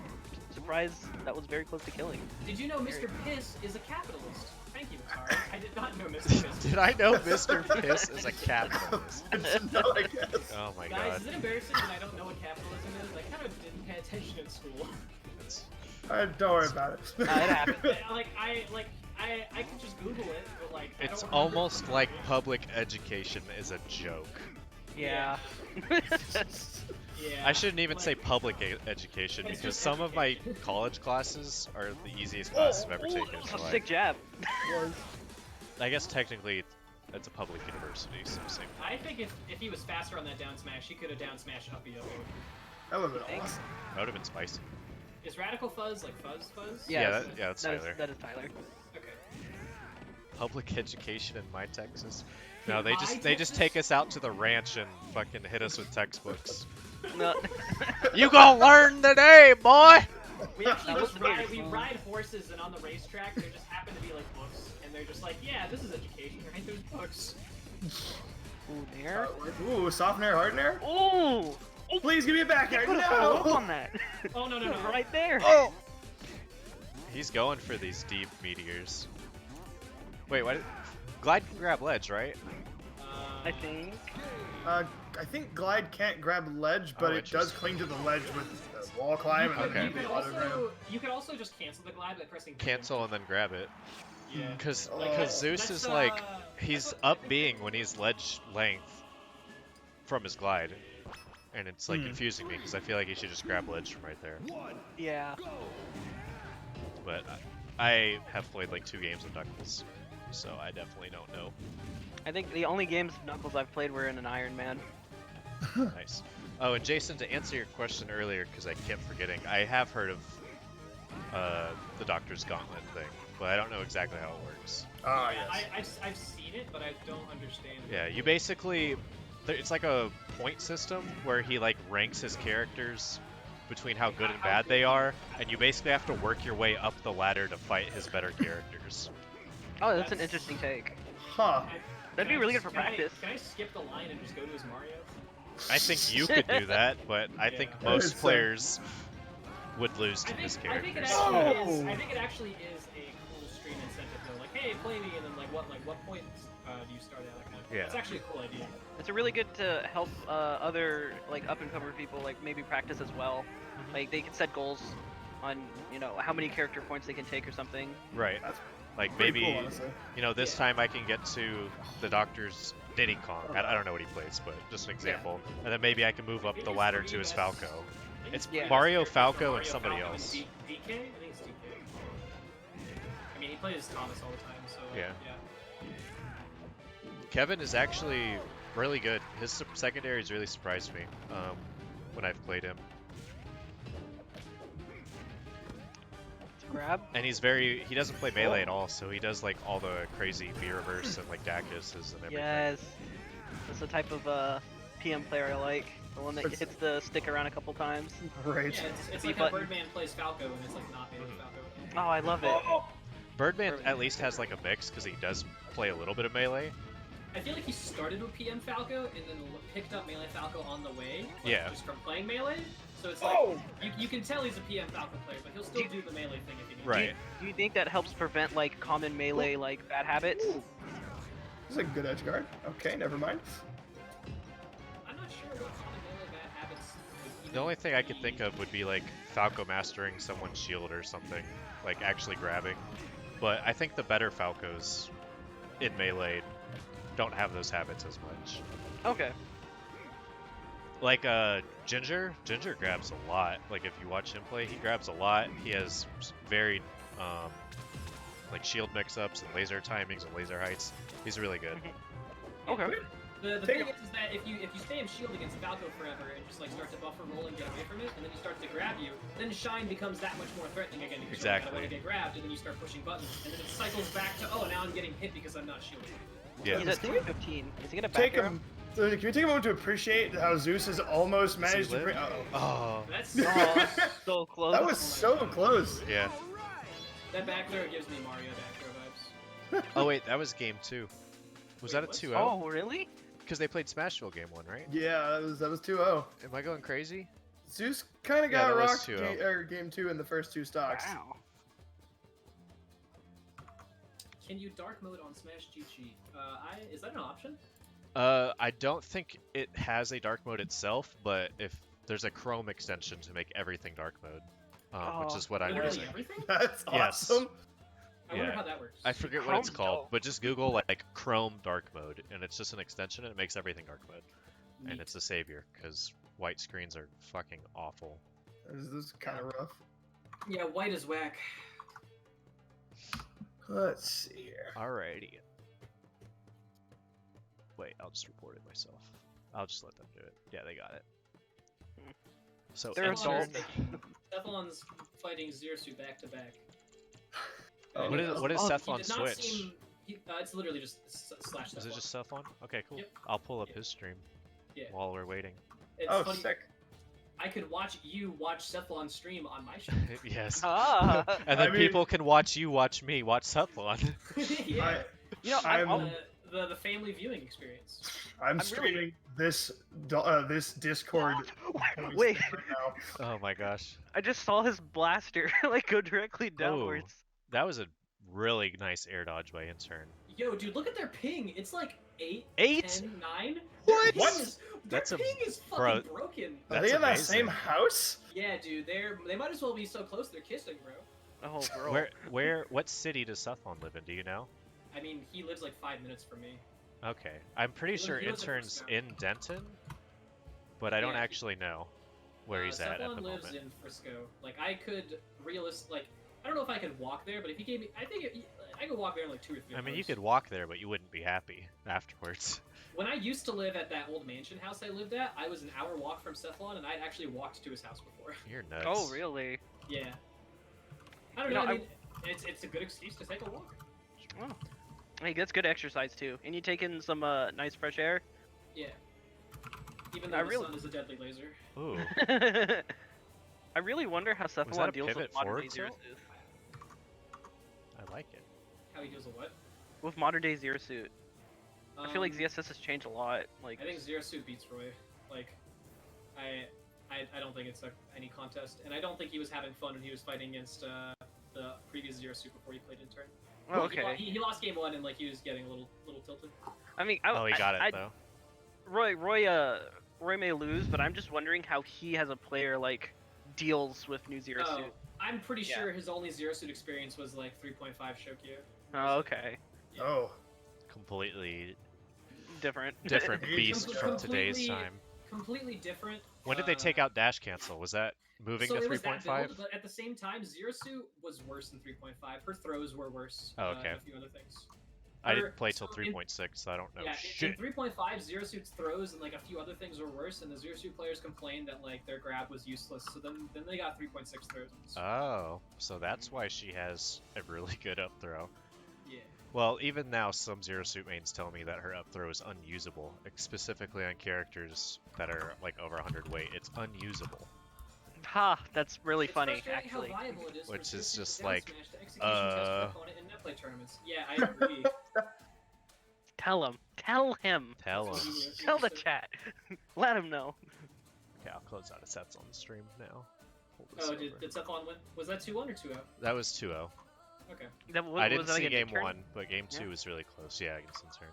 surprised that was very close to killing. Did you know Mr. Piss is a capitalist? Thank you, sorry. I did not know Mr. Piss. Did I know Mr. Piss is a capitalist? No, I guess. Oh my Guys, god. is it embarrassing that I don't know what capitalism is? I kind of didn't pay attention in school. It's- Don't worry about it. It happened. I could just Google it, but like I It's don't remember- almost like public education is a joke. Yeah. Yeah. I shouldn't even like- say public education It's because just some of my education. college classes are the easiest classes I've ever taken. So Sick jab. I guess technically it's a public university, so same. I think if he was faster on that down smash, he could have down smash up up. That would have been Thanks. awesome. That would have been spicy. Is Radical Fuzz like Fuzz? Yeah, That's that is, Tyler. that is Tyler. Okay. Public education in my Texas. No, they My just Texas? take us out to the ranch and fucking hit us with textbooks. No. You gonna learn today, boy! We actually That just was weird. ride horses, and on the racetrack there just happen to be like books, and they're just like, yeah, this is education, right? There's books. Ooh, there. Ooh, soft nair, hard nair? Ooh! Please give me a back air. Put a follow up No! on that. Oh no. Right there. Oh! He's going for these deep meteors. Wait, what? Glide can grab ledge, right? I think. I think Glide can't grab ledge, but Oh, it does cling to the ledge with the wall climb and Okay. then the auto grab. You could also just cancel the glide by pressing Cancel and then grab it. Yeah. Because Like, Zeus that's, is like, he's that's what- up being when he's ledge length from his glide. And it's like confusing me because I feel like he should just grab ledge from right there. Yeah. But I have played like 2 games of Knuckles, so I definitely don't know. I think the only games of Knuckles I've played were in an Iron Man. Nice. Oh, and Jason, to answer your question earlier, because I kept forgetting, I have heard of the Doctor's Gauntlet thing, but I don't know exactly how it works. Ah, yes. I've seen it, but I don't understand. Yeah, you basically, it's like a point system where he like ranks his characters between how good and bad they are, and you basically have to work your way up the ladder to fight his better characters. Oh, that's an interesting take. Huh. That'd be really good for practice. Can I skip the line and just go to his Mario? I think you could do that, but I think Yeah. most It's, players would lose to his I think it characters. actually is. Oh. I think it actually is a cool stream incentive though. Like, hey, play me, and then like what point do you start at? That kind of thing. Yeah. It's actually a cool idea. It's a really good to help other like up and comer people like maybe practice as well. Like they can set goals on how many character points they can take or something. Right. That's Like pretty maybe, cool, honestly. this time I can get to the Doctor's Diddy Kong. I don't know what he plays, but just an example. And then maybe I can move up the ladder to his Falco. It's Yeah. Mario, Characters Falco, from and Mario, somebody Falco, else. and DK? I think it's DK. I mean, he plays Thomas all the time, so Yeah. Kevin is actually really good. His secondaries really surprised me when I've played him. Grab. And he doesn't play melee at all, so he does like all the crazy B reverse and like Dacuses and everything. Yes. That's the type of PM player I like. The one that It's- hits the stick around a couple times. Right. Yeah, it's B like button. how Birdman plays Falco, and it's like not Melee Falco. Oh, I love it. Birdman at least has like a mix because he does play a little bit of melee. I feel like he started with PM Falco and then picked up Melee Falco on the way. Like, Yeah. Just from playing Melee. So it's like, you can tell he's a PM Falco player, but he'll still do the Melee thing if he needs Right. Do you think that helps prevent like common melee like bad habits? This is a good edge guard. Okay, never mind. to. I'm not sure what common Melee bad habits would even The only thing I could be. think of would be like Falco mastering someone's shield or something, like actually grabbing. But I think the better Falcos in melee don't have those habits as much. Okay. Like Ginger grabs a lot. Like if you watch him play, he grabs a lot. He has varied like shield mix-ups and laser timings and laser heights. He's really good. Okay. The Take thing is that if you spam shield against Falco forever and just like start to buffer roll and get away from it, and then he starts to grab you, then Shine becomes that much more threatening again because you Exactly. don't want to get grabbed, and then you start pushing buttons, and then it cycles back to now I'm getting hit because I'm not shielded. Yeah. He's at 315. Is he gonna back Take arrow? him. So can we take a moment to appreciate how Zeus has almost managed to live? bring? Oh, That's Oh, so close. That was so close. yeah. that back throw gives me Mario back throw vibes. Oh wait, that was game 2. Was that a Wait, 2-0? Oh, really? Because they played Smashville game 1, right? Yeah, that was 2-0. Am I going crazy? Zeus kind of Yeah, got that was rocked 2-0. game 2 in the first 2 stocks. Wow. Can you dark mode on Smash GG? Is that an option? I don't think it has a dark mode itself, but if there's a Chrome extension to make everything dark mode, which Oh, is what I'm Literally using. everything? That's Yes. awesome. I wonder Yeah. how that works. I forget what it's Chrome's called, dope. but just Google like Chrome dark mode, and it's just an extension, and it makes everything dark mode, and Neat. it's a savior because white screens are fucking awful. This is kind of rough. Yeah, white is whack. Let's see here. Alrighty. Wait, I'll just report it myself. I'll just let them do it. Yeah, they got it. So They're enter- adults. Cephalon's fighting Zersu back to back. Oh, What is Oh, Cephalon He did not Switch? seem. It's literally just slash Is it Cephalon. just Cephalon? Okay, cool. Yep. I'll pull up Yeah. his stream Yeah. while we're waiting. It's Oh, funny. sick. I could watch you watch Cephalon stream on my stream. Yes. Ah. And then I mean- people can watch you watch me watch Cephalon. yeah. I, You know, I'm- I'm the family viewing experience. I'm streaming this this Discord. Wait, right now. Oh my gosh. I just saw his blaster like go directly Oh, downwards. that was a really nice air dodge by Intern. Yo, dude, look at their ping. It's like 8, 8? 10, 9. What? Their ping is, their That's a- ping is bro, fucking broken. Are That's they in that amazing. same house? Yeah, dude, they might as well be so close they're kissing, bro. Oh, bro. What city does Sethlon live in? Do you know? I mean, he lives like 5 minutes from me. Okay, I'm pretty He sure lives in Intern's Frisco. in Denton, but I don't Yeah. actually know where he's at Cephalon the lives moment. in Frisco. Like, I could I don't know if I could walk there, but if he gave me, I could walk there in like 2 or 3 I mean, you hours. could walk there, but you wouldn't be happy afterwards. When I used to live at that old mansion house I lived at, I was an hour walk from Cephalon, and I'd actually walked to his house before. You're nuts. Oh, really? Yeah. I don't You know, know, I mean, it's a good excuse to take a walk. Oh. Hey, that's good exercise too. And you taking some nice fresh air? Yeah. Even I though the really- sun is a deadly laser. Ooh. I really wonder how Was that Cephalon a deals with pivot modern forward day Zero tilt? Suit. I like it. How he deals with what? With modern day Zero Suit. I feel like Um, ZSS has changed a lot. Like, I think Zero Suit beats Roy. Like, I don't think it's any contest, and I don't think he was having fun when he was fighting against the previous Zero Suit before he played Intern. oh, okay. He lost game 1 and like he was getting a little tilted. I mean, Oh, he got it though. Roy may lose, but I'm just wondering how he as a player like deals with new Zero Oh, Suit. I'm pretty Yeah. sure his only Zero Suit experience was like 3.5 Shokyu. Oh, okay. Yeah. Oh. Completely Different. different beast from today's Completely- time. Completely different. When did they take out dash cancel? Was that moving so to it was that 3.5? build, but at the same time, Zero Suit was worse than 3.5. Her throws were worse. Oh, okay. And a few other things. I Her- didn't play till so 3.6, so I don't know Yeah, shit. in 3.5, Zero Suit's throws and like a few other things were worse, and the Zero Suit players complained that like their grab was useless. So then they got 3.6 throws. Oh, so that's why she has a really good up throw. Yeah. Well, even now, some Zero Suit mains tell me that her up throw is unusable, specifically on characters that are like over 100 weight. It's unusable. Ha, that's really It's funny, frustrating actually. how viable it is for Which Zero is Suit to just down like, smash to execution test your opponent in netplay tournaments. Yeah, I agree. Tell him. Tell him. Tell That's him. what you Tell the said. chat. Let him know. Okay, I'll close out of sets on the stream now. Hold this Oh, over. did Cephalon win? Was that 2-1 or 2-0? That was 2-0. Okay. That, was, I didn't was that see against game Intern? 1, but game 2 Yeah. was really close. Yeah, against Intern.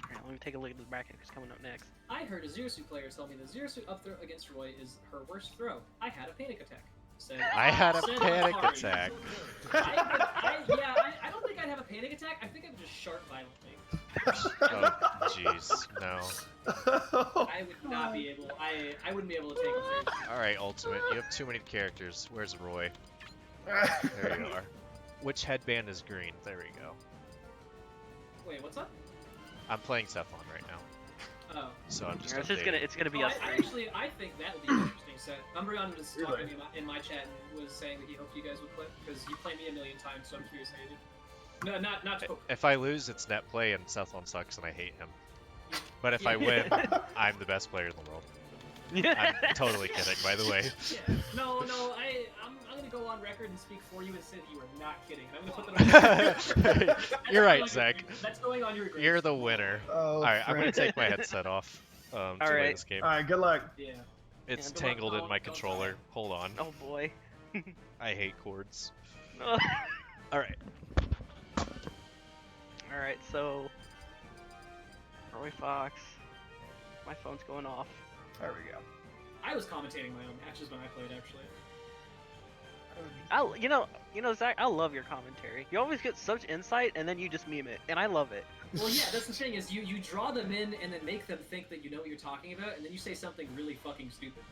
Alright, let me take a look at the bracket who's coming up next. I heard a Zero Suit player tell me the Zero Suit up throw against Roy is her worst throw. I had a panic attack. Said, I had a said panic Atari. attack. I don't think I'd have a panic attack. I think I would just sharp violently. Oh, jeez, no. I would not be able. I wouldn't be able to take him seriously. All right, Ultimate, you have too many characters. Where's Roy? There you are. Which headband is green? There we go. Wait, what's up? I'm playing Cephalon right now, Oh. so I'm just It's just gonna, updating. it's gonna be Oh, us I three. think that would be an interesting set. Umbreon was Really? talking in my chat and was saying that he hoped you guys would play because you played me a million times, so I'm curious how you did. No, not to. If I lose, it's net play and Cephalon sucks and I hate him. But if I win, I'm the best player in the world. I'm totally kidding, by the way. Yeah. No, I'm gonna go on record and speak for you and say that you are not kidding. I'm gonna put that on. That's You're right, going on Zach. That's going on your. Grade. You're the winner. Oh, Alright, I'm gonna frick. take my headset off to play Alright. this game. Alright, good luck. Yeah. It's Yeah, good luck. tangled in my Don't controller. try. Hold on. Oh boy. I hate cords. Alright, Alright. so Roy Fox. My phone's going off. There we go. I was commentating my own matches when I played actually. You know, Zach, I love your commentary. You always get such insight, and then you just meme it, and I love it. Well, yeah, that's the thing is you draw them in and then make them think that you know what you're talking about, and then you say something really fucking stupid.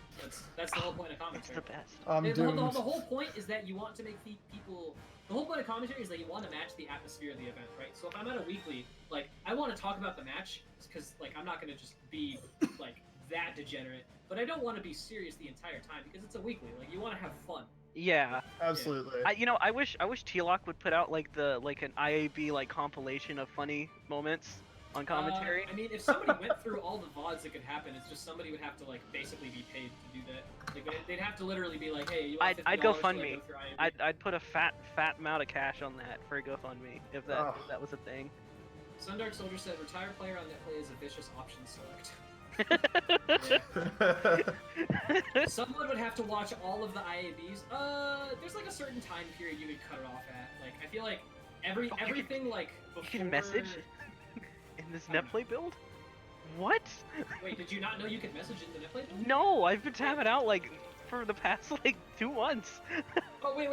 That's the whole point of It's the commentary. best. I'm The doomed. whole point is that you want to make the people. The whole point of commentary is that you want to match the atmosphere of the event, right? So if I'm at a weekly, like I want to talk about the match because like I'm not gonna just be like that degenerate, but I don't want to be serious the entire time because it's a weekly. Like you want to have fun. Yeah. Absolutely. I wish T-Lock would put out like an IAB like compilation of funny moments. on commentary. I mean, if somebody went through all the VODs that could happen, it's just somebody would have to like basically be paid to do that. Like they'd have to literally be like, hey, you want $50 I'd to, GoFundMe. like, go through IMDb? I'd put a fat amount of cash on that for a GoFundMe if that was a thing. Sundark Soldier said, retired player on Netplay is a vicious option select. Someone would have to watch all of the IABs. There's like a certain time period you could cut it off at. Like, I feel like everything like before... You can message in this Netplay build? What? Wait, did you not know you could message in the Netplay build? No, I've been tabbing out like for the past like 2 months. Oh wait!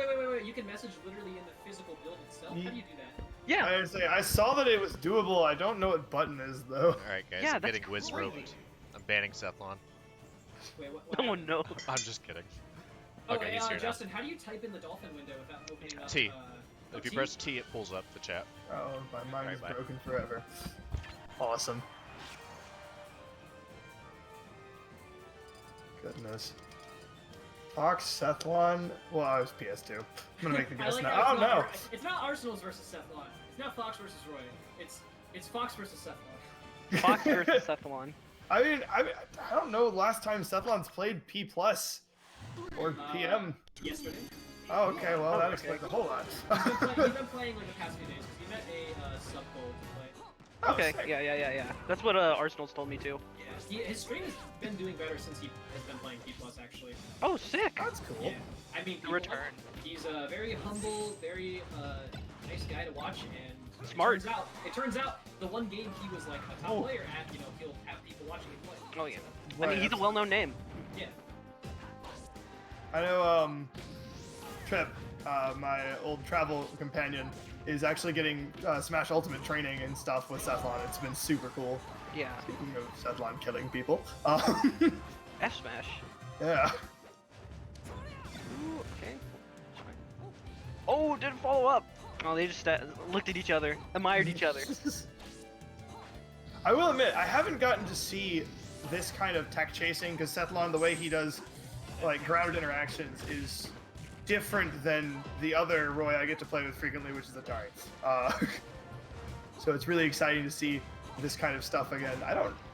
You can message literally in the physical build itself. How do you do that? Yeah. I would say I saw that it was doable. I don't know what button is though. All right, guys, Yeah, I'm that's getting whiz crazy. roped. I'm banning Cephalon. Wait, what No one happened? knows. I'm just kidding. Oh, Okay, hey, he's here now. Justin, how do you type in the dolphin window without opening up? T. Oh, If you T? press T, it pulls up the chat. Oh, my mind Alright, is bye. broken forever. Awesome. Goodness. Fox, Cephalon. Well, I was PS2. I'm gonna make the I guess like now. how Oh it's no! not, it's not Arsenals versus Cephalon. It's not Fox versus Roy. It's Fox versus Cephalon. Fox versus Cephalon. I mean, I don't know last time Cephalon's played P plus or PM. Yesterday. Oh, okay. Well, that okay. explains a whole lot. He's been playing like the past few days because he met a sub goal to play. Oh, Okay, sick. yeah. That's what Arsenal's told me too. Yeah, his stream has been doing better since he has been playing P plus actually. Oh, sick. That's cool. Yeah, I mean, The people- return. He's a very humble, very nice guy to watch, and Smart. It turns out the one game he was like a top Oh. player at, he'll have people watching him play. Oh yeah. Right, I mean, he's a well-known name. Yeah. I know, Trip, my old travel companion, is actually getting Smash Ultimate training and stuff with Cephalon. It's been super cool. Yeah. Speaking of Cephalon killing people. F smash. Yeah. Ooh, okay. Oh, didn't follow up. Oh, they just looked at each other, admired each other. I will admit, I haven't gotten to see this kind of tech chasing, because Cephalon, the way he does like grounded interactions is different than the other Roy I get to play with frequently, which is Atari. So it's really exciting to see this kind of stuff again.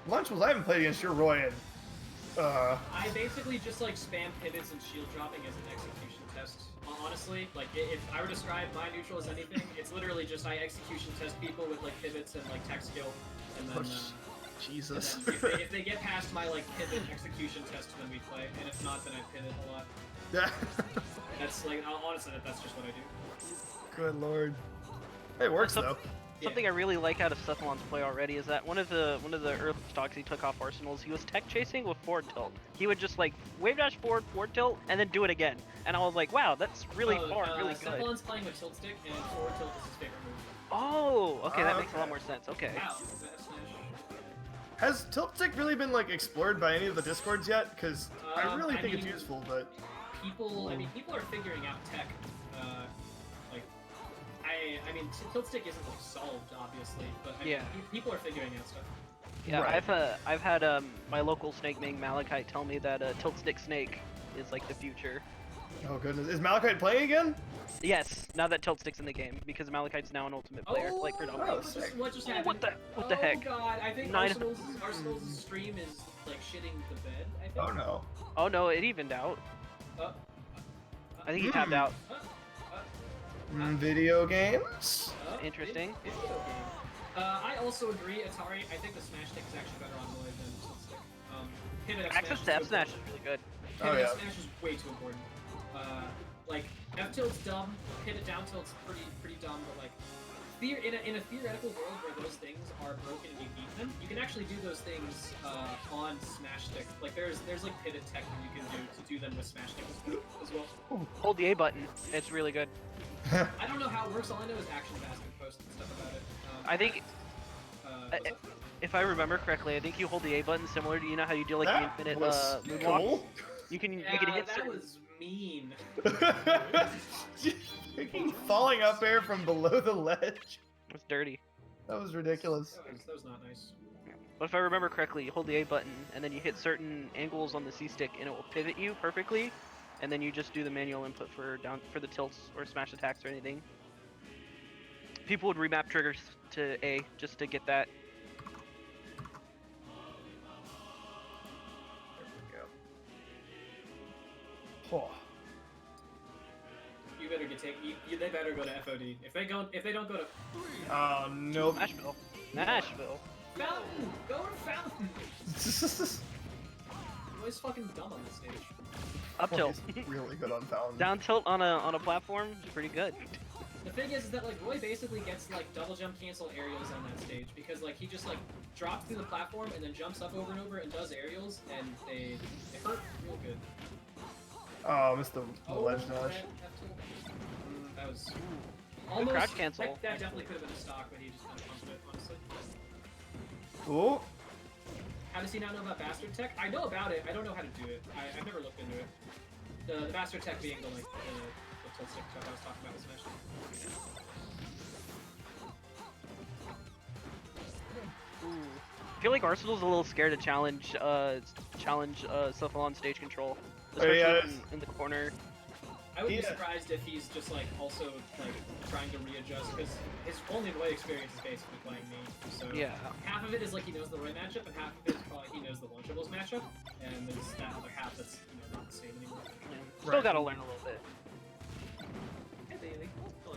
Lunchables, I haven't played against your Roy in I basically just like spam pivots and shield dropping as an execution test. Honestly, like if I were to describe my neutral as anything, it's literally just I execution test people with like pivots and like tech skill, and then. Jesus. And then if they get past my like pivot execution test, then we play, and if not, then I pivot a lot. Yeah. That's like honestly, that's just what I do. Good lord. It works Some- though. Something I really like out of Cephalon's play already is that one of the early stocks he took off Arsenals, he was tech chasing with forward tilt. He would just like wave dash forward tilt, and then do it again. And I was like, wow, that's really really good. Cephalon's playing with tilt stick, and forward tilt is his favorite move. Oh, okay, that makes a Okay. lot more sense. Okay. Wow, F smash. Has tilt stick really been like explored by any of the discords yet? Because I really I think it's mean- useful, but People are figuring out tech. Like, I mean, tilt stick isn't like solved, obviously, but I mean, Yeah. people are figuring out stuff. Yeah, Right. I've had my local snake named Malachite tell me that tilt stick snake is like the future. oh goodness, is Malachite playing again? Yes, now that tilt stick's in the game because Malachite's now an ultimate player, like predominantly. What just happened? What the heck? Oh god, I think Nine- Arsenal's stream is like shitting the bed. I think. Oh no. Oh no, it evened out. Uh, I think he tapped out. Video games? Interesting. Video game. I also agree, Atari. I think the smash stick is actually better on Roy than tilt stick. Pivot F Access to F smash is really good. Oh, Pivot yeah. F smash is way too important. Like F tilt's dumb, pivot down tilt's pretty dumb, but like in a theoretical world where those things are broken and you beat them, you can actually do those things on smash stick. Like there's like pivot tech that you can do to do them with smash stick as well. Hold the A button. It's really good. I don't know how it works. All I know is Action Basket post and stuff about it. I think what's up? if I remember correctly, I think you hold the A button similar to how you do like That the infinite was moonwalk. cool. You can Yeah, hit that certain. was mean. Falling up air from below the ledge. It's dirty. That was ridiculous. That was not nice. But if I remember correctly, you hold the A button and then you hit certain angles on the C stick and it will pivot you perfectly, and then you just do the manual input for the tilts or smash attacks or anything. People would remap triggers to A just to get that They better go to FOD. If they don't go to Oh, nope. Nashville. Nashville. Fountain, go to Fountain. Roy's fucking dumb on this stage. Up tilt. He's really good on Fountain. Down tilt on a platform is pretty good. The thing is that like Roy basically gets like double jump cancel aerials on that stage because like he just like drops through the platform and then jumps up over and over and does aerials and they hurt real good. Oh, missed the ledge notch. That was Good almost crouch cancel. That definitely could have been a stock, but he just kind of pumped it, honestly. Oh, How does he not know about Bastard Tech? I know about it. I don't know how to do it. I've never looked into it. The Bastard Tech being the tilt stick stuff I was talking about with Smash. I feel like Arsenal's a little scared to challenge Cephalon stage control, Oh, especially yeah. in the corner. I would be Yeah. surprised if he's just like also like trying to readjust because his only Roy experience is basically playing me. So Yeah. half of it is like he knows the Roy matchup, and half of it is probably he knows the Lunchables matchup, and there's that other half that's not the same anymore. Still Right. gotta learn a little bit. Hey baby. Hello.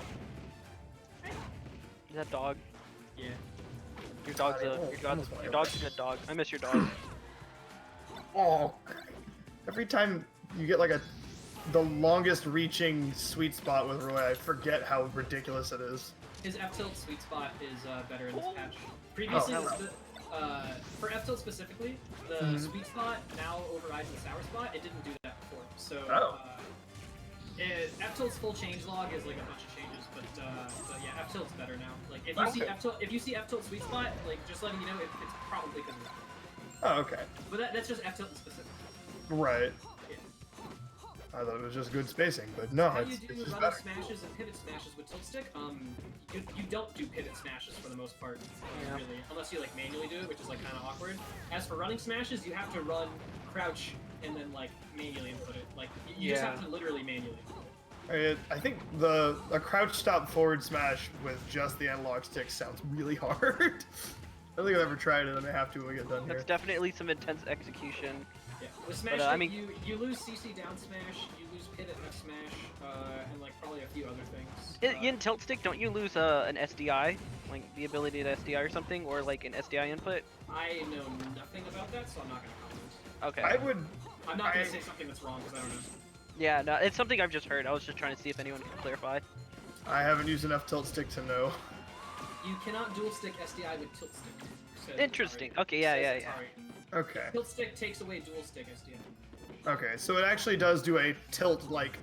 Is that dog? Yeah. Your dog's your dog's a good dog. I miss your dog. oh. Every time you get like the longest reaching sweet spot with Roy, I forget how ridiculous it is. His F tilt sweet spot is better in this patch. Previously, for F tilt specifically, the sweet spot now overrides the sour spot. It didn't do that before. So F tilt's full change log is like a bunch of changes, but yeah, F tilt's better now. Like if you see F tilt sweet spot, like just letting you know, it's probably because of that. Oh, okay. But that's just F tilt in specific. Right. Yeah. I thought it was just good spacing, but no, How it's you do just running better. smashes and pivot smashes with tilt stick? You don't do pivot smashes for the most part, really, unless you like manually do it, which is like kind of awkward. As for running smashes, you have to run, crouch, and then like manually input it. Like you just have to literally manually input it. I think a crouch stop forward smash with just the analog stick sounds really hard. I don't think I've ever tried it. I may have to when we get done That's here. definitely some intense execution. Yeah. With smash, But, I mean- you lose CC down smash, you lose pivot up smash, and like probably a few other things. In tilt stick, don't you lose an SDI, like the ability to SDI or something, or like an SDI input? I know nothing about that, so I'm not gonna comment. Okay. I'm not gonna say something that's wrong because I don't know. Yeah, no, it's something I've just heard. I was just trying to see if anyone could clarify. I haven't used enough tilt stick to know. You cannot dual stick SDI with tilt stick. says Interesting. Atari. Okay, yeah, Says yeah. Atari. Okay. Tilt stick takes away dual stick SDI. Okay, so it actually does do a tilt like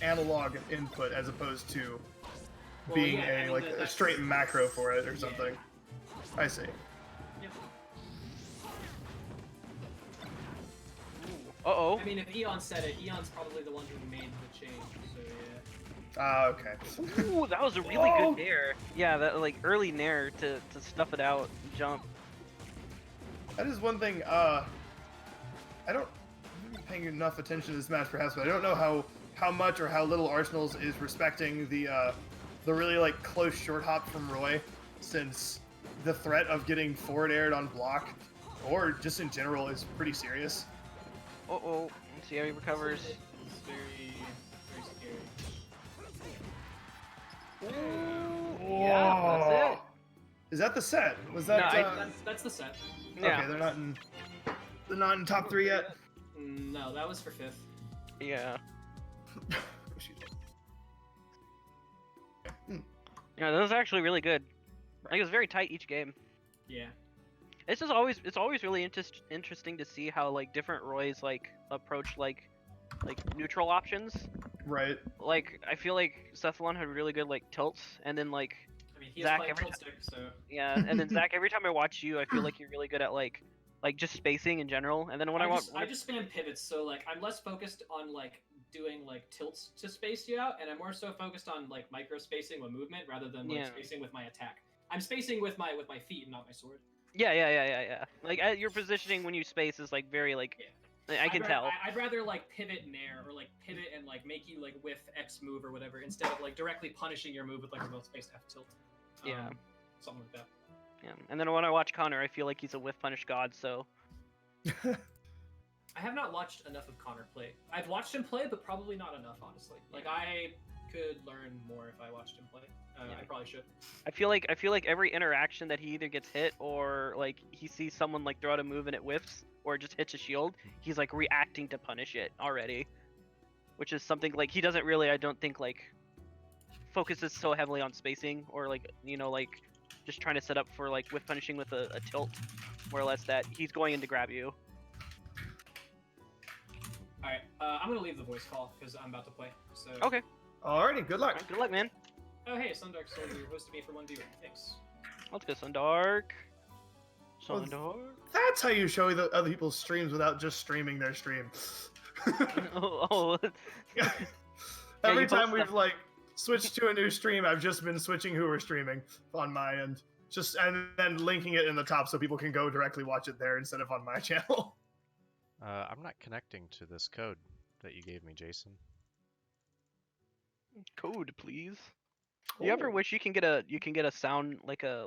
analog input as opposed to Well, being yeah, I mean, a that's- straight macro for it or something. I see. Yep. Uh-oh. I mean, if Eon said it, Eon's probably the one who made the change, so yeah. Ah, okay. Ooh, that was a really good nair. Yeah, that like early nair to stuff it out, and jump. That is one thing, I don't I'm not paying enough attention to this match perhaps, but I don't know how much or how little Arsenal's is respecting the really like close short hop from Roy, since the threat of getting forward aired on block, or just in general, is pretty serious. Uh-oh. Let's see how he recovers. It's very, very scary. Yeah, that's it. Is that the set? Was that? No, That's the set. Yeah. Okay, they're not in top 3 yet. No, that was for 5th. Yeah. Excuse me. Yeah, that was actually really good. Like, it was very tight each game. Yeah. It's always really interesting to see how like different Roys like approach like neutral options. Right. Like I feel like Cephalon had really good like tilts, and then like I mean, he's Zach, playing every tilt stick, so. yeah, and then Zach, every time I watch you, I feel like you're really good at like just spacing in general. And then when I just spam pivots, so like I'm less focused on like doing like tilts to space you out, and I'm more so focused on like micro spacing with movement rather than like spacing with my attack. I'm spacing with my feet and not my sword. Yeah. Like your positioning when you space is like very like I can tell. I'd rather like pivot nair or like pivot and like make you like whiff X move or whatever instead of like directly punishing your move with like a remote spaced F tilt. Yeah. Something like that. Yeah, and then when I watch Connor, I feel like he's a whiff punish god. So. I have not watched enough of Connor play. I've watched him play, but probably not enough, honestly. Like I could learn more if I watched him play. Yeah. I probably should. I feel like every interaction that he either gets hit or like he sees someone like throw out a move and it whiffs or just hits a shield, he's like reacting to punish it already, which is something like he doesn't really, I don't think, like focuses so heavily on spacing or like, you know, like just trying to set up for like whiff punishing with a tilt, more or less, that he's going in to grab you. All right, I'm gonna leave the voice call because I'm about to play. So. Okay. Alrighty, good luck. Alright, good luck, man. Oh hey, Sundark Soldier, you're hosting me for one viewer. Thanks. Let's go, Sundark. Well, Sundark. That's how you show the other people's streams without just streaming their stream. oh. Every you time host we've them. like switched to a new stream, I've just been switching who we're streaming on my end, just and then linking it in the top so people can go directly watch it there instead of on my channel. I'm not connecting to this code that you gave me, Jason. Code, please. You ever wish you can get a sound like a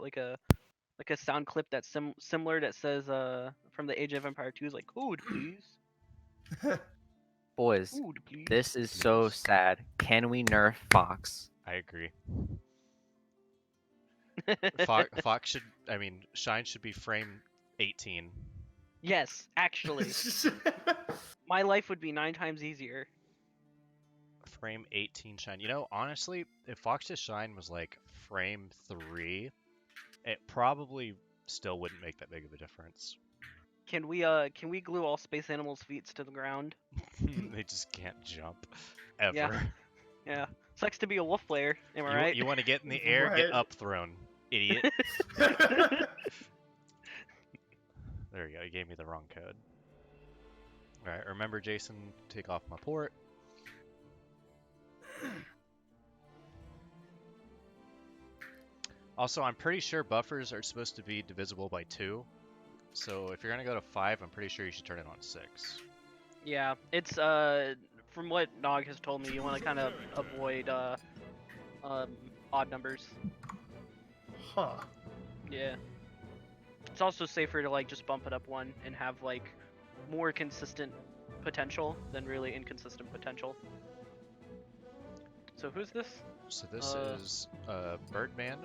sound clip that's similar that says from the Age of Empire 2 is like code, please. Boys, Code, please. this is so sad. Can we nerf Fox? I agree. Fox should, I mean, Shine should be frame 18. Yes, actually, my life would be 9 times easier. Frame 18 Shine. You know, honestly, if Fox's Shine was like frame 3, it probably still wouldn't make that big of a difference. Can we glue all space animals' feet to the ground? They just can't jump ever. Yeah. Yeah. Sucks to be a wolf player, am I right? You want to get in the air, Right. get up thrown, idiot. There we go. You gave me the wrong code. All right, remember, Jason, take off my port. Also, I'm pretty sure buffers are supposed to be divisible by 2. So if you're gonna go to 5, I'm pretty sure you should turn it on 6. Yeah, it's from what Nog has told me, you want to kind of avoid odd numbers. Huh. Yeah. It's also safer to like just bump it up 1 and have like more consistent potential than really inconsistent potential. So who's this? So this is Birdman,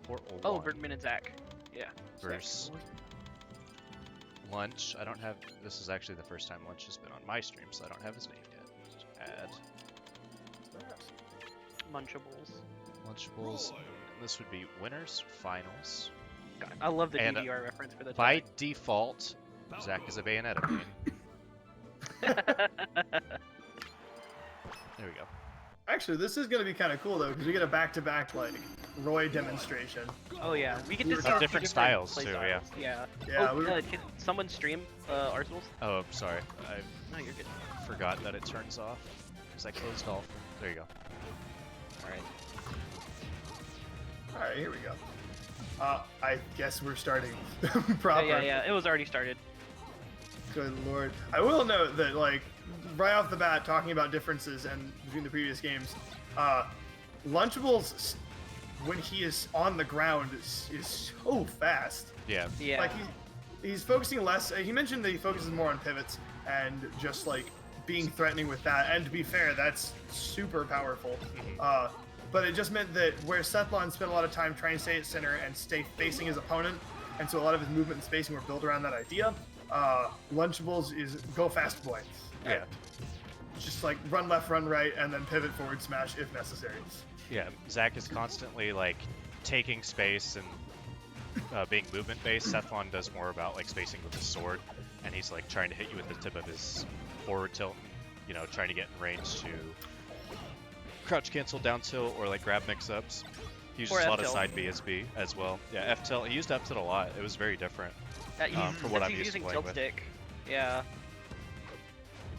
Portal Oh, 1 Birdman and Zach. Yeah. versus Lunch. I don't have. This is actually the first time Lunch has been on my stream, so I don't have his name yet. Add Munchables. Lunchables. And this would be winners, finals. God, I love the And, DDR reference for the By tag. default, Zach is a Bayonetta main. There we go. Actually, this is gonna be kind of cool though, because we get a back-to-back like Roy demonstration. Oh yeah, we get We to were see talking- different styles, play too, styles. Yeah. Yeah, Oh, we were- can someone stream Arsenals? Oh, I'm sorry. I No, you're good. forgot that it turns off because I closed all. There you go. All right. All right, here we go. I guess we're starting proper. Yeah. It was already started. Good lord. I will note that, like, right off the bat, talking about differences and between the previous games, Lunchables, when he is on the ground, is so fast. Yeah. Yeah. Like, he's focusing less. He mentioned that he focuses more on pivots and just, like, being threatening with that. And to be fair, that's super powerful. But it just meant that where Sethlon spent a lot of time trying to stay at center and stay facing his opponent, and so a lot of his movement and spacing were built around that idea, Lunchables is go fast boy. Yeah. Just like run left, run right, and then pivot forward smash if necessary. Yeah. Zach is constantly like taking space and being movement based. Sethlon does more about like spacing with his sword, and he's like trying to hit you with the tip of his forward tilt, you know, trying to get in range to crouch cancel down tilt or like grab mix ups. He uses Or a lot of F-tilt. side BSB as well. Yeah, F tilt. He used F tilt a lot. It was very different. For what Since I'm he's used to using playing tilt with. stick. Yeah.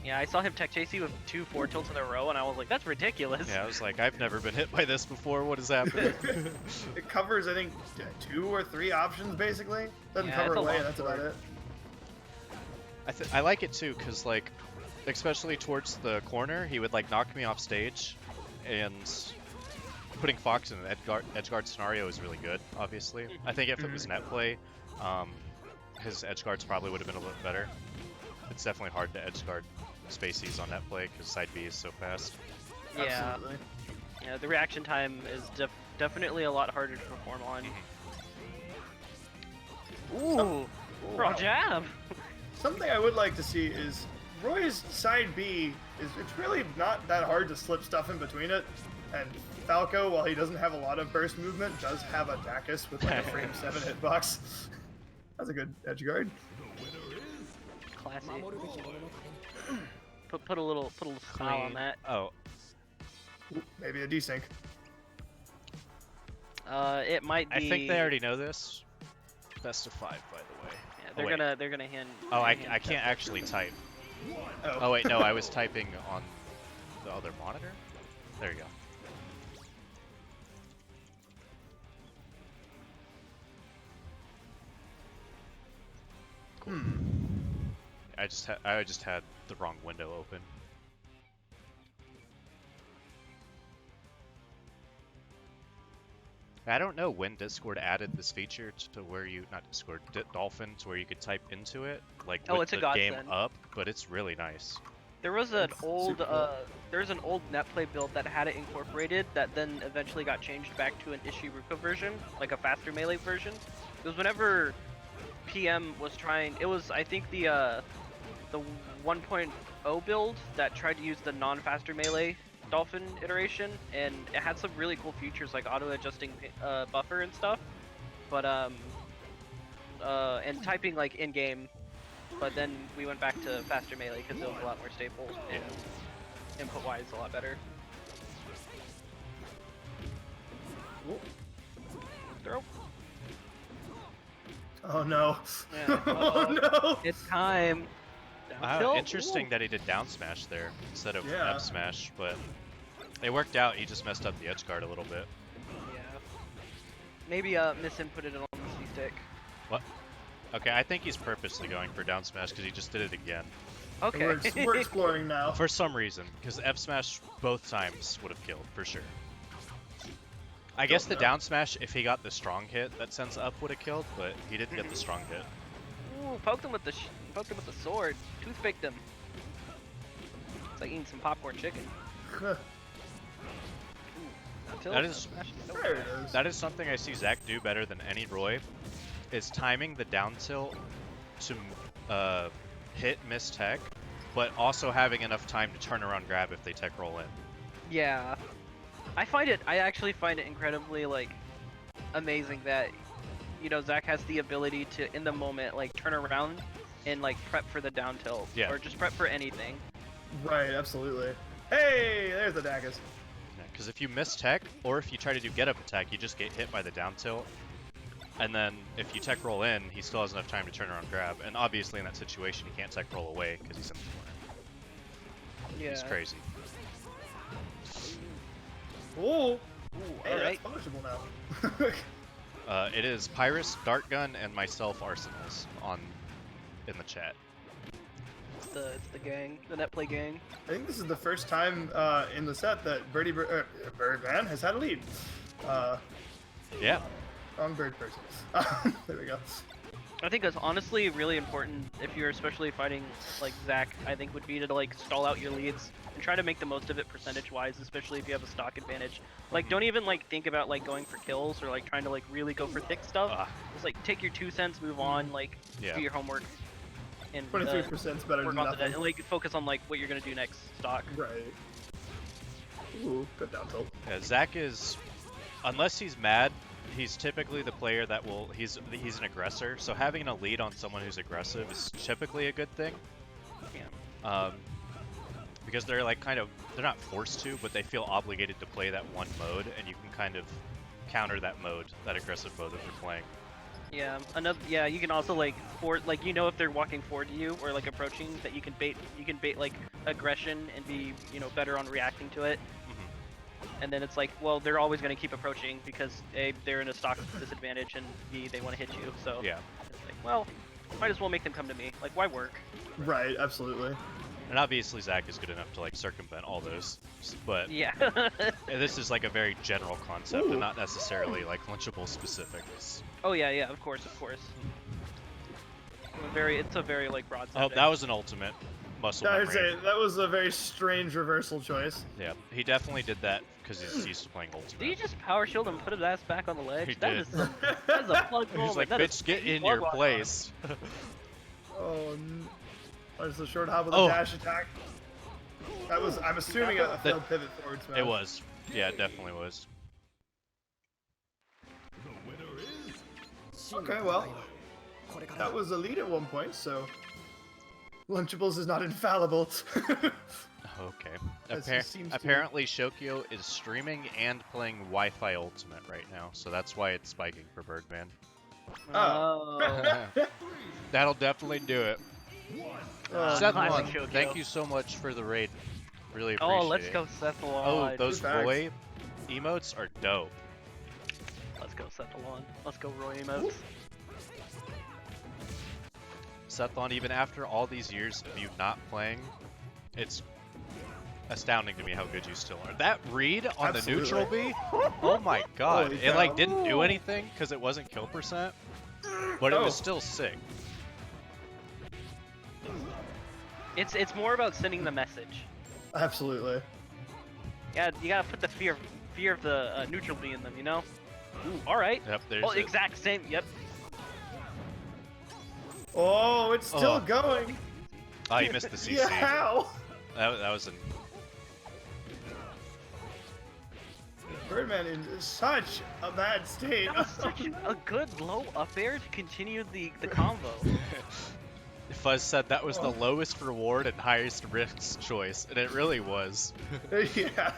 Yeah, I saw him tech chase you with 2 4 tilts in a row, and I was like, that's ridiculous. Yeah, I was like, I've never been hit by this before. What is happening? It covers, I think, 2 or 3 options basically. Doesn't Yeah, cover it's a away, long that's about sword. it. I like it too, cause like, especially towards the corner, he would like knock me off stage, and putting Fox in an edgeguard scenario is really good. Obviously, I think if it was net play, his edgeguards probably would have been a little better. It's definitely hard to edgeguard spacies on net play because side B is so fast. Yeah. Absolutely. Yeah, the reaction time is definitely a lot harder to perform on. Ooh, raw wow. jab. Something I would like to see is Roy's side B it's really not that hard to slip stuff in between it. And Falco, while he doesn't have a lot of burst movement, does have a Dacus with like a frame 7 hitbox. That's a good edge guard. Classic. Put a little smile on that. Oh, Ooh, maybe a desync. It might be. I think they already know this. Best of 5, by the way. Yeah, they're gonna hand. Oh, I can't actually type. Oh wait, no, I was typing on the other monitor. There you go. Cool. I just had the wrong window open. I don't know when Discord added this feature to where you, not Discord, Dolphin, to where you could type into it, like with it's a the game godsend. up, but it's really nice. There was an That's old super cool. there's an old Netplay build that had it incorporated that then eventually got changed back to an Ishiruka version, like a faster melee version. It was whenever PM was trying. It was I think the 1.0 build that tried to use the non-faster melee Dolphin iteration, and it had some really cool features like auto-adjusting buffer and stuff. But and typing like in-game. But then we went back to faster melee because it was a lot more stable and input-wise a lot better. Throw. Oh no. Yeah. Oh no. It's time. Wow, Tilt. interesting Ooh. that he did down smash there instead of Yeah. up smash, but it worked out. He just messed up the edge guard a little bit. Yeah. Maybe misinputted it on the C-stick. What? Okay, I think he's purposely going for down smash because he just did it again. Okay. We're exploring now. For some reason, because F smash both times would have killed, for sure. I guess the know. down smash, if he got the strong hit that sends up, would have killed, but he didn't get the strong hit. Ooh, poked him with the sword. Toothpicked him. It's like eating some popcorn chicken. That is- There it is. That is something I see Zach do better than any Roy, is timing the down tilt to hit miss tech, but also having enough time to turn around grab if they tech roll in. Yeah. I actually find it incredibly, like, amazing that, you know, Zach has the ability to, in the moment, like, turn around and, like, prep for the down tilt. Yeah. Or just prep for anything. Right, absolutely. Hey, there's the Dacus. Because if you miss tech, or if you try to do get up attack, you just get hit by the down tilt. And then if you tech roll in, he still has enough time to turn around grab. And obviously in that situation, he can't tech roll away because he's in the corner. Yeah. It's crazy. Oh, hey, alright. that's punishable now. It is Pyrus, Dart Gun, and myself Arsenals in the chat. It's the gang, the Netplay gang. I think this is the first time in the set that Birdman has had a lead. Yeah. Wrong bird person. There we go. I think that's honestly really important if you're especially fighting like Zach. I think would be to like stall out your leads and try to make the most of it percentage-wise, especially if you have a stock advantage. Like, don't even like think about like going for kills or like trying to like really go for thick stuff. Just like take your 2 cents, move on, like Yeah. do your homework, and 23% is better work than on the nothing. and like focus on like what you're gonna do next stock. Right. Ooh, good down tilt. Yeah, Zach is, unless he's mad, he's typically the player that will, he's an aggressor, so having a lead on someone who's aggressive is typically a good thing. Yeah. Because they're like kind of, they're not forced to, but they feel obligated to play that one mode, and you can kind of counter that mode, that aggressive mode that they're playing. Yeah, yeah, you can also like like you know if they're walking forward to you or like approaching that you can bait like aggression and be, you know, better on reacting to it. And then it's like, well, they're always going to keep approaching because A, they're in a stock disadvantage, and B, they want to hit you. So Yeah. it's like, well, might as well make them come to me. Like, why work? Right, absolutely. And obviously Zach is good enough to like circumvent all those, but Yeah. this is like a very general concept Ooh. and not necessarily like lunchable specifics. Oh yeah, yeah, of course. It's a very like broad Oh, subject. that was an ultimate. muscle I would memory. say that was a very strange reversal choice. Yeah, he definitely did that because he's used to playing Did he Ultimate. just power shield and put his ass back on the ledge? He That did. is some. That is a plug He's moment. like, That is bitch, get he in plug your walked on him. place. Oh, there's the short hop with Oh. the dash attack. That was, I'm assuming, a failed pivot forward smash. It was. Yeah, it definitely was. The winner is Okay, well, that was a lead at one point, so Lunchables is not infallible. Okay. As he seems to be. Apparently, Shokyo is streaming and playing Wi-Fi Ultimate right now, so that's why it's spiking for Birdman. Oh. That'll definitely do it. Classic Sethlon, Shokyo. thank you so much for the raid. Really appreciate it. Oh, let's go Sethlon. Oh, those Facts. Roy emotes are dope. Let's go Sethlon. Let's go Roy emotes. Sethlon, even after all these years of you not playing, it's astounding to me how good you still are. That read on Absolutely. the neutral B, oh my god. Holy It like cow. didn't do anything because it wasn't kill percent, but it was still sick. It's more about sending the message. Absolutely. Yeah, you gotta put the fear of the neutral B in them, you know? Ooh, all right. Yep, there's Oh, it. exact same. Yep. Oh, it's still Oh. going. Oh, you missed the CC. Yeah, how? That was an... Birdman in such a bad state. That was such a good low up air to continue the combo. Fuzz said that was the lowest reward and highest risk choice, and it really was. Yeah.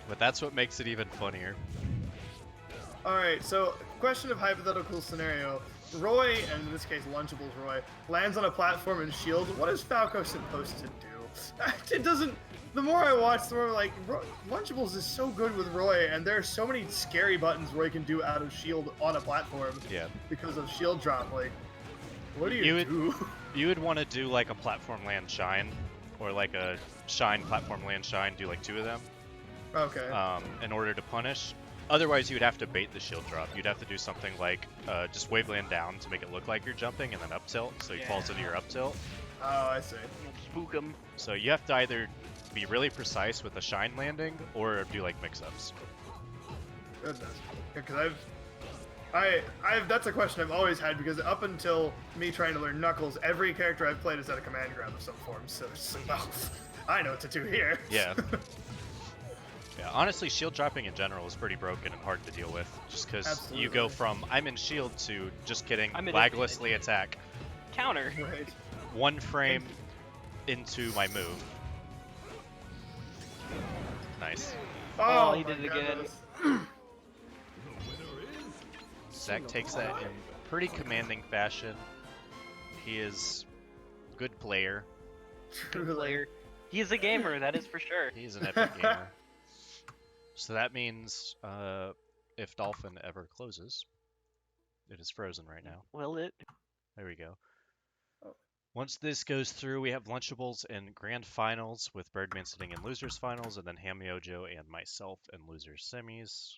But that's what makes it even funnier. Alright, so question of hypothetical scenario. Roy, and in this case Lunchables Roy, lands on a platform and shield. What is Falco supposed to do? It doesn't... The more I watch, the more like, Lunchables is so good with Roy, and there are so many scary buttons Roy can do out of shield on a platform Yeah. because of shield drop. Like, what do You you would- do? You would want to do like a platform land shine, or like a shine platform land shine, do like 2 of them, Okay. in order to punish. Otherwise, you would have to bait the shield drop. You'd have to do something like just wave land down to make it look like you're jumping, and then up tilt, so he falls into your up tilt. Oh, I see. Spook him. So you have to either be really precise with a shine landing, or do like mix-ups. Goodness. Because that's a question I've always had, because up until me trying to learn Knuckles, every character I've played has had a command grab of some form, so it's like, well, I know what to do here. Yeah. Yeah, honestly, shield dropping in general is pretty broken and hard to deal with, just because you go from I'm in shield to just kidding, I'm in laglessly attack. Counter. Right. 1 frame into my move. Nice. Oh, he my did it again. goodness. Zach takes that in pretty commanding fashion. He is a good player. Good player. He's a gamer, that is for sure. He's an epic gamer. So that means if Dolphin ever closes, it is frozen right now. Will it? There we go. Oh. Once this goes through, we have Lunchables in grand finals with Birdman sitting in losers finals, and then Hamiojo and myself in losers semis.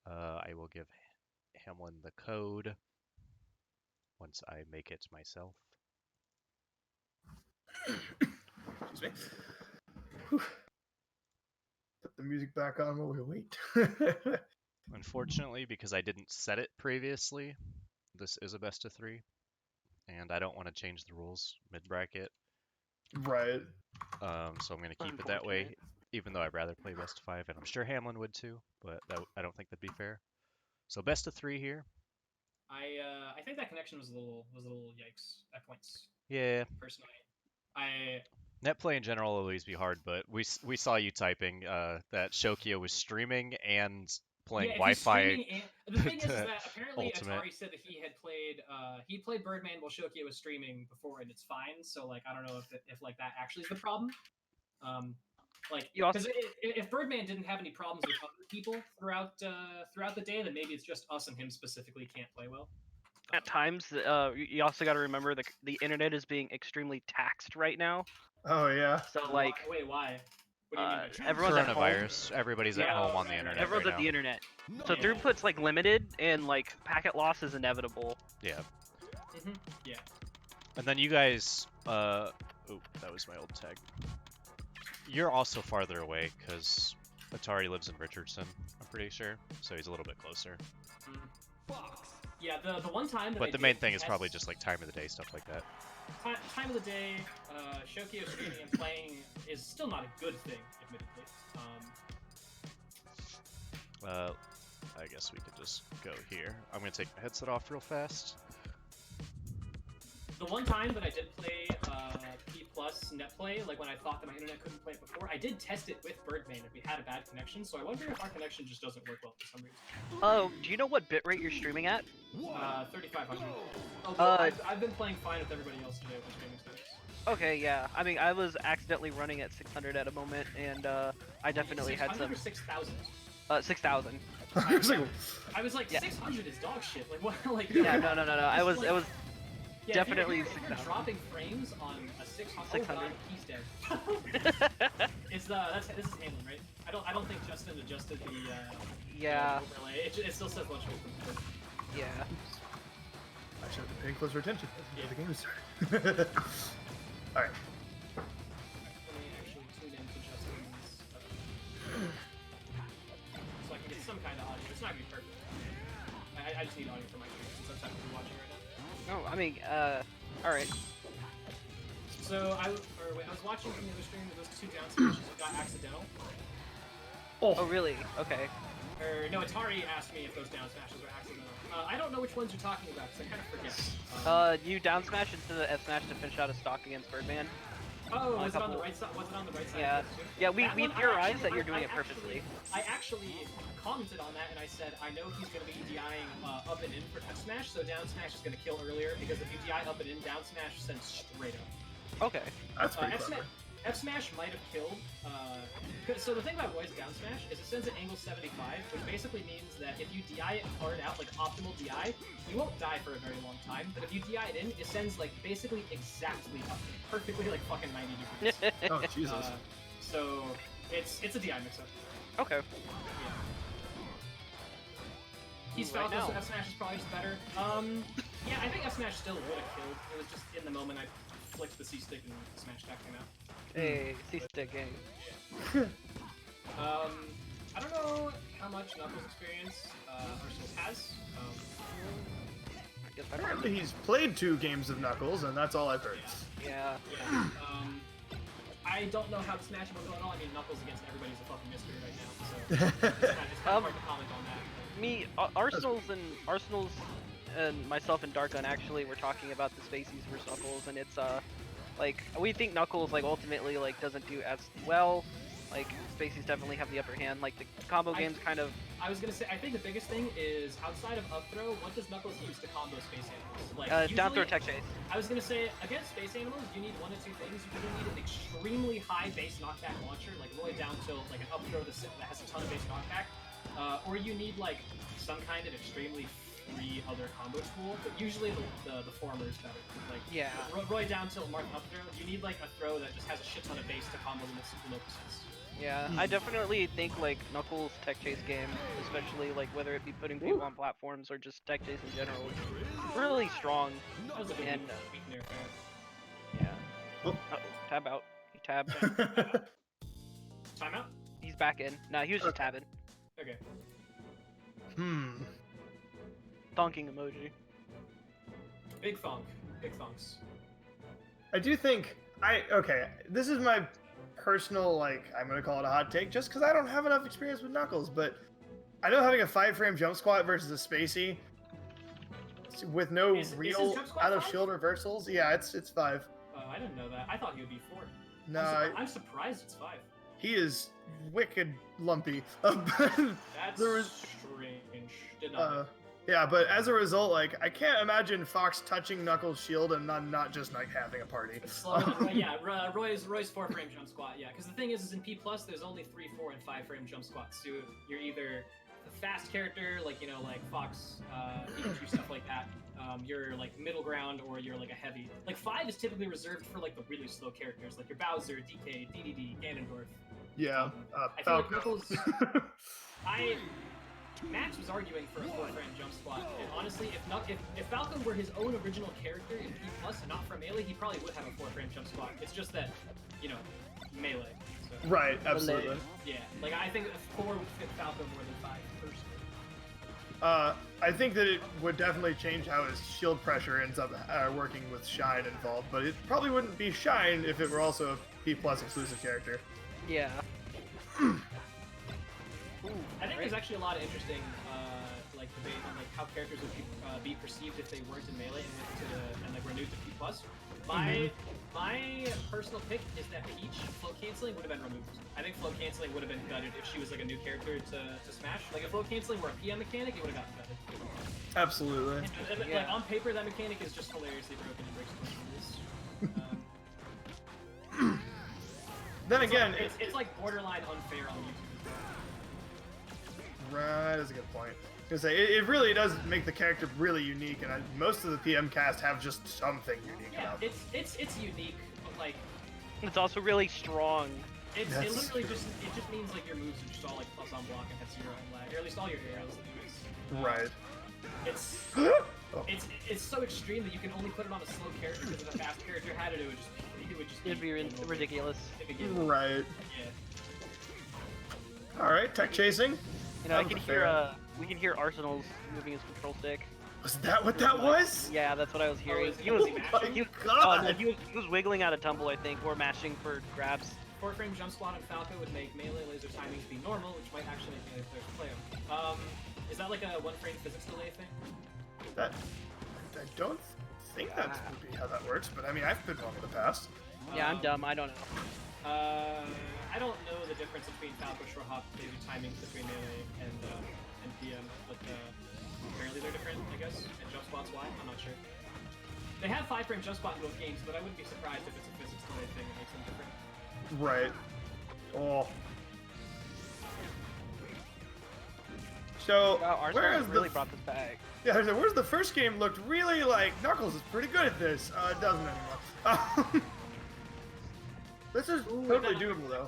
I will give Hamlin the code once I make it myself. Excuse me. Whew. Put the music back on while we wait. Unfortunately, because I didn't set it previously, this is a best of 3, and I don't want to change the rules mid-bracket. Right. So I'm going to keep it that way, even though I'd rather play best of 5, and I'm sure Hamlin would too, but I don't think that'd be fair. So best of 3 here. I think that connection was a little yikes at points. Yeah. Personally, Netplay in general will always be hard, but we saw you typing that Shokyo was streaming and playing yeah, if he's Wi-Fi. streaming and, the thing is that apparently Ultimate. Atari said that he played Birdman while Shokyo was streaming before, and it's fine. So like I don't know if like that actually is the problem. Like You also- because if Birdman didn't have any problems with other people throughout the day, then maybe it's just us and him specifically can't play well. At times, you also got to remember the internet is being extremely taxed right now. Oh yeah. So like, wait, why? What do you mean? by that? everyone's at home. Coronavirus. Everybody's at Yeah, home on the right, internet Everyone's right at now. the internet, so Yeah. throughput's like limited, and like packet loss is inevitable. Yeah. Yeah. And then you guys, oh, that was my old tag. You're also farther away because Atari lives in Richardson, I'm pretty sure, so he's a little bit closer. Fox. Yeah, the one time that But I the did main thing is test probably just like time of the day, stuff like that. time of the day, Shokio streaming and playing is still not a good thing, admittedly. I guess we could just go here. I'm gonna take my headset off real fast. The one time that I did play P Plus Netplay, like when I thought that my internet couldn't play it before, I did test it with Birdman and we had a bad connection, so I wonder if our connection just doesn't work well for some reason. Oh, do you know what bitrate you're streaming at? 3500. Although I've been playing fine with everybody else today with streaming settings. Okay, yeah. I mean, I was accidentally running at 600 at a moment, and I definitely had some. 6,000. 6,000. I was like, Yeah. 600 is dog shit. Like what? Like Yeah, no. I was, like, it was yeah, definitely if you're 6,000. dropping frames on a 600. 600. Oh god, he's dead. It's this is Hamlin, right? I don't think Justin adjusted the Yeah. overlay. It still says much more. Yeah. I should have been paying closer attention before the game started. All right. Let me actually tune into Justin's so I can get some kind of audio. It's not gonna be perfect. I just need audio for my stream since I'm technically watching right now. No, I mean, all right. So I was watching from the other stream. Those two down smashes got accidental. Oh, really? Okay. Or no, Atari asked me if those down smashes were accidental. I don't know which ones you're talking about because I kind of forget. You down smash into the F smash to finish out a stock against Birdman. Oh, a was it on the couple- right side? Was it on the right side? Yeah. of this too? Yeah, we That one, I theorized actually- that you're doing I it perfectly. I actually commented on that and I said I know he's going to be DIing up and in for F smash, so down smash is going to kill earlier because if you DI up and in, down smash sends straight up. Okay. That's pretty clever. F smash might have killed. So the thing about Roy's down smash is it sends at angle 75, which basically means that if you DI it hard out, like optimal DI, you won't die for a very long time. But if you DI it in, it sends like basically exactly up, perfectly like fucking 90 degrees. Oh Jesus. So it's a DI mix-up. Okay. Yeah. He's Right Falco, so now. F smash is probably just better. Yeah, I think F smash still would have killed. It was just in the moment I flicked the C stick and the smash attack came out. Hey, C-stick gang. I don't know how much Knuckles experience Arsenal has. I guess I Apparently he's played 2 games of Knuckles, and that's all I've heard. Yeah. Yeah. I don't know how the Smash is going on. I mean, Knuckles against everybody's a fucking mystery right now, so it's kind of hard to comment on that. Me, Arsenal's and myself and Darkgun actually were talking about the Spaceys versus Knuckles, and it's like we think Knuckles like ultimately like doesn't do as well. Like Spaceys definitely have the upper hand. Like the combo games kind of. I was gonna say, I think the biggest thing is outside of up throw, what does Knuckles use to combo Space Animals? Like Down throw usually- tech chase. I was gonna say, against Space Animals, you need one of two things. You either need an extremely high base knockback launcher, like really down tilt, like an up throw that has a ton of base knockback, or you need like some kind of extremely free other combo tool. But usually the former is better. Like Yeah. Roy down tilt, Mark up throw. You need like a throw that just has a shit ton of base to combo them with super low percents. Yeah, I definitely think like Knuckles tech chase game, especially like whether it be putting people on platforms or just tech chase in general, is really strong. That was a big And weak nerf there. yeah. Oh. Uh-oh, tab out. He tabbed. Timeout? He's back in. Nah, he was just tabbing. Okay. Thonking emoji. Big thunk. Big thunks. I do think okay, this is my personal, like, I'm gonna call it a hot take just because I don't have enough experience with Knuckles, but I know having a 5-frame jump squat versus a Spacey with no Is his real jump squat out of 5? shield reversals, yeah, it's 5. Oh, I didn't know that. I thought he would be 4. No, I'm surprised it's 5. he is wicked lumpy. That's There was- strange. Did not know. Yeah, but as a result, like, I can't imagine Fox touching Knuckles' shield and not just like having a party. It's slow enough. Yeah, Roy's 4-frame jump squat. Yeah, because the thing is in P plus there's only 3, 4, and 5-frame jump squats. So you're either a fast character, like like Fox, Pikachu, stuff like that. You're like middle ground, or you're like a heavy. Like 5 is typically reserved for like the really slow characters, like your Bowser, DK, DDD, Ganondorf. Yeah, I feel like Falco. Knuckles. Max was arguing for a 4-frame jump squat, and honestly, if Falcon were his own original character in P+, and not from Melee, he probably would have a 4-frame jump squat. It's just that, you know, Melee. So. Right, absolutely. Yeah, like I think a 4 would fit Falcon more than 5, personally. I think that it would definitely change how his shield pressure ends up working with Shine involved, but it probably wouldn't be Shine if it were also a P+ exclusive character. Yeah. I think there's actually a lot of interesting like debate on like how characters would be perceived if they weren't in Melee and like were new to P+. My personal pick is that Peach float canceling would have been removed. I think float canceling would have been gutted if she was like a new character to Smash. Like if float canceling were a PM mechanic, it would have gotten gutted. Absolutely. And, like on paper, that mechanic is just hilariously broken and breaks too much rules. Then again, it's like borderline unfair on YouTube. Right, that's a good point. Because it really does make the character really unique, and most of the PM cast have just something unique Yeah, about them. it's unique, but like It's also really strong. it literally just means like your moves are just all like plus on block and have 0 on lag, or at least all your arrows anyways. Right. It's so extreme that you can only put it on a slow character because if a fast character had it, It'd be ridiculous. Right. Yeah. All right, tech chasing. You know, I That can was hear fair. we can hear Arsenal's moving his control stick. Was that what that was? Yeah, that's what I was hearing. is he He was, mashing? he was, God. no, he was wiggling out of tumble, I think, or mashing for grabs. 4-frame jump squat on Falco would make melee laser timings be normal, which might actually make melee players play him. Is that like a 1-frame physics delay thing? That I don't think that would be how that works, but I mean I've been wrong in the past. Yeah, I'm dumb. I don't know. I don't know the difference between Falco short hop laser timings between melee and PM, but apparently they're different, I guess. And jump squats, why? I'm not sure. They have 5-frame jump squat in both games, but I wouldn't be surprised if it's a physics delay thing that makes them different. Right. Oh. So Wow, where Arsenal is really the brought this back. yeah? Where's the first game looked really like Knuckles is pretty good at this. It doesn't anymore. This is totally doable though.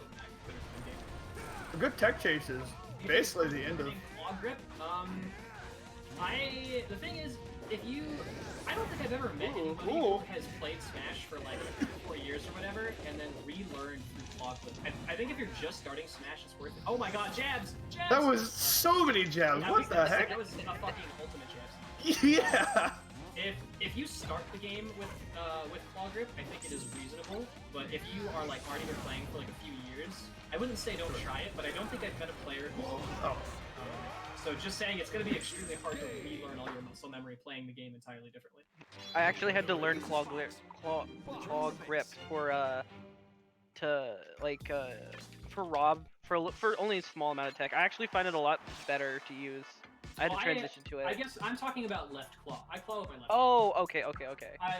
A good tech chase is basically the end of. Claw grip. The thing is, I don't think I've ever met anybody who has played Smash for like 4 years or whatever, and then relearned through claw grip. I think if you're just starting Smash, it's worth it. Oh my God, jabs! Jabs! That was so many jabs. What the heck? That was a fucking ultimate jabs. Yeah. If you start the game with claw grip, I think it is reasonable. But if you are like already been playing for like a few years, I wouldn't say don't try it, but I don't think I've met a player who. Oh. So just saying, it's going to be extremely hard to relearn all your muscle memory playing the game entirely differently. I actually had to learn claw grip for Rob for only a small amount of tech. I actually find it a lot better to use. I had to transition to it. I guess I'm talking about left claw. I claw with my left. Oh, okay.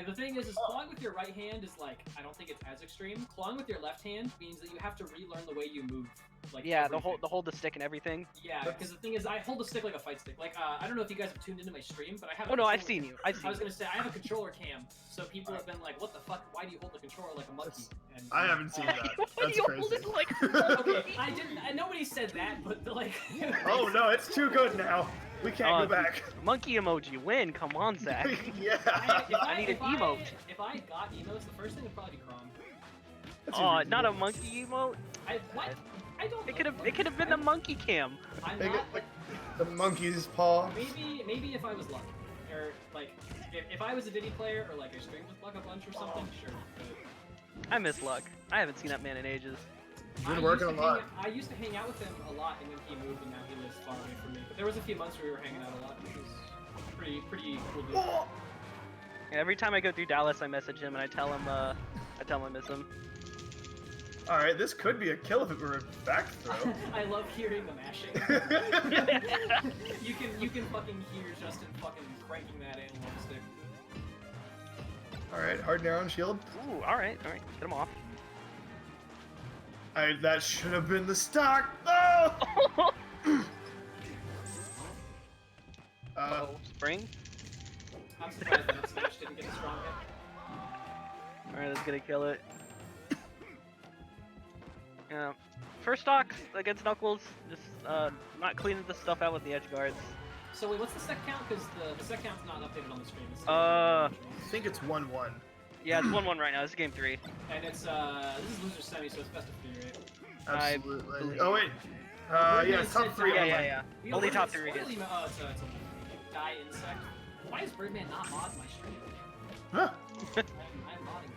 The thing is clawing with your right hand is like, I don't think it's as extreme. Clawing with your left hand means that you have to relearn the way you move. Like yeah, everything. the hold the stick and everything. Yeah, because the thing is, I hold the stick like a fight stick. Like, I don't know if you guys have tuned into my stream, but I have. Oh no, I've seen you. I was gonna say I have a controller cam, so people have been like, "What the fuck? Why do you hold the controller like a monkey?" And, I haven't seen that. That's you crazy. hold it like Okay, I didn't. Nobody said that, but like. Oh no, it's too good now. We can't go back. Monkey emoji win. Come on, Zach. Yeah. I need an emote. If I got emotes, the first thing would probably be Crom. Oh, not a monkey emote. What? I don't. It could have been the monkey cam. I'm Make not. it like the monkey's paw. Maybe if I was lucky, or like if I was a Diddy player, or like I streamed with Luck a bunch or something, sure. But I miss Luck. I haven't seen that man in ages. Been working a lot. I used to hang out with him a lot, and then he moved, and now he lives far away from me. But there was a few months where we were hanging out a lot, which was pretty cool. Dude. Oh! Yeah, every time I go through Dallas, I message him and I tell him I miss him. All right, this could be a kill if it were a back throw. I love hearing the mashing. you can fucking hear Justin fucking cranking that analog stick. All right, hard nair on shield. Ooh, all right, get him off. That should have been the stock. Oh! Spring. I'm surprised that Smash didn't get a strong hit. All right, that's gonna kill it. Yeah. first stock against Knuckles, just not cleaning the stuff out with the edge guards. So wait, what's the sec count? Because the sec count's not updated on the screen. It's I think it's 1-1. Yeah, it's 1-1 right now. This is game 3. and it's this is loser semi, so it's best of 3, right? Absolutely. Oh wait. Birdman Yeah, it's top said 3. Yeah. We Only already- top 3 spoil is. email- Oh, it's a die insect. Why is Birdman not mod my stream? Huh. I'm modding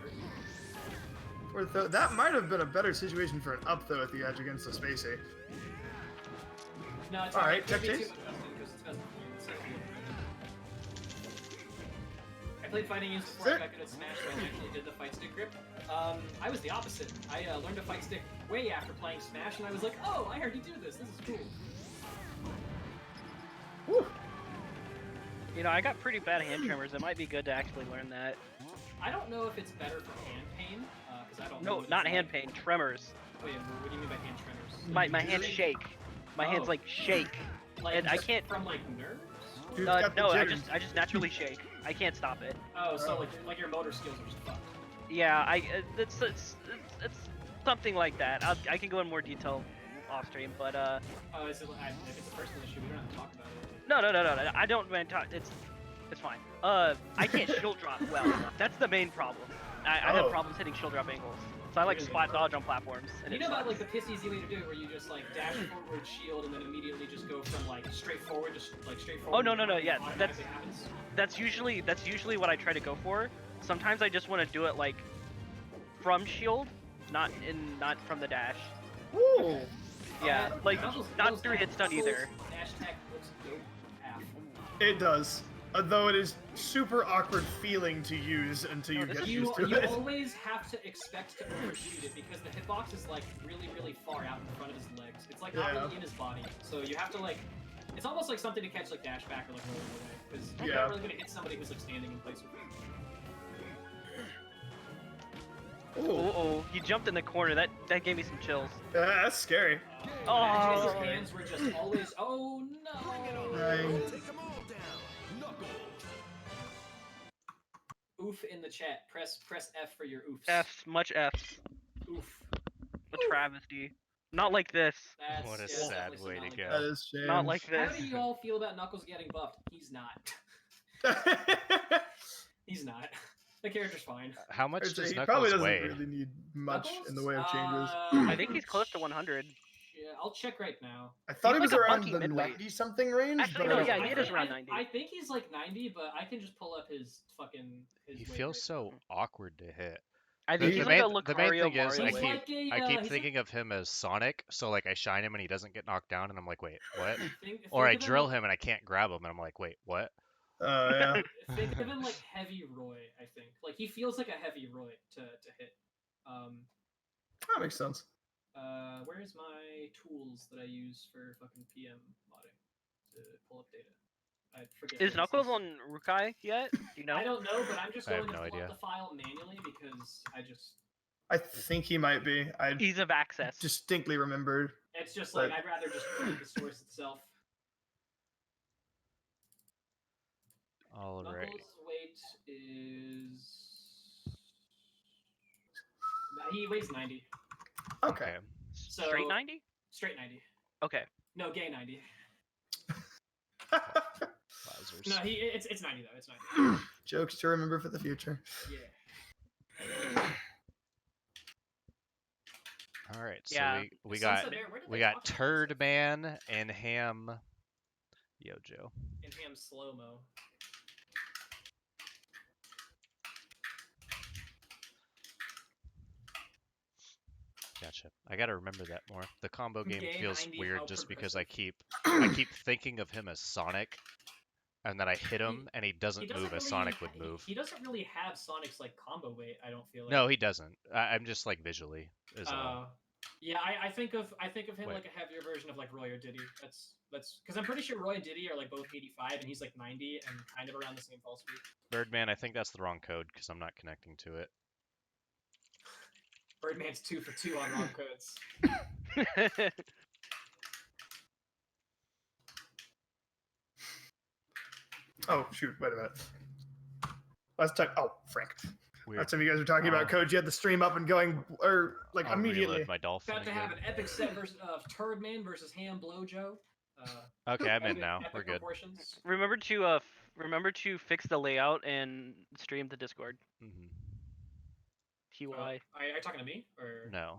Birdman. That might have been a better situation for an up though at the edge against the Spacey. No, it's Alright, it could be tech too chase. much Justin, because it's best of 3. It's like I played fighting games before I got good at Smash, so I actually did the fight stick grip. I was the opposite. I learned a fight stick way after playing Smash, and I was like, oh, I already do this. This is cool. Woo. You know, I got pretty bad hand tremors. It might be good to actually learn that. I don't know if it's better for hand pain, because I don't know. No, what not it's hand like. pain, tremors. Wait, what do you mean by hand tremors? My hands shake. My hands Oh. like shake. Like, and I just can't- from like nerves? Dude's got the No, I jitters. just naturally shake. I can't stop it. Oh, so like your motor skills are just fucked. Yeah, it's something like that. I can go in more detail off stream, but Oh, is it, if it's a personal issue, we don't have to talk about it. no. I don't want to talk. It's fine. I can't shield drop well. That's the main problem. I Oh. have problems hitting shield drop angles. So I like Really? spot dodge on platforms. And You it know about sucks. like the piss easy way to do it, where you just like dash forward, shield, and then immediately just go from like straight forward, just like straight forward. Oh, no, yeah, automatically that's- happens. That's usually what I try to go for. Sometimes I just want to do it like from shield, not from the dash. Woo. Yeah, like Knuckles- not Knuckles through hit stun Knuckles either. Dash tech looks dope. Half. It does. Though it is super awkward feeling to use until you No, this get is- used to You it. always have to expect to overshoot it because the hitbox is like really far out in front of his legs. It's like not Yeah. really in his body, so you have to like. It's almost like something to catch like dash back or like rolling away because you're Yeah. not really gonna hit somebody who's like standing in place with you. Oh, he jumped in the corner. That gave me some chills. That's scary. Imagine Oh. his hands were just always. Oh no! Right. Oof in the chat. Press F for your oofs. F's, much F's. Oof. A travesty. Not like this. That's What a yeah, sad definitely way to not like go. That is shame. Not like How this. do you all feel about Knuckles getting buffed? He's not. He's not. The character's fine. How much I'd say does he probably Knuckles doesn't weigh? really need much Knuckles? in the way of changes. I think he's close to 100. Yeah, I'll check right now. I thought he's he was like a around monkey the midweight. 90-something range, Actually, but no, I don't yeah, know. he is around 90. I think he's like 90, but I can just pull up his fucking. His He weight feels right so awkward to hit. I think The he's main- like a the main Lucario thing is, Mario I He's keep- weight. like a, I keep he's thinking of him as Sonic, so like I shine him and he doesn't get knocked down, and I'm like, wait, what? think Or I of drill like, him and I can't grab him, and I'm like, wait, what? Oh, yeah. Think of him like heavy Roy. I think like he feels like a heavy Roy to hit. That makes sense. Where's my tools that I use for fucking PM modding to pull up data? I forget. Is where this Knuckles on Rukai yet? Do you know? I don't know, but I'm just I have going to no pull idea. up the file manually because I think he might be. I Ease of access. distinctly remembered. it's just like But- I'd rather just read the source itself. All right. Knuckles' weight is. He weighs 90. Okay. So Straight 90? Straight 90. Okay. No, gay 90. Wowzers. No, it's 90 though. It's 90. Jokes to remember for the future. Yeah. All right, so Yeah. we Sunset got Bear, where did we they got talk about Turd this? Man and Ham Yojo. In ham slow mo. Gotcha. I gotta remember that more. The combo game Gay feels 90, weird how just because progressive. I keep thinking of him as Sonic, and then I hit him and he doesn't move as Sonic would move. He doesn't really have Sonic's like combo weight. I don't feel like. No, he doesn't. I'm just like visually is all. Yeah, I think of him Wait. like a heavier version of like Roy or Diddy. That's because I'm pretty sure Roy and Diddy are like both 85 and he's like 90 and kind of around the same fall speed. Birdman, I think that's the wrong code because I'm not connecting to it. Birdman's 2 for 2 on wrong codes. Oh, shoot. Wait a minute. Last time. Oh, Frank. Weird. Last time you guys were talking about Code, you had the stream up and going, or like I'll immediately. reload my dolphin About to again. have an epic set versus Turdman versus Ham Blowjo. Okay, I'm in Epic- now. epic We're good. proportions. Remember to fix the layout and stream the Discord. Hmm. TY. Are you talking to me or? No,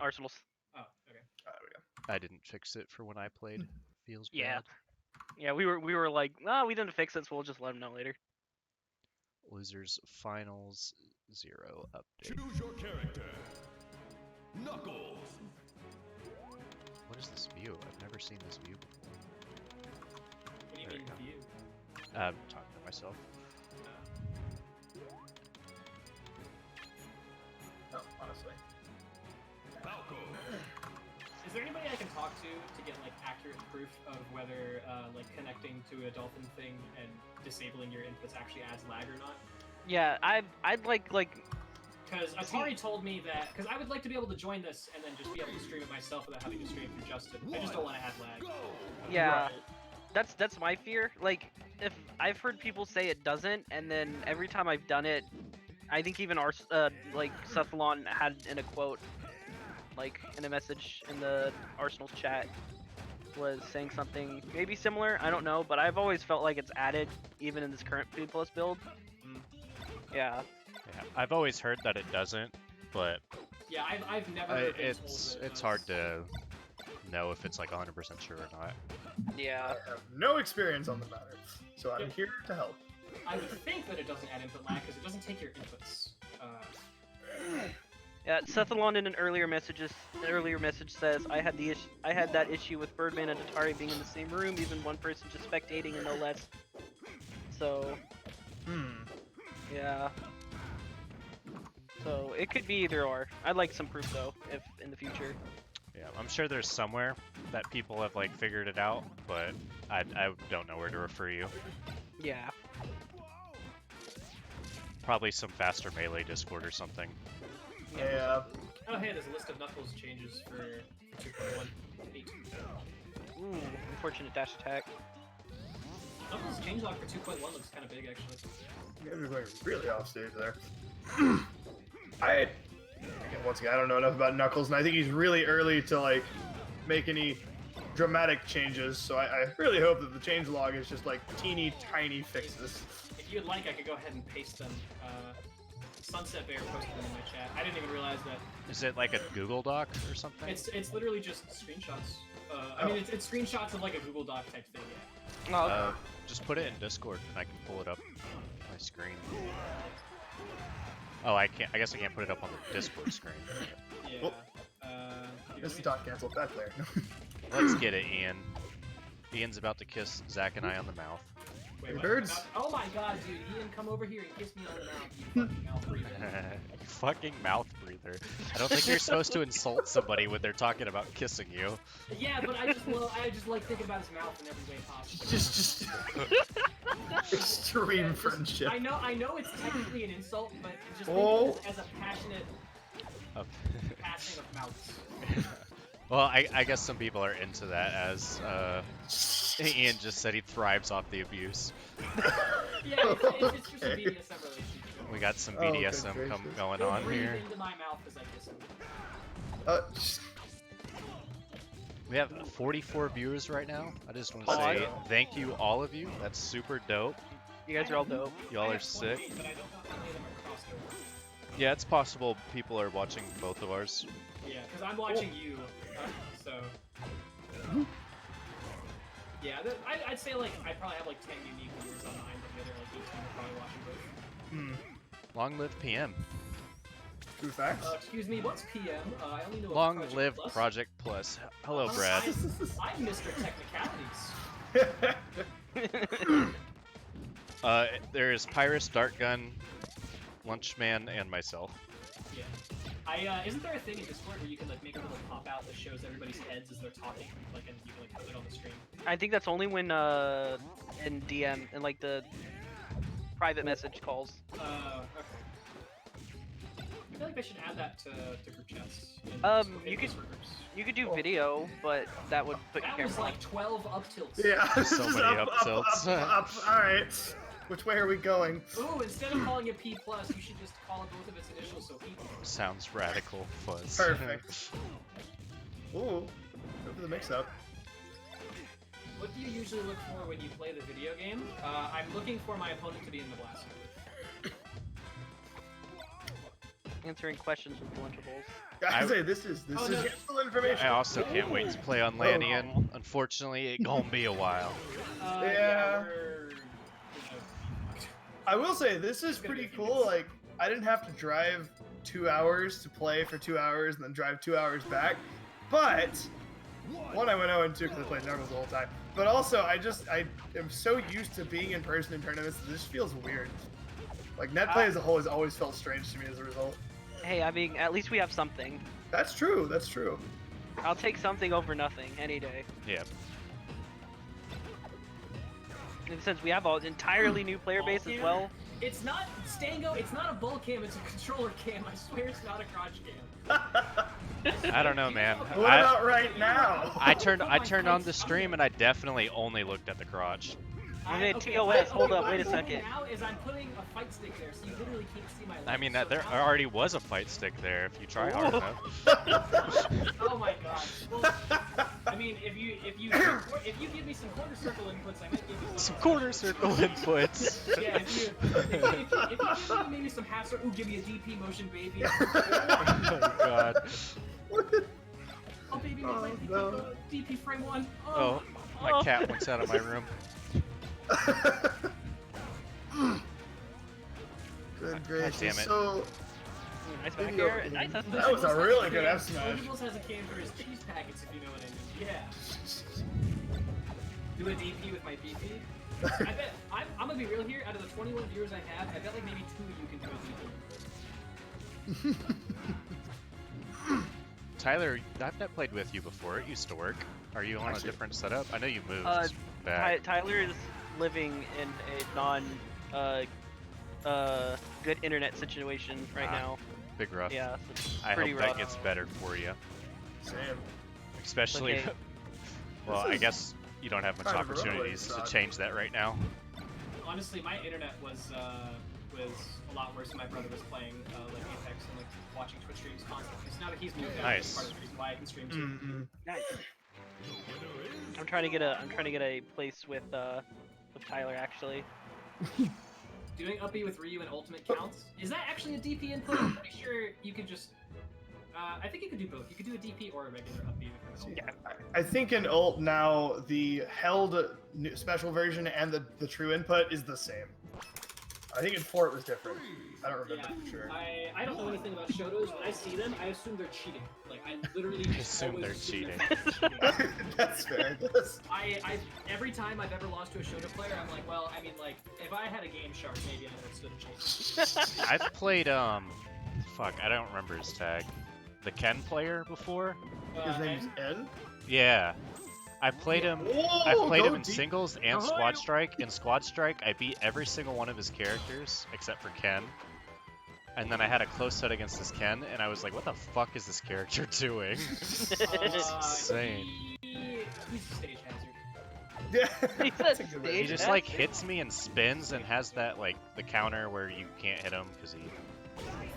Arsenals. Oh, okay. There we go. I didn't fix it for when I played. Feels Yeah. bad. Yeah, we were like, we didn't fix it, so we'll just let them know later. Losers finals 0 update. Choose your character. Knuckles. What is this view? I've never seen this view before. What do you There mean we view? I'm talking to myself. Oh, honestly. Falco. Is there anybody I can talk to get like accurate proof of whether like connecting to a dolphin thing and disabling your inputs actually adds lag or not? Yeah, I'd like Because Atari told me that, because I would like to be able to join this and then just be able to stream it myself without having to stream through Justin. I just don't want to add lag. Go. yeah. Right. That's my fear. Like, if I've heard people say it doesn't, and then every time I've done it, I think even like Cephalon had in a quote, like in a message in the Arsenal chat, was saying something maybe similar. I don't know, but I've always felt like it's added even in this current P Plus build. Mm. Yeah. Yeah, I've always heard that it doesn't, but Yeah, I've never been told it's that it does. hard to know if it's like 100% sure or not. Yeah. I have no experience on the matter, so I'm Yep. here to help. I would think that it doesn't add input lag because it doesn't take your inputs. Yeah, Cephalon in an earlier message says, I had that issue with Birdman and Atari being in the same room, even one person just spectating and no less. So, yeah. So it could be either or. I'd like some proof though, if in the future. Yeah, I'm sure there's somewhere that people have like figured it out, but I don't know where to refer you. Yeah. Probably some faster melee Discord or something. Yeah. Oh hey, there's a list of Knuckles changes for 2.1. Neat. Ooh, unfortunate dash attack. Knuckles changelog for 2.1 looks kind of big actually. You guys are going really off stage there. Again, once again, I don't know enough about Knuckles, and I think he's really early to like make any dramatic changes. So I really hope that the changelog is just like teeny tiny fixes. If you'd like, I could go ahead and paste them. Sunset Bear posted them in my chat. I didn't even realize that. Is it like a Google Doc or something? It's literally just screenshots. I mean, it's screenshots of like a Google Doc type thing. Yeah. Oh, okay. Just put it in Discord and I can pull it up on my screen. Oh, I can't. I guess I can't put it up on the Discord screen. Yeah. Well, you This know is dot canceled. Bad player. Let's get it, Ian. Ian's about to kiss Zach and I on the mouth. Wait, Hey, what? birds. Oh my god, dude! Ian, come over here and kiss me on the mouth. You fucking mouth breather. You fucking mouth breather. I don't think you're supposed to insult somebody when they're talking about kissing you. Yeah, but I just like thinking about his mouth in every way possible. just extreme friendship. I know it's technically an insult, but just Oh. think of it as a passionate passing of mouths. Well, I guess some people are into that, as Ian just said he thrives off the abuse. Yeah, it's just a Okay. BDSM relationship. We got some Oh, good BDSM gracious. going He'll on breathe here. into my mouth as I kiss him. Just- We have 44 viewers right now. I just want to Oh, say thank you, all of you. That's super dope. You guys are all dope. Y'all I are have 28, sick. but I don't know how many of them are crossed over. Yeah, it's possible people are watching both of ours. Yeah, because I'm watching you, so. Yeah, I'd say like I probably have like 10 unique viewers on mine, but the other like 18 are probably watching both. Long live PM. True facts. Excuse me, what's PM? I only know. Long Project live Plus. Project Plus. Hello, Brad. I'm Mr. Technicalities. There's Pyrus, Dartgun, Lunchman, and myself. Yeah. Isn't there a thing in Discord where you can like make a little pop out that shows everybody's heads as they're talking, like, and you can like put it on the screen? I think that's only when in DM in like the private message calls. Okay. I feel like they should add that to group chats. in You could Discord groups. you could do video, but that would put your That camera was on. like 12 up tilts. Yeah. So many up tilts. All right. Which way are we going? Ooh, instead of calling it P+, you should just call it both of its initials, so P+. Sounds radical, Fuzz. Perfect. Ooh, go for the mix-up. What do you usually look for when you play the video game? I'm looking for my opponent to be in the blast mode. Answering questions with lunchables. I say this is useful information. I also can't wait to play on Lanian. Unfortunately, it gonna be a while. Yeah. I will say this is pretty cool. Like, I didn't have to drive 2 hours to play for 2 hours and then drive 2 hours back. But one, I went 0-2 because I played normals the whole time. But also, I am so used to being in person in tournaments that this feels weird. Like, Netplay as a whole has always felt strange to me as a result. Hey, I mean, at least we have something. That's true. That's true. I'll take something over nothing any day. Yeah. And since we have an entirely new player base as well. It's not, Stango, it's not a bull cam, it's a controller cam. I swear it's not a crotch cam. I don't know, man. What about right now? I turned on the stream and I definitely only looked at the crotch. Okay, TOS, hold up, wait a second. Now is I'm putting a fight stick there, so you literally can't see my legs. I mean, so there now- already was a fight stick there if you try hard enough. Oh my gosh. Well, I mean, if you give me some quarter circle inputs, I might give you Some quarter circle inputs. Yeah, if you give me maybe some half circle, ooh, give me a DP motion, baby. Oh god. Oh baby, Oh, make no. DP frame 1. Oh, my cat wants out of my room. Good gracious. damn it. So, Nice back Video here. game. Nice. That was a really good F smash. Noodles has a can for his cheese packets, if you know what I mean. Yeah. Do a DP with my PP. I bet, I'm gonna be real here, out of the 21 viewers I have, I bet like maybe 2 you can do a DP. Tyler, I've not played with you before. It used to work. Are you on a different setup? I know you moved back. Tyler is living in a good internet situation right now. Big rough. Yeah, so it's I pretty hope rough. that gets better for you. Same. Especially, Okay. well, This I is guess you don't have much kind of a runaway opportunities to shot. change that right now. Honestly, my internet was a lot worse when my brother was playing like Apex and like watching Twitch streams constantly. So now that he's moved out, Nice. that's part of the reason why I can stream too. Mm-mm. Nice. I'm trying to get a place with Tyler actually. Doing up B with Ryu and Ultimate counts. Is that actually a DP input? I'm pretty sure you could just. I think you could do both. You could do a DP or a regular up B with an ult. I think in ult now the held special version and the true input is the same. I think in 4 it was different. I don't remember Yeah, for sure. I don't know anything about Shotos. When I see them, I assume they're cheating. Like I literally just Assume always they're assume cheating. they're cheating. That's fair. That's... I every time I've ever lost to a Shoto player, I'm like, well, I mean, like if I had a game shark, maybe I would have stood a chance. I've played fuck, I don't remember his tag. The Ken player before? His name's and- N? Yeah. I played him. Whoa, I've played go him in deep. singles and Go Squad deep. Strike. In Squad Strike, I beat every single one of his characters except for Ken. And then I had a close set against this Ken, and I was like, what the fuck is this character doing? insane. He's a stage hazard. Yeah, He that's a said good way. He stage just hazard? like hits me and spins and has that like the counter where you can't hit him because he.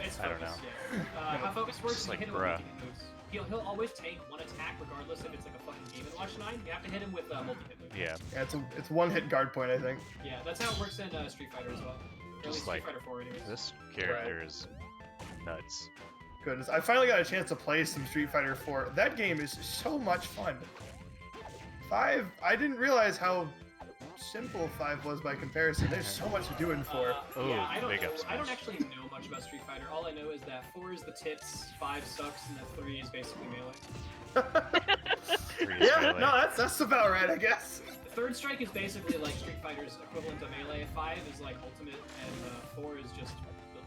It's I don't focus, know. Yeah. How focus works Just is you like, hit him with bruh. multi-hit moves. He'll always take one attack regardless if it's like a fucking Game & Watch 9. You have to hit him with multi-hit moves. Yeah. Yeah, it's one hit guard point, I think. Yeah, that's how it works in Street Fighter as well. Or at Just least like Street Fighter 4 anyways. This character is nuts. Goodness, I finally got a chance to play some Street Fighter 4. That game is so much fun. 5, I didn't realize how simple 5 was by comparison. There's so much to do in 4. Oh, yeah, I don't big know. up I don't smash. actually know much about Street Fighter. All I know is that 4 is the tits, 5 sucks, and then 3 is basically melee. Three is Yeah, melee. no, that's about right, I guess. Third Strike is basically like Street Fighter's equivalent to melee. 5 is like ultimate, and 4 is just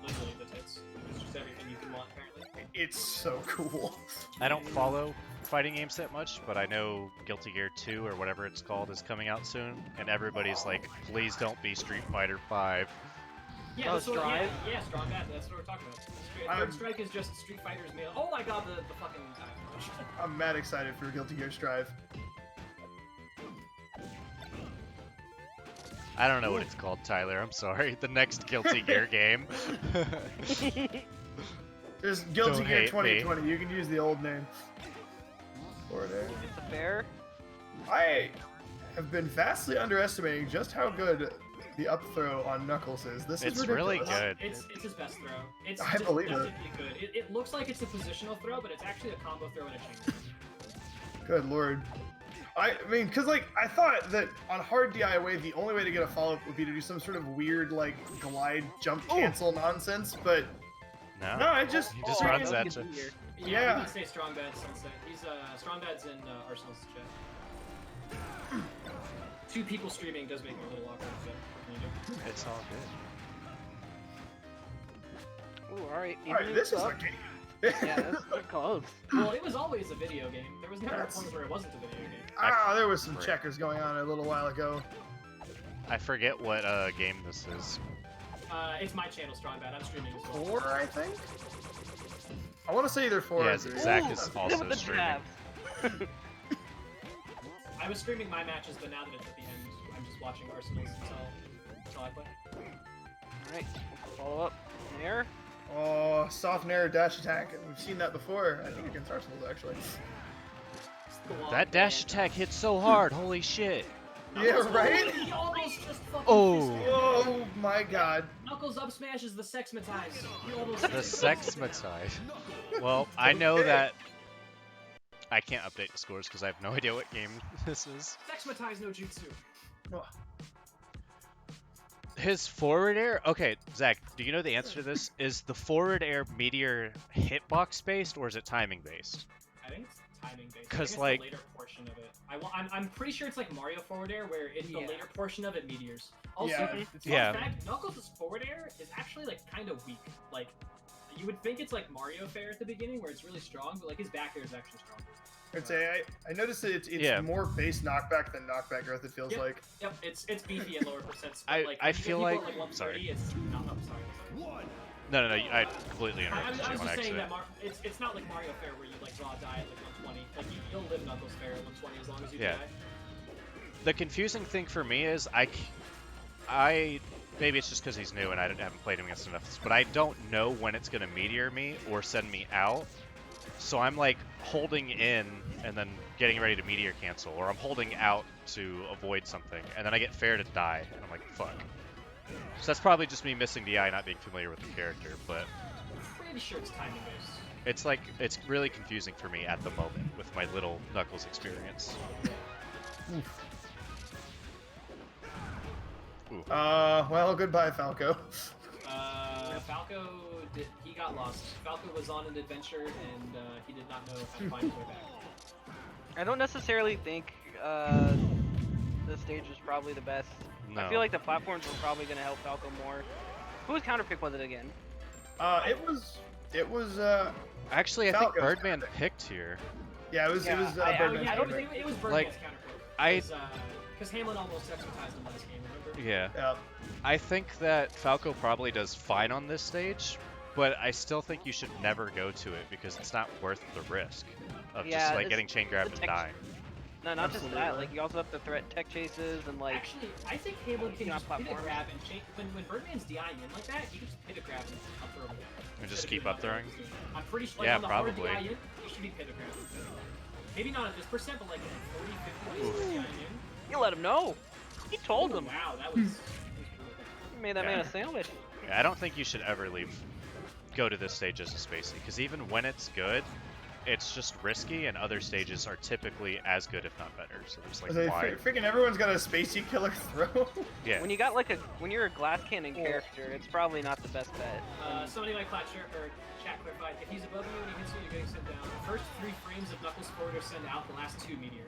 literally the tits. It's just everything you can want, apparently. It's so cool. I don't follow fighting games that much, but I know Guilty Gear 2 or whatever it's called is coming out soon, and everybody's like, please don't be Street Fighter 5. Yeah, Oh, that's what, Strive? yeah, Strong Bad, that's what we're talking about. I'm- Third Strike is just Street Fighter's melee. Oh my god, the fucking I'm mad excited for Guilty Gear Strive. I don't know what it's called, Tyler. I'm sorry. The next Guilty Gear game. There's Guilty Don't Gear hate me. 2020. You can use the old name. Forward air. It's a bear. I have been vastly underestimating just how good the up throw on Knuckles is. This is It's really ridiculous. good. It's his best throw. It's I believe it. definitely good. It looks like it's a positional throw, but it's actually a combo throw and a chain throw. Good lord. I mean, because, like, I thought that on hard DIY, the only way to get a follow-up would be to do some sort of weird, like, glide, jump, cancel nonsense, but no, it just... He just runs at you. Yeah. You can say Strong Bad's Sensei. He's, Strong Bad's in Arsenal's chat. 2 people streaming does make it a little awkward, but what can you do? It's all good. Ooh, alright. Alright, this is a game. Yeah, that's close. Well, it was always a video game. There was never a point where it wasn't a video game. Ah, there was some checkers going on a little while ago. I forget what game this is. It's my channel, Strong Bad. I'm streaming as well. 4, I think? I want to say either 4 Yeah, or 3. Zach is Look also at the streaming. jabs. I was streaming my matches, but now that it's at the end, I'm just watching Arsenal's until I play. Alright, follow up. Nair. Oh, soft nair dash attack. We've seen that before. I think against Arsenal's, actually. That dash attack hit so hard. Holy shit. Yeah, right? He almost just fucking Oh. fist Oh my god. Knuckles up smash is the sexmatize. He almost The sexmatized. Well, I know that I can't update the scores because I have no idea what game this is. Sexmatize no jutsu. Oh. His forward air? Okay, Zach, do you know the answer to this? Is the forward air meteor hitbox based or is it timing based? I think it's timing based. 'Cause, I think like- it's the later portion of it. I'm pretty sure it's like Mario forward air, where in the later portion of it meteors. Also, Yeah, Yeah. fact, Knuckles' forward air is actually like kind of weak. Like, you would think it's like Mario fair at the beginning, where it's really strong, but like his back air is actually stronger. I'd say I noticed that it's Yeah. more base knockback than knockback growth, it feels Yep. like. Yep, it's beefy and lower percents. I- But like, I if you feel get people like- at, 130, sorry. it's not. I'm sorry. One. No, I completely I interrupted was you on just saying accident. that it's not like Mario Fair where you like draw a die at like 120. Like you'll live Knuckles Fair at 120 as long as you Yeah. die. The confusing thing for me is I maybe it's just because he's new and I haven't played him against enough, but I don't know when it's gonna meteor me or send me out. So I'm like holding in and then getting ready to meteor cancel, or I'm holding out to avoid something, and then I get fair to die, and I'm like, fuck. So that's probably just me missing the eye, not being familiar with the character, but I'm pretty sure it's timing based. it's like it's really confusing for me at the moment with my little Knuckles experience. Ooh. Well, goodbye, Falco. Falco he got lost. Falco was on an adventure and he did not know how to find his way back. I don't necessarily think the stage was probably the best. No. I feel like the platforms were probably going to help Falco more. Whose counterpick was it again? It was, Actually, I think Falco's Birdman counterpick. picked here. yeah, it was I Birdman's Yeah, counterpick. it was Birdman's Like, counterpick. Because Hamlin almost sexmatized him last game, remember? Yeah. Yeah. I think that Falco probably does fine on this stage, but I still think you should never go to it because it's not worth the risk of Yeah, just like it's- getting chain grabbed the and tech- dying. No, not just that. Absolutely. Like you also have to threat tech chases and like. Actually, I think Hamlin can Yeah, just hit a platforms. grab and change. When Birdman's DIing in like that, he can just hit a grab and up throw him. And just Instead of keep doing up throwing? what he was doing. I'm pretty sure, like, Yeah, on the hard probably. DI in, he should be pit a grab. Maybe not at this percent, but like 40, 50 when he's DIing in. You let him know. He told him. Wow, that was cool. Made that Yeah. man a sandwich. Yeah, I don't think you should ever go to this stage as a spacey because even when it's good, it's just risky, and other stages are typically as good, if not better. So there's like, why? Freaking everyone's got a spacey killer throw. Yeah. When you got like when you're a glass cannon character, it's probably not the best bet. Somebody in my chat clarified, if he's above you and he hits you, you're getting sent down. The first 3 frames of Knuckles forward or send out, the last 2 meteor.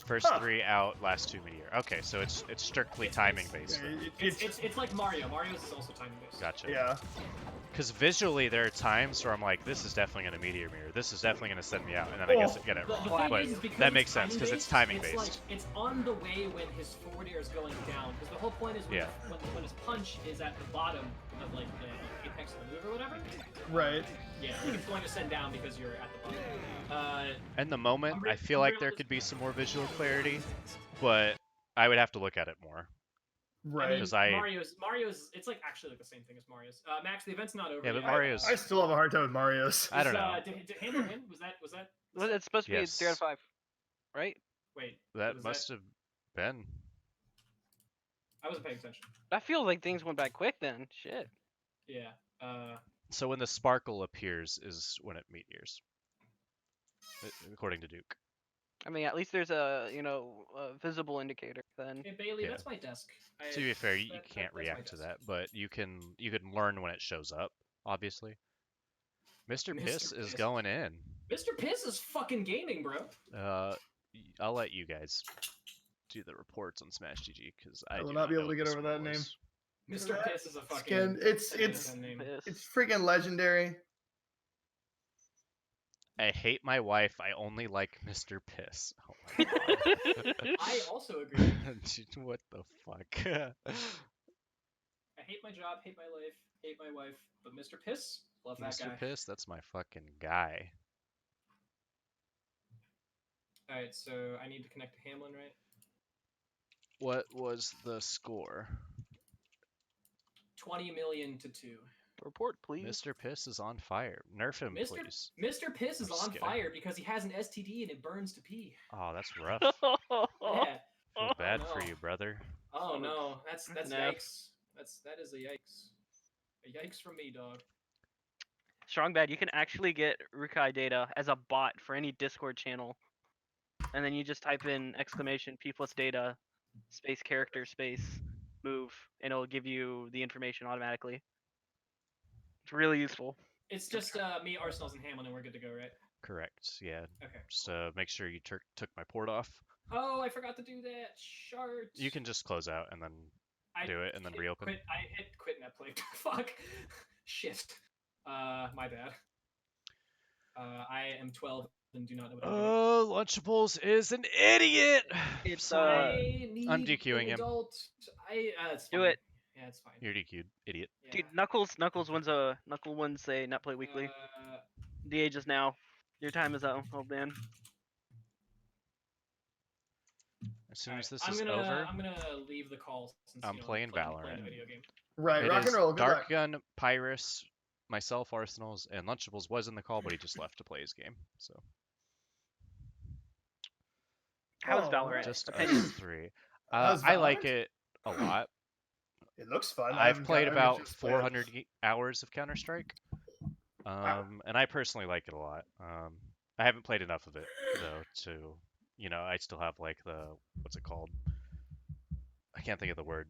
First 3 out, last 2 meteor. Okay, so it's strictly timing based. then. It's like Mario. Mario's is also timing based. Gotcha. Yeah. Because visually, there are times where I'm like, this is definitely going to meteor mirror. This is definitely going to send me out, and then I guess I get it The wrong. thing But is because that it's makes sense because it's timing it's based. it's on the way when his forward air is going down. Because the whole point is when, Yeah. when his punch is at the bottom of like the apex of the move or whatever. Right. Yeah, like it's going to send down because you're at the bottom. In the moment, I'm I feel I'm like there could be some more visual clarity, but I would have to look at it more. Right. I mean, Because Mario's. It's like actually like the same thing as Mario's. Max, the event's not over. Yeah, but yet. Mario's- I still have a hard time with Mario's. I don't know. Did Handler win? Was that? Well, it's supposed to be 3 out Yes. of 5, right? Wait. That was must have been. I wasn't paying attention. I feel like things went by quick then. Shit. Yeah. So when the sparkle appears is when it meteors, according to Duke. I mean, at least there's a a visible indicator then. Hey Bailey, Yeah. that's my desk. To be fair, you that- can't that's my react to desk. that, but you can learn when it shows up. Obviously, Mr. Piss Mr. is Piss. going in. Mr. Piss is fucking gaming, bro. I'll let you guys do the reports on Smash GG because I will do not be know able to what get this over one that name. was. Mr. Piss is a fucking. Skin. It's name. Piss. freaking legendary. I hate my wife. I only like Mr. Piss. Oh my god. I also agree. Dude, what the fuck? I hate my job, hate my life, hate my wife, but Mr. Piss, love that Mr. guy. Piss, that's my fucking guy. All right, so I need to connect to Hamlin, right? What was the score? 20 million to 2. Report, please. Mr. Piss is on fire. Nerf him, Mr. please. Mr. Piss is I'm just on kidding. fire because he has an STD and it burns to pee. Oh, that's rough. Yeah. Feel bad for no. you, brother. Oh no, that's That's yikes. That is a yikes. A yikes from me, dog. Strong bad. You can actually get Rukai data as a bot for any Discord channel, and then you just type in exclamation P plus data space character space move, and it'll give you the information automatically. It's really useful. It's just me, Arsenal's, and Hamlin, and we're good to go, right? Correct. Yeah. Okay. Just make sure you took my port off. Oh, I forgot to do that. Shart. You can just close out and then I do it and then hit reopen. I hit quit Netplay. Fuck. Shit. My bad. I am 12 and do not know what I'm doing. Oh, Lunchables is an idiot. It's I need I'm DQing an him. adult. It's Do fine. it. Yeah, it's fine. You're DQ'd, idiot. Yeah. dude, Knuckles wins a Netplay weekly. The age is now. Your time is out, old man. As soon as Alright, this is over, I'm gonna leave the call since I'm playing Valorant. a video game. Right, it rock is and roll. Good Dark luck. Gun, Pyrus, myself, Arsenals, and Lunchables was in the call, but he just left to play his game. So How's Oh, Valorant? just us Opinions? three. How's I like Valorant? it a lot. It looks fun. I've played about just played it. 400 hours of Counter Strike, and I personally like it a lot. I haven't played enough of it though to, I still have like the what's it called? I can't think of the word.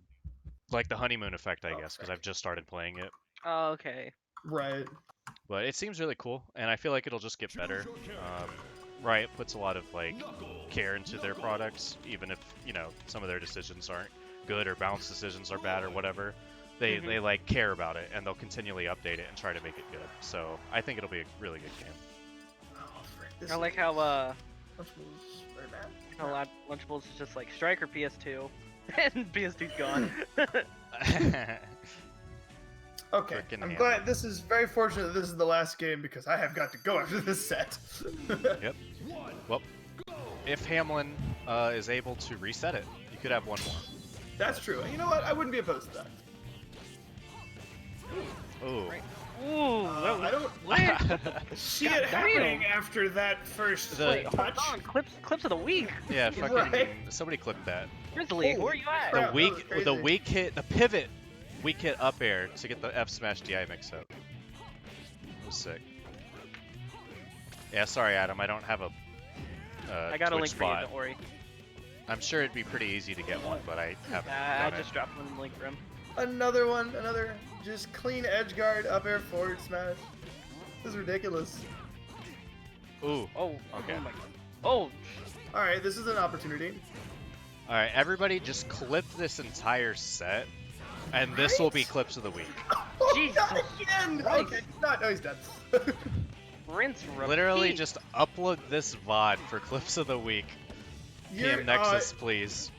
Like the honeymoon effect, I Oh, guess, because frick. I've just started playing it. Oh, okay. Right. But it seems really cool, and I feel like it'll just get better. Riot puts a lot of like care into their products, even if some of their decisions aren't good or balance decisions are bad or whatever. They like care about it, and they'll continually update it and try to make it good. So I think it'll be a really good game. Oh, frick. This I like is- how Lunchables is very bad. Lunchables is just like Strike or PS2, and PS2's gone. Okay, Frickin' I'm hammer. glad. This is very fortunate that this is the last game because I have got to go after this set. Yep. Well, if Hamlin is able to reset it, you could have one more. That's true. And you know what? I wouldn't be opposed to that. Ooh. Right. Ooh, I don't see it happening after that first The- like, hold touch. on, clips of the week. Yeah, fucking. Right. Somebody clipped that. Grizzly, who Holy are you at? crap. The that was crazy. weak hit, the pivot, weak hit up air to get the F smash DI mix up. It was sick. Yeah, sorry Adam, I don't have a I got a Twitch link for you, bot. don't worry. I'm sure it'd be pretty easy to get one, but I haven't I done just dropped one link for him. Another one, another just clean edge guard up air forward smash. This is ridiculous. it. Ooh. Oh, Okay. oh my god. Oh, All right, this is an opportunity. All right, everybody, just clip this entire set, and this will be Right? clips of the week. Oh, Jesus not again! Christ. Okay, not. No, he's dead. rinse, repeat. Literally, just upload this VOD for clips of the week. PM Nexus, please.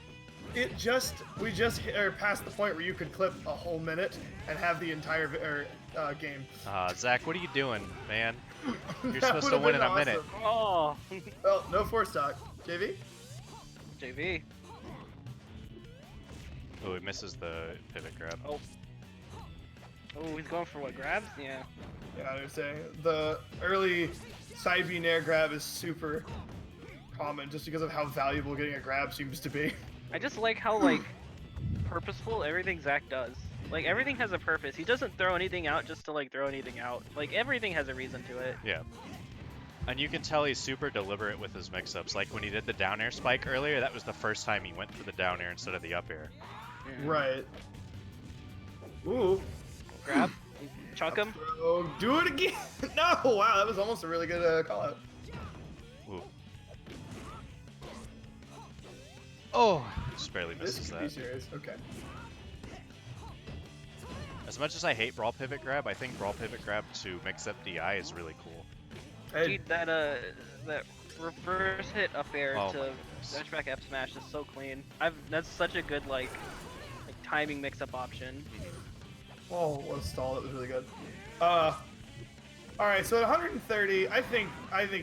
We just past the point where you could clip a whole minute and have the entire game. Zach, what are you doing, man? You're That supposed to would've win in been a minute. awesome. Oh, Well, no force talk. JV? JV. Oh, he misses the pivot grab. Oh, he's going for what, grabs? Yeah. Yeah, I would say the early side B nair grab is super common just because of how valuable getting a grab seems to be. I just like how like purposeful everything Zach does. Like everything has a purpose. He doesn't throw anything out just to like throw anything out. Like everything has a reason to it. Yeah. And you can tell he's super deliberate with his mix-ups. Like when he did the down air spike earlier, that was the first time he went for the down air instead of the up air. Yeah. Right. Ooh. Grab. Chunk him. Oh, do it again! No! Wow, that was almost a really good call out. Ooh. Oh, just barely This misses could be that. serious. Okay. As much as I hate brawl pivot grab, I think brawl pivot grab to mix up DI is really cool. Hey, Dude, that reverse hit up air Oh my to goodness. dash back F smash is so clean. That's such a good like timing mix up option. oh, what a stall! That was really good. All right. So at 130, I think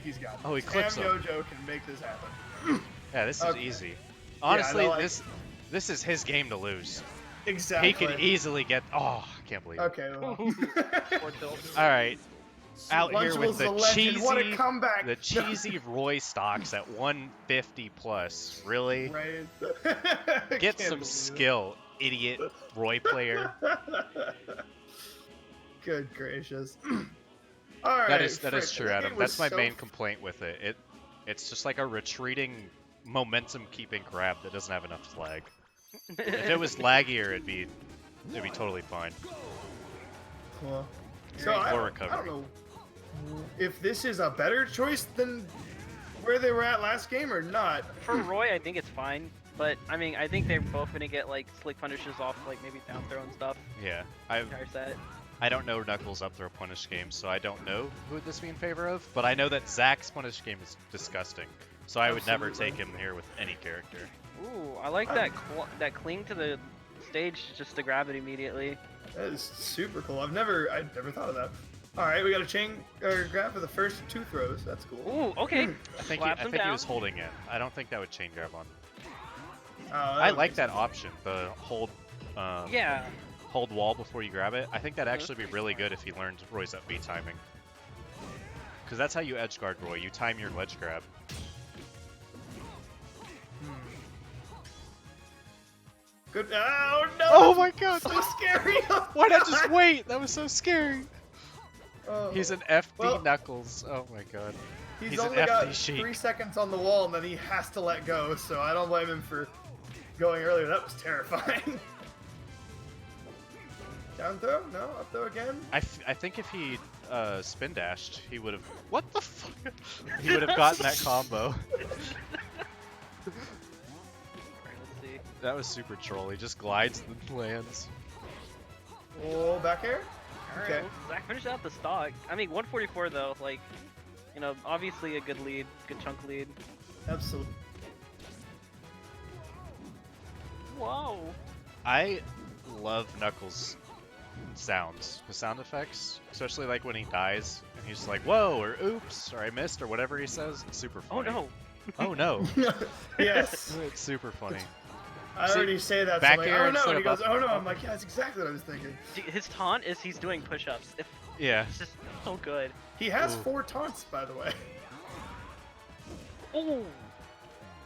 he's got. Oh, he this. clips Sam him. Yojo can make this happen. Yeah, this is Okay. easy. Honestly, no, like- this is his game to lose. Exactly. He could easily get. Oh, I can't believe it. Okay. Well. Poor tilt. All right, out here Lunchables with the legend. What a cheesy, comeback! the cheesy Roy stocks at 150 plus. Really? Right. Get Can't some believe it. skill, idiot Roy player. Good gracious. All right. That is frick, true, that Adam. game That's was my so main complaint with it. It's just like a retreating, momentum-keeping grab that doesn't have enough lag. If it was laggier, it'd be totally fine. Cool. So Or I don't recovery. know if this is a better choice than where they were at last game or not. For Roy, I think it's fine. But I mean, I think they're both gonna get like slick punishes off like maybe down throw and stuff. Yeah, Entire set. I don't know Knuckles' up throw punish game, so I don't know who would this be in favor of. But I know that Zach's punish game is disgusting, so I would never Absolutely. take him here with any character. Ooh, I like that that cling to the stage just to grab it immediately. That is super cool. I'd never thought of that. All right, we got a chain grab for the first two throws. That's cool. Ooh, okay. I think Slaps I him think he down. was holding it. I don't think that would chain grab on. Oh, I like makes that sense. option, the hold. Yeah. Hold wall before you grab it. I think that'd actually be really good if he learned Roy's up B timing. Because that's how you edge guard Roy. You time your ledge grab. Good. Oh no! Oh my god! So scary! Why'd I just wait? That was so scary. Oh. He's an FD Well- Knuckles. Oh my god. He's He's an only got FD Sheik. 3 seconds on the wall, and then he has to let go. So I don't blame him for going earlier. That was terrifying. Down throw? No, up throw again. I think if he spin dashed, he would have. What the fuck? He would have gotten that combo. Alright, let's see. That was super troll. He just glides and lands. Oh, back air. Alright, Okay. Zach finished out the stock. I mean, 144 though, like, you know, obviously a good lead, good chunk lead. Absolutely. Whoa. I love Knuckles' sounds, his sound effects, especially like when he dies and he's just like, whoa, or oops, or I missed, or whatever he says. It's super Oh funny. no. Oh no. Yes. It's super funny. I See, already say that. So back I'm like, air oh no, instead and he of goes, up. oh no. I'm like, yeah, that's exactly what I was thinking. His taunt is he's doing push-ups. Yeah. It's just so good. He has Ooh. 4 taunts, by the way. Oh.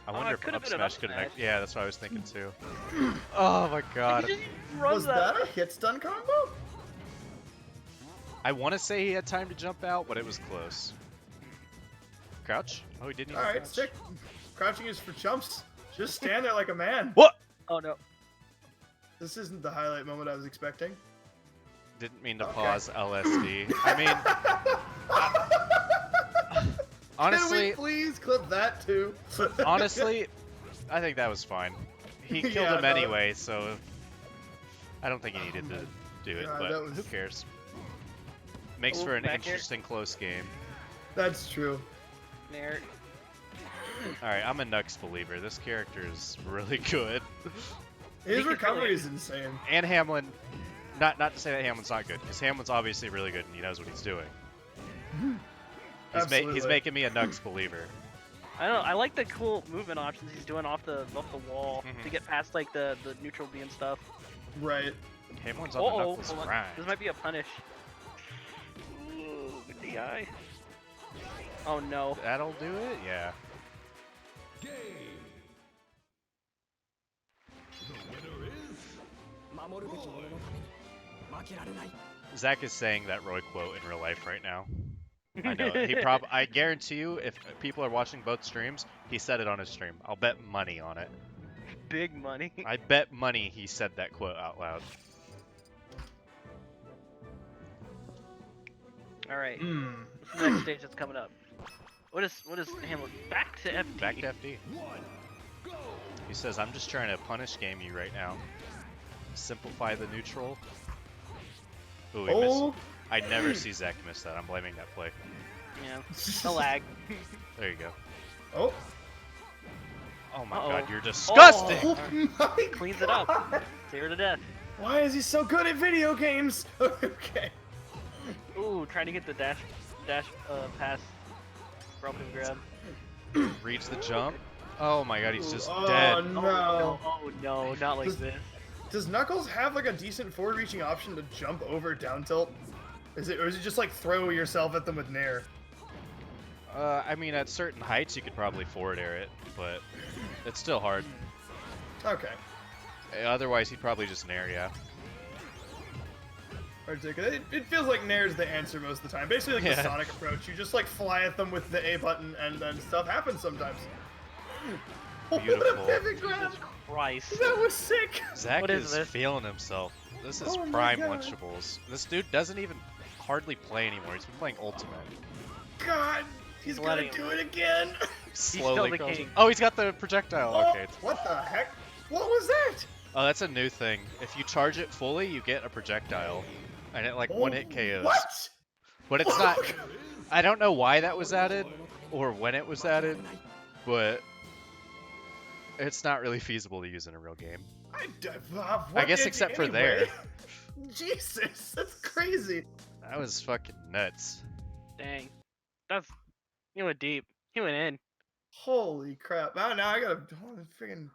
I Oh, wonder it if could've up been an smash up could smash. Yeah, that's what I was thinking too. Oh my god. He just runs Was that a hit stun combo? I want to say he had time to jump out, but it was close. Crouch? Oh, he didn't even All right, crouch. stick. Crouching is for chumps. Just stand there like a man. What? Oh no. This isn't the highlight moment I was expecting. Didn't mean to Okay. pause LSD. I mean, honestly, Can we please clip that too? honestly, I think that was fine. He killed Yeah, him no. anyway, so I don't think he needed to do it, God, but that was- who cares? Makes Oh, for an back air. interesting close game. That's true. There. Alright, I'm a Nux believer. This character is really good. His He can recovery really- is insane. And Hamlin, not to say that Hamlin's not good, because Hamlin's obviously really good and he knows what he's doing. He's Absolutely. making me a Nux believer. I don't know. I like the cool movement options he's doing off the wall to Mhm. get past like the neutral B and stuff. Right. Cameron's on the Knuckles hold on. grind. This might be a punish. Ooh, good DI. Oh no. That'll do it? Yeah. Game. The winner is. Roy. Zach is saying that Roy quote in real life right now. I know. I guarantee you, if people are watching both streams, he said it on his stream. I'll bet money on it. Big money. I bet money he said that quote out loud. All right. What's the next stage that's coming up? What is Hamlet? Back to FD. Back to FD. One. Go. He says, I'm just trying to punish game you right now. Simplify the neutral. Ooh, he missed. I never see Zach miss that. I'm blaming that play. Yeah. The lag. There you go. Oh. Oh my Uh-oh. god, you're disgusting! Oh my Cleans it up. God. Save her to death. Why is he so good at video games? Okay. Ooh, trying to get the dash pass. Broken grab. Reads the jump. Oh my god, he's just Oh, dead. no. Oh no, not like this. Does Knuckles have like a decent forward-reaching option to jump over down tilt? Or is it just like throw yourself at them with Nair? I mean, at certain heights, you could probably forward air it, but it's still hard. Okay. Otherwise, he'd probably just nair, yeah. Hard to take it. It feels like Nair's the answer most of the time. Basically like Yeah. the Sonic approach. You just like fly at them with the A button and then stuff happens sometimes. Oh, what Beautiful. a pivot grab! Jesus Christ. That was sick! Zach What is this? feeling himself. This is Oh my prime God. Lunchables. This dude doesn't even hardly play anymore. He's been playing Ultimate. God! He's gonna letting do it again! Slowly the crawls- king. Oh, he's got the projectile. Oh, Okay. what the heck? What was that? Oh, that's a new thing. If you charge it fully, you get a projectile. And it like one hit KOs. What? But it's not. I don't know why that was added or when it was added, but it's not really feasible to use in a real game. I guess except for there. Jesus, that's crazy. That was fucking nuts. Dang. That's he went deep. He went in. Holy crap! Now I gotta freaking.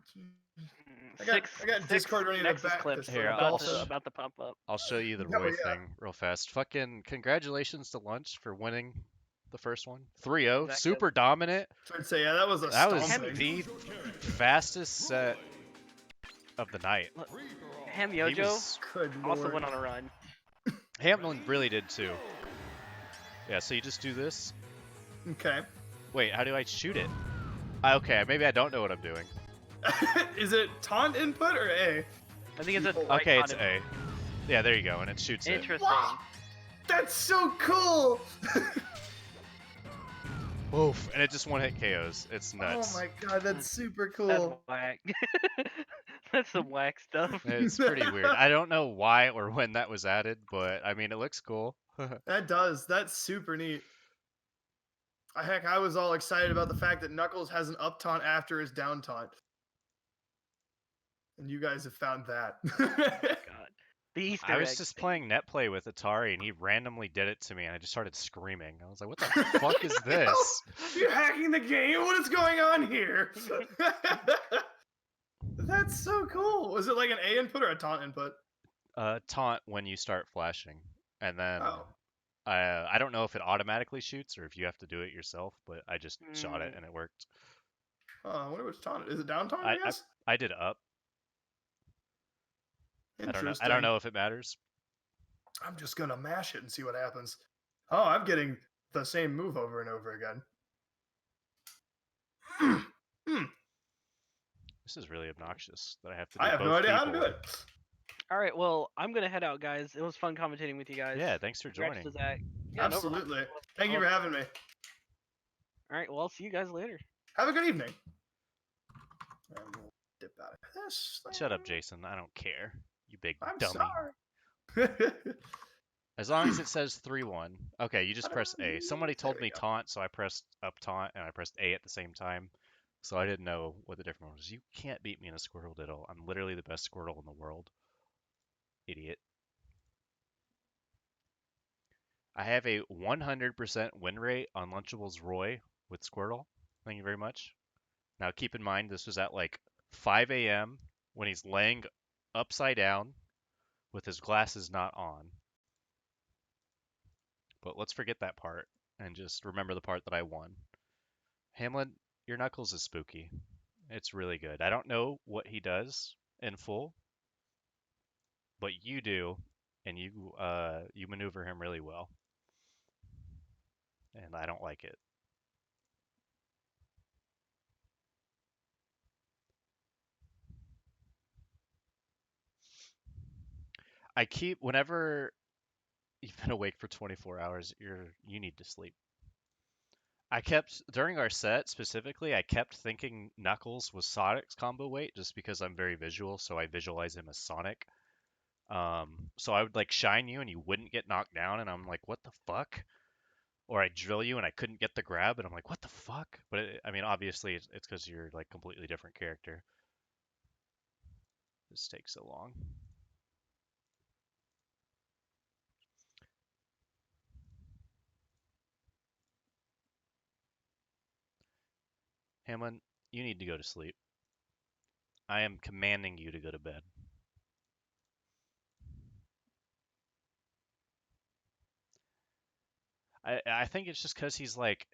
I got Six Discord running in the Nexus back. clips Here, about, I'll about to pop up. I'll show you the Oh, Roy yeah. thing real fast. Fucking congratulations to Lunch for winning the first one. 3-0. Exactly. Super dominant. So I'd say, yeah, that was a That was stomping. the fastest set of the night. Ham He Yojo was, Good also lord. went on a run. Hamlin really did too. Yeah, so you just do this. Okay. Wait, how do I shoot it? Okay, maybe I don't know what I'm doing. Is it taunt input or A? I think it's a Okay, right it's on A. Yeah, there you go, and it shoots it. Interesting. That's so cool! Oof, and it just one hit KOs. It's nuts. Oh my god, that's super That's cool. whack. That's some whack stuff. It's pretty weird. I don't know why or when that was added, but I mean, it looks cool. That does. That's super neat. Heck, I was all excited about the fact that Knuckles has an up taunt after his down taunt. And you guys have found that. God. The Easter I was egg just thing. playing Netplay with Atari, and he randomly did it to me, and I just started screaming. I was like, "What the fuck is this?" You're hacking the game? What is going on here? That's so cool. Was it like an A input or a taunt input? Taunt when you start flashing, and then Oh. I don't know if it automatically shoots or if you have to do it yourself, but I just shot it and it worked. I wonder which taunt. Is it down taunt, I I guess? I did up. I don't know. Interesting. I don't know if it matters. I'm just gonna mash it and see what happens. Oh, I'm getting the same move over and over again. This is really obnoxious that I have to do I have both no idea how to people. do it. All right, well, I'm gonna head out, guys. It was fun commentating with you guys. Yeah, thanks for Congrats joining. to Zach. Yeah, no problem. Absolutely. Thank you for having me. All right, well, I'll see you guys later. Have a good evening. And we'll dip out of this. Shut up, Jason. I don't care. You big I'm dummy. sorry. As long as it says 3-1. Okay, you just press A. Somebody told There we me go. taunt, so I pressed up taunt and I pressed A at the same time. So I didn't know what the difference was. You can't beat me in a Squirtle Diddle. I'm literally the best Squirtle in the world. Idiot. I have a 100% win rate on Lunchables Roy with Squirtle. Thank you very much. Now keep in mind this was at like 5 a.m. when he's laying upside down with his glasses not on. But let's forget that part and just remember the part that I won. Hamlin, your Knuckles is spooky. It's really good. I don't know what he does in full, but you do, and you maneuver him really well. And I don't like it. I keep whenever you've been awake for 24 hours, you need to sleep. I kept during our set specifically, I kept thinking Knuckles was Sonic's combo weight just because I'm very visual, so I visualize him as Sonic. So I would like shine you and you wouldn't get knocked down, and I'm like, what the fuck? Or I drill you and I couldn't get the grab, and I'm like, what the fuck? But I mean, obviously it's because you're like completely different character. This takes so long. Hamlin, you need to go to sleep. I am commanding you to go to bed. I think it's just because he's like,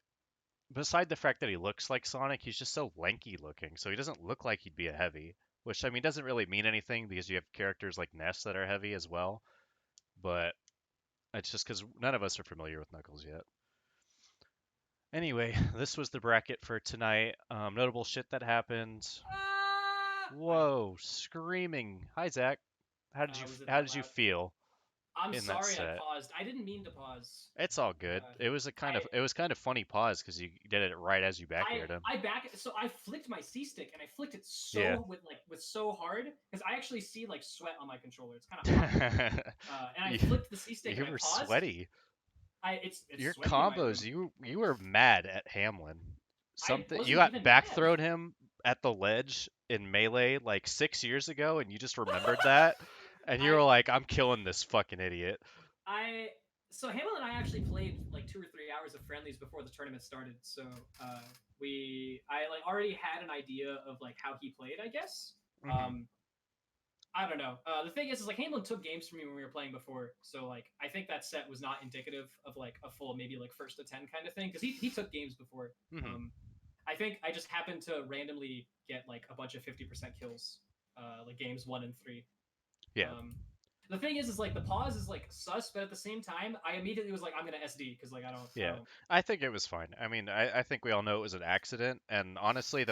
beside the fact that he looks like Sonic, he's just so lanky looking, so he doesn't look like he'd be a heavy. Which I mean doesn't really mean anything because you have characters like Ness that are heavy as well. But it's just because none of us are familiar with Knuckles yet. Anyway, this was the bracket for tonight. Notable shit that happened. Whoa, screaming! Hi Zach. Was it how that did you loud? feel I'm in that sorry I set? paused. I didn't mean to pause. It's all good. It was a I kind of funny pause because you did it right as you back aired him. so I flicked my C stick and I flicked it Yeah. with so hard because I actually see like sweat on my controller. It's kind of hot. And I you, flicked the C stick you and I were paused. sweaty. It's Your sweaty in my combos, room. you were mad at Hamlin. I Something you wasn't got even back mad. thrown him at the ledge in Melee like 6 years ago, and you just remembered that, and you were I like, "I'm killing this fucking idiot." I so Hamilton and I actually played like 2 or 3 hours of friendlies before the tournament started. So I like already had an idea of like how he played, I guess. Hmm. I don't know. The thing is like Hamlin took games from me when we were playing before, so like I think that set was not indicative of like a full maybe like first to 10 kind of thing because he took games before. Hmm. I think I just happened to randomly get like a bunch of 50% kills, like games 1 and 3. Yeah. Um, the thing is like the pause is like sus, but at the same time, I immediately was like, I'm gonna SD because like I Yeah. don't. I think it was fine. I mean, I think we all know it was an accident, and honestly,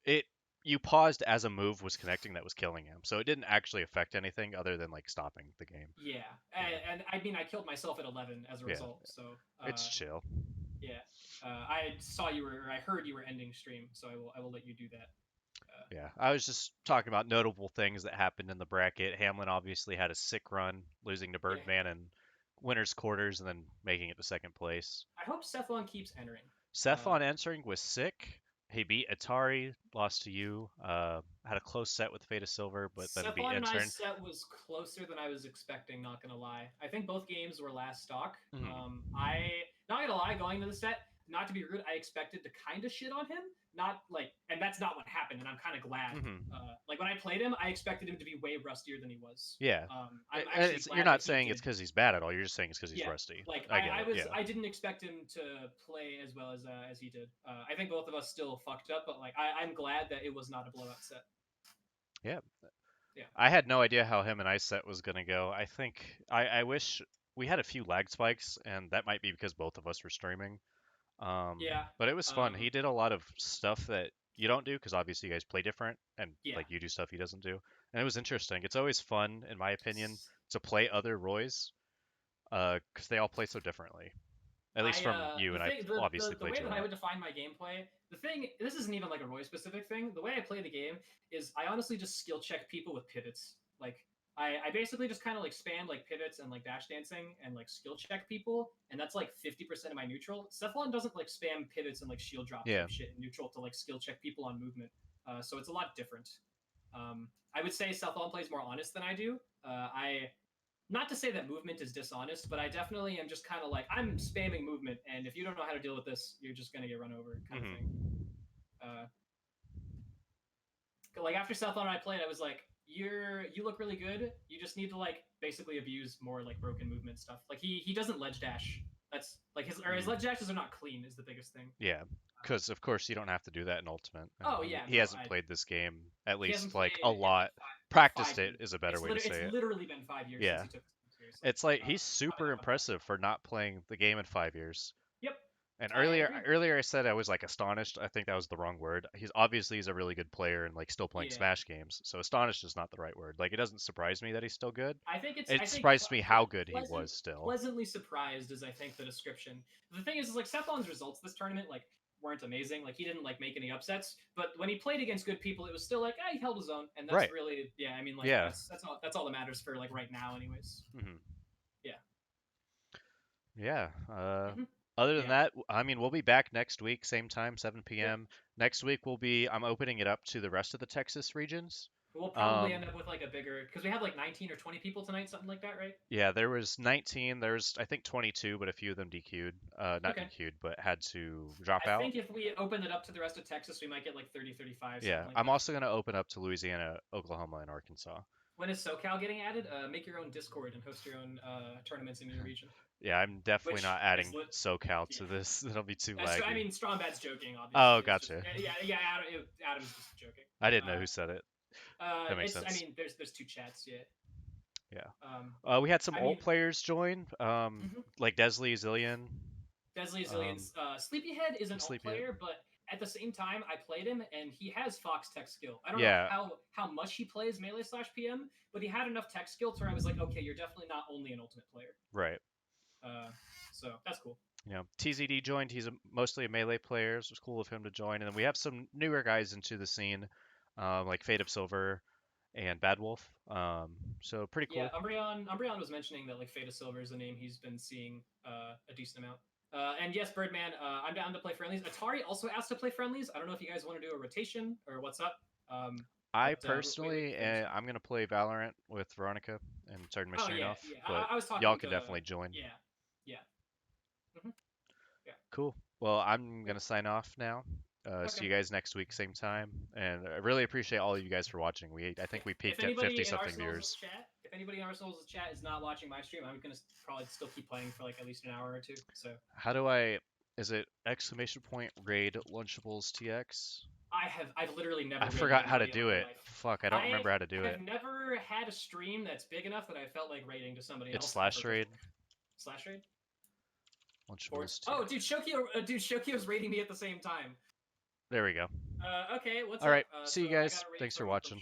it you paused as a move was connecting that was killing him, so it didn't actually affect anything other than like stopping the game. Yeah, Yeah. and I mean I killed myself at 11 as a Yeah. result. So It's chill. yeah, I saw you were, or I heard you were ending stream, so I will let you do that. Yeah, I was just talking about notable things that happened in the bracket. Hamlin obviously had a sick run, losing to Yeah, Birdman in winners quarters and then making it to second place. I hope Cephalon keeps entering. Seth on answering was sick. He beat Atari, lost to you. Had a close set with Fata Silver, but then beat Cephalon and I's Intern. set was closer than I was expecting. Not gonna lie, I think both games were last stock. Hmm. I not gonna lie, going into the set, not to be rude, I expected to kind of shit on him. Not like, and that's not what happened, and I'm kind of glad. Hmm. Like when I played him, I expected him to be way rustier than he was. Yeah. I'm actually You're glad not that he saying it's did. because he's bad at all. You're just saying it's because he's Yeah, rusty. like I get it. Yeah. I didn't expect him to play as well as he did. I think both of us still fucked up, but like I'm glad that it was not a blowout set. Yeah. Yeah. I had no idea how him and I set was gonna go. I think I wish we had a few lag spikes, and that might be because both of us were streaming. Yeah. But it was fun. He did a lot of stuff that you don't do because obviously you guys play different, and Yeah. like you do stuff he doesn't do, and it was interesting. It's always fun, in my opinion, to play other Roys, because they all play so differently. At least from you, The and I thing obviously the played way you a that I lot. would define my gameplay, the thing this isn't even like a Roy specific thing. The way I play the game is I honestly just skill check people with pivots. Like I basically just kind of like spam like pivots and like dash dancing and like skill check people, and that's like 50% of my neutral. Cephalon doesn't like spam pivots and like shield drop Yeah. type shit in neutral to like skill check people on movement. So it's a lot different. I would say Cephalon plays more honest than I do. I not to say that movement is dishonest, but I definitely am just kind of like I'm spamming movement, and if you don't know how to deal with this, you're just gonna get run over, kind of thing. Like after Southbound and I played, I was like, you look really good. You just need to like basically abuse more like broken movement stuff. Like he doesn't ledge dash. That's like his ledge dashes are not clean is the biggest thing. Yeah, because of course you don't have to do that in Ultimate. And Oh yeah, he no, hasn't played this game at he hasn't least like played a in lot. like Practiced 5 it years. is a better way to say It's it. literally been 5 years since Yeah, he took this seriously. it's like he's Coming super up on that. impressive for not playing the game in 5 years. Yep. And I agree. earlier I said I was like astonished. I think that was the wrong word. He's a really good player and like still playing Yeah. Smash games. So astonished is not the right word. Like it doesn't surprise me that he's still good. I think It surprised me how good he was still. Pleasantly surprised is I think the description. The thing is like Cephalon's results this tournament like weren't amazing. Like he didn't like make any upsets, but when he played against good people, it was still like he held his own, and that's Right. really I mean like Yeah. that's all that matters for like right now, anyways. Mm-hmm. Yeah. Yeah. Mhm. Other than that, I mean, we'll be back next week, same time, 7 p.m. Next week I'm opening it up to the rest of the Texas regions. We'll probably end up with like a bigger because we have like 19 or 20 people tonight, something like that, right? Yeah, there was 19. There's I think 22, but a few of them DQ'd. Not DQ'd, but had to drop out. I think if we open it up to the rest of Texas, we might get like 30, 35. Yeah, like I'm that. also going to open up to Louisiana, Oklahoma, and Arkansas. When is SoCal getting added? Make your own Discord and host your own tournaments in your region. Yeah, I'm definitely not adding SoCal to this. That'll be too laggy. I mean, Strongbad's joking, obviously. Oh, gotcha. Adam's just joking. I didn't know who said it. That makes sense. I mean, there's two chats, yeah. Yeah. We had some old players join, like Desley, Zillion. Sleepyhead is an old player, but at the same time, I played him, and he has Fox tech skill. I don't know how much he plays Melee/PM, but he had enough tech skill to where I was like, okay, you're definitely not only an Ultimate player. Right. So that's cool. You know, TZD joined. He's mostly a Melee player, so it was cool of him to join. And then we have some newer guys into the scene, like Fate of Silver and Bad Wolf. So pretty cool. Yeah, Umbreon was mentioning that like Fate of Silver is a name he's been seeing a decent amount. And yes, Birdman, I'm down to play friendlies. Atari also asked to play friendlies. I don't know if you guys want to do a rotation or what's up. I personally, I'm gonna play Valorant with Veronica and turn my stream off. But I was talking y'all can definitely join. Yeah. Mm-hmm. Yeah. Cool. Well, I'm gonna sign off now. See you guys next week, same time. And I really appreciate all of you guys for watching. I think we peaked at 50-something viewers. If anybody in our Souls' chat is not watching my stream, I'm gonna probably still keep playing for like at least an hour or two. So. How do I? Is it ! raid Lunchables TX? I've literally never. I forgot how to do it. Fuck, I don't remember how to do it. I've never had a stream that's big enough that I felt like raiding to somebody else. It's /raid. /raid. Lunchables. Oh, dude, Shokio's raiding me at the same time. There we go. Okay, what's all right, up? see you guys. Thanks for watching.